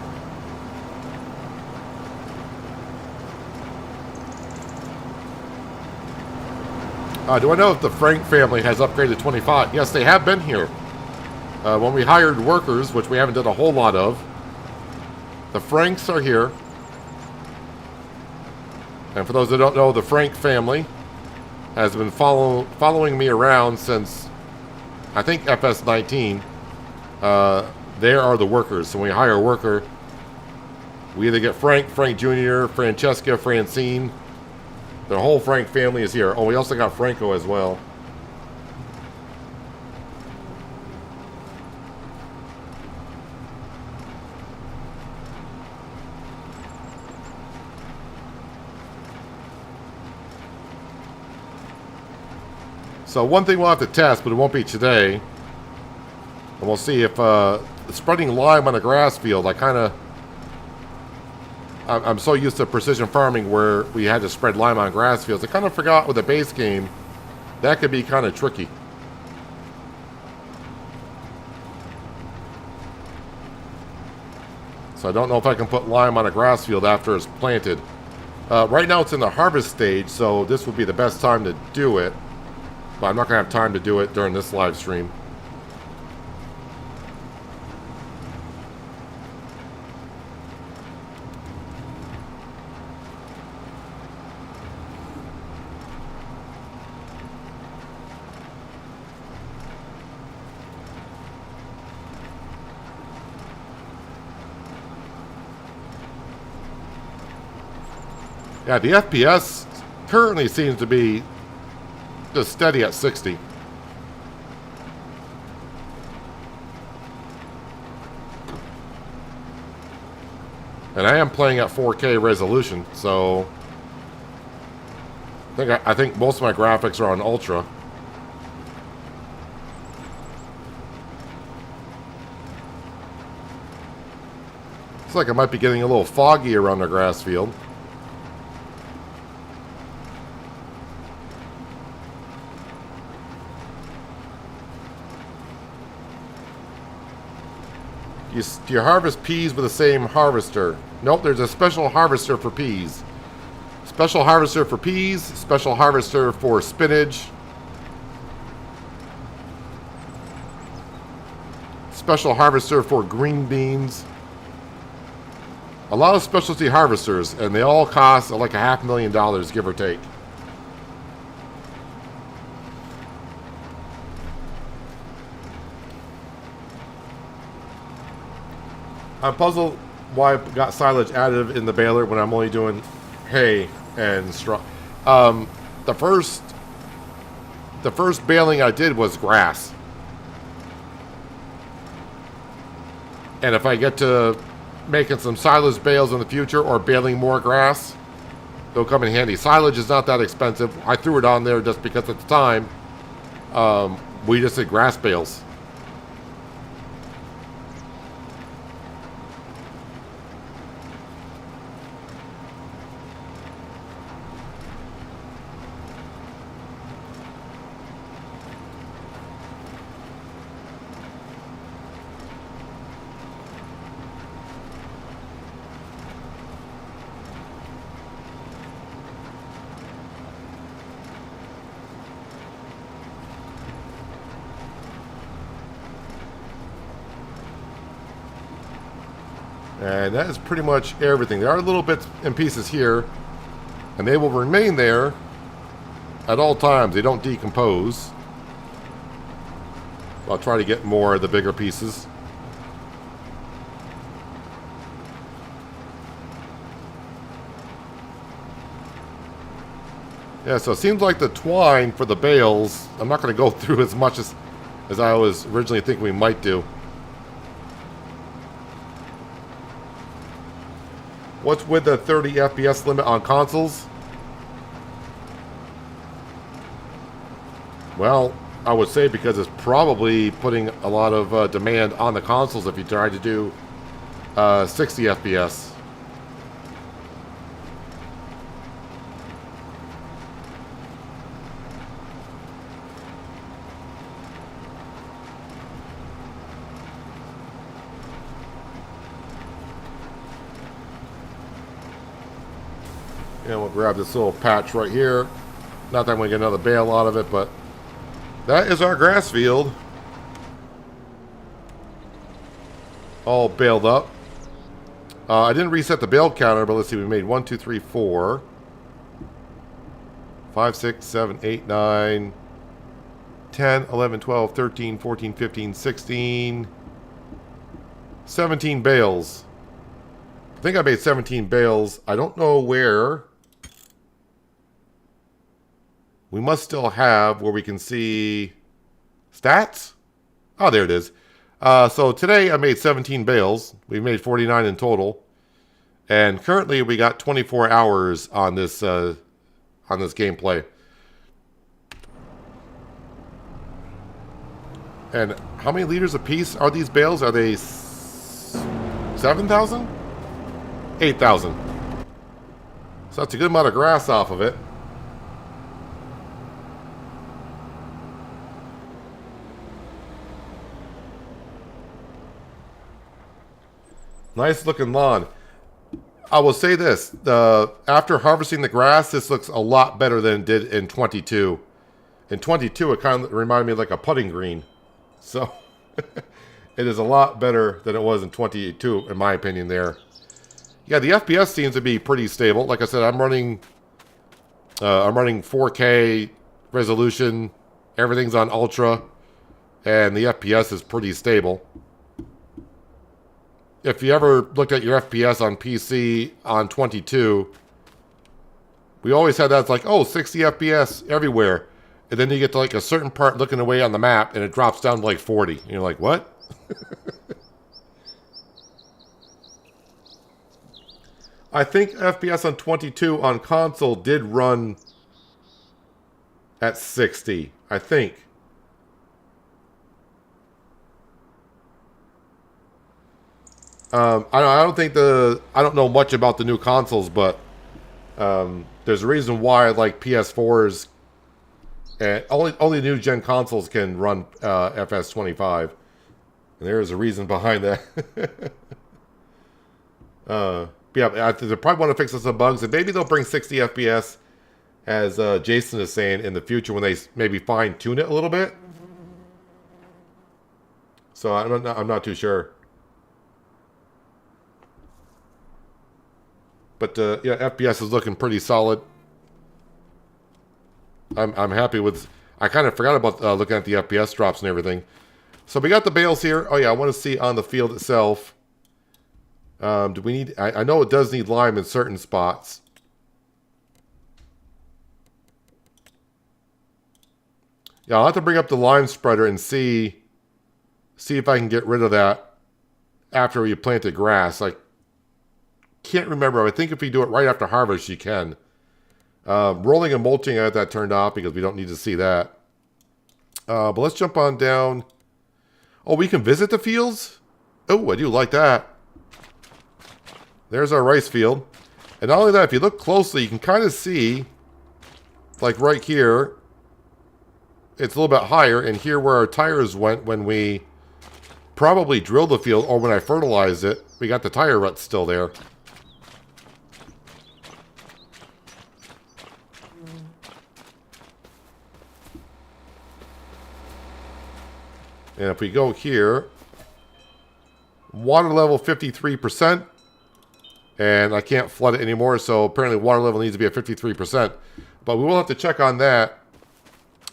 Do I know if the Frank family has upgraded to 25? Yes, they have been here. When we hired workers, which we haven't done a whole lot of, the Franks are here. And for those that don't know, the Frank family has been following me around since, I think, FS19. They are the workers. So when we hire a worker, we either get Frank, Frank Jr., Francesca, Francine. The whole Frank family is here. Oh, we also got Franco as well. So one thing we'll have to test, but it won't be today. And we'll see if spreading lime on a grass field, I'm so used to precision farming where we had to spread lime on grass fields. I kind of forgot with the base game, that could be kind of tricky. So I don't know if I can put lime on a grass field after it's planted. Right now it's in the harvest stage, so this would be the best time to do it. But I'm not going to have time to do it during this live stream. Yeah, the FPS currently seems to be just steady at 60. And I am playing at 4K resolution, so I think most of my graphics are on ultra. Looks like it might be getting a little foggy around the grass field. Do you harvest peas with the same harvester? Nope, there's a special harvester for peas. Special harvester for peas, special harvester for spinach. Special harvester for green beans. A lot of specialty harvesters, and they all cost like $500,000, give or take. I'm puzzled why I got silage additive in the baler when I'm only doing hay and straw. The first baling I did was grass. And if I get to making some silage bales in the future or baling more grass, they'll come in handy. Silage is not that expensive. I threw it on there just because at the time we just did grass bales. And that is pretty much everything. There are little bits and pieces here, and they will remain there at all times. They don't decompose. I'll try to get more of the bigger pieces. Yeah, so it seems like the twine for the bales, I'm not going to go through as much as I was originally thinking we might do. What's with the 30 FPS limit on consoles? Well, I would say because it's probably putting a lot of demand on the consoles if you try to do 60 FPS. And we'll grab this little patch right here. Not that I'm going to get another bale out of it, but that is our grass field. All baled up. I didn't reset the bale counter, but let's see. We made 1, 2, 3, 4, 5, 6, 7, 8, 9, 10, 11, 12, 13, 14, 15, 16, 17 bales. I think I made 17 bales. I don't know where. We must still have where we can see stats. Oh, there it is. So today I made 17 bales. We made 49 in total. And currently we got 24 hours on this gameplay. And how many liters apiece are these bales? Are they 7,000? 8,000. So that's a good amount of grass off of it. Nice looking lawn. I will say this, after harvesting the grass, this looks a lot better than it did in 22. In 22, it kind of reminded me of like a putting green. So, it is a lot better than it was in 22, in my opinion there. Yeah, the FPS seems to be pretty stable. Like I said, I'm running 4K resolution. Everything's on ultra. And the FPS is pretty stable. If you ever looked at your FPS on PC on 22, We always had that. It's like, oh, 60 FPS everywhere. And then you get to like a certain part looking away on the map and it drops down to like 40. And you're like, what? I think FPS on 22 on console did run at 60. I think. I don't know much about the new consoles, but there's a reason why like PS4s and only new gen consoles can run FS25, and there is a reason behind that. Yeah, they probably want to fix some bugs, and maybe they'll bring 60 FPS, as Jason is saying, in the future when they maybe fine tune it a little bit. So I'm not too sure. But yeah, FPS is looking pretty solid. I'm happy with. I kind of forgot about looking at the FPS drops and everything. So we got the bales here. Oh yeah, I want to see on the field itself. Do we need? I know it does need lime in certain spots. Yeah, I'll have to bring up the lime spreader and see if I can get rid of that after we planted grass. I can't remember. I think if we do it right after harvest, you can. Rolling and mulching, I have that turned off because we don't need to see that. But let's jump on down. Oh, we can visit the fields? Oh, I do like that. There's our rice field. And not only that, if you look closely, you can kind of see, like right here, it's a little bit higher. And here where our tires went when we probably drilled the field, or when I fertilized it, we got the tire ruts still there. And if we go here, water level 53%, and I can't flood it anymore, so apparently water level needs to be at 53%. But we will have to check on that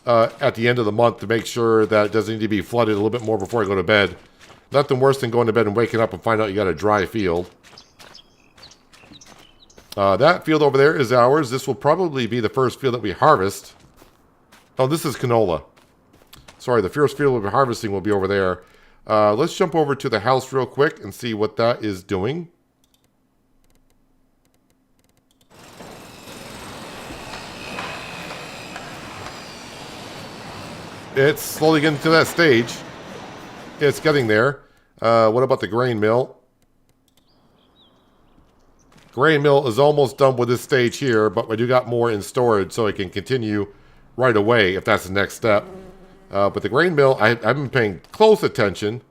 at the end of the month to make sure that it doesn't need to be flooded a little bit more before I go to bed. Nothing worse than going to bed and waking up and find out you got a dry field. That field over there is ours. This will probably be the first field that we harvest. Oh, this is canola. Sorry, the first field we'll be harvesting will be over there. Let's jump over to the house real quick and see what that is doing. It's slowly getting to that stage. It's getting there. What about the grain mill? Grain mill is almost done with this stage here, but we do got more in storage so it can continue right away if that's the next step. But the grain mill, I've been paying close attention,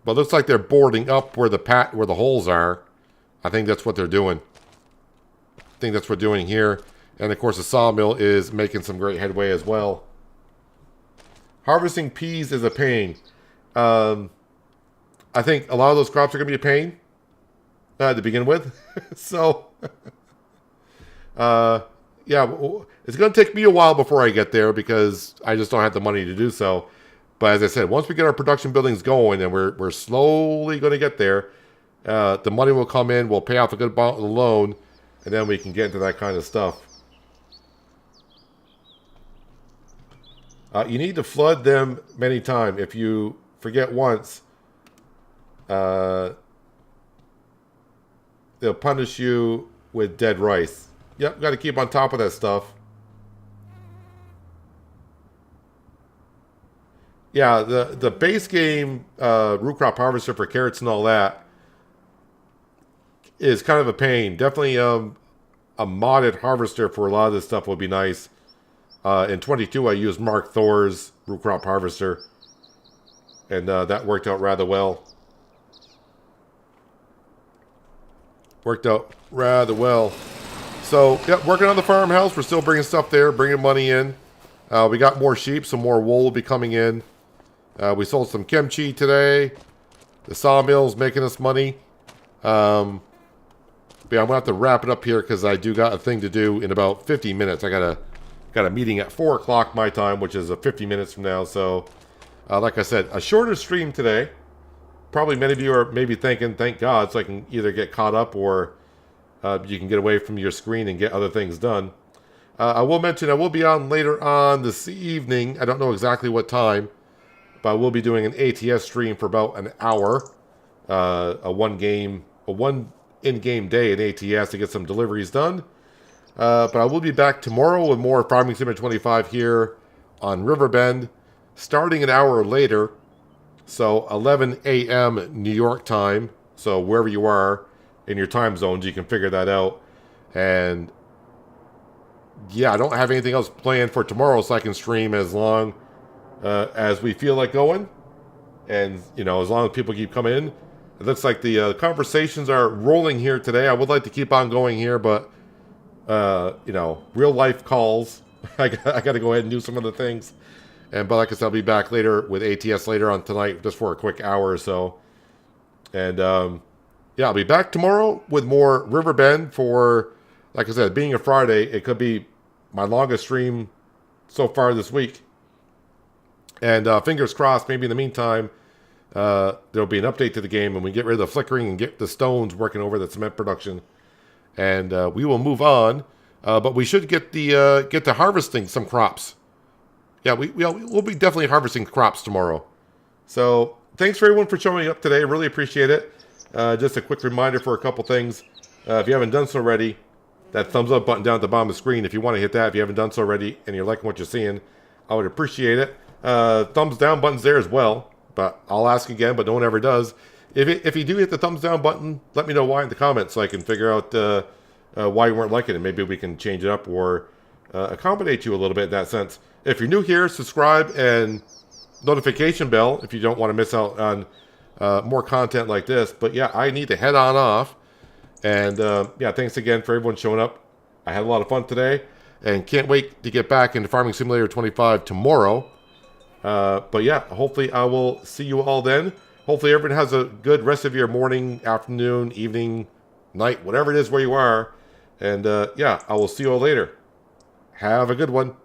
but it looks like they're boarding up where the holes are. I think that's what they're doing. I think that's what we're doing here. And of course the sawmill is making some great headway as well. Harvesting peas is a pain. I think a lot of those crops are going to be a pain to begin with. So, yeah, it's going to take me a while before I get there because I just don't have the money to do so. But as I said, once we get our production buildings going, and we're slowly going to get there, the money will come in, we'll pay off a good amount of the loan, and then we can get into that kind of stuff. You need to flood them many times. If you forget once, they'll punish you with dead rice. Yep, got to keep on top of that stuff. Yeah, the base game root crop harvester for carrots and all that is kind of a pain. Definitely a modded harvester for a lot of this stuff would be nice. In 22, I used Mark Thor's root crop harvester, and that worked out rather well. So, yeah, working on the farmhouse. We're still bringing stuff there, bringing money in. We got more sheep, some more wool will be coming in. We sold some kimchi today. The sawmill's making us money. But yeah, I'm going to have to wrap it up here because I do got a thing to do in about 50 minutes. I got a meeting at 4 o'clock my time, which is 50 minutes from now. So, like I said, a shorter stream today. Probably many of you are maybe thinking, thank God, so I can either get caught up or you can get away from your screen and get other things done. I will mention I will be on later on this evening. I don't know exactly what time, but I will be doing an ATS stream for about an hour. A one in-game day in ATS to get some deliveries done. But I will be back tomorrow with more Farming Simulator 25 here on Riverbend, starting an hour later. So 11 a.m. New York time. So wherever you are in your time zones, you can figure that out. And yeah, I don't have anything else planned for tomorrow, so I can stream as long as we feel like going. And, you know, as long as people keep coming in. It looks like the conversations are rolling here today. I would like to keep on going here, but, you know, real life calls. I got to go ahead and do some other things. But like I said, I'll be back later with ATS later on tonight, just for a quick hour or so. And, yeah, I'll be back tomorrow with more Riverbend for, like I said, being a Friday. It could be my longest stream so far this week. And fingers crossed, maybe in the meantime, there'll be an update to the game and we get rid of the flickering and get the stones working over the cement production. And we will move on. But we should get to harvesting some crops. Yeah, we'll be definitely harvesting crops tomorrow. So thanks for everyone for showing up today. Really appreciate it. Just a quick reminder for a couple things. If you haven't done so already, that thumbs up button down at the bottom of the screen, if you want to hit that, if you haven't done so already and you're liking what you're seeing, I would appreciate it. Thumbs down button's there as well, but I'll ask again, but no one ever does. If you do hit the thumbs down button, let me know why in the comments so I can figure out why you weren't liking it. Maybe we can change it up or accommodate you a little bit in that sense. If you're new here, subscribe and notification bell if you don't want to miss out on more content like this. But yeah, I need to head on off. And yeah, thanks again for everyone showing up. I had a lot of fun today and can't wait to get back into Farming Simulator 25 tomorrow. But yeah, hopefully I will see you all then. Hopefully everyone has a good rest of your morning, afternoon, evening, night, whatever it is where you are. And yeah, I will see you all later. Have a good one.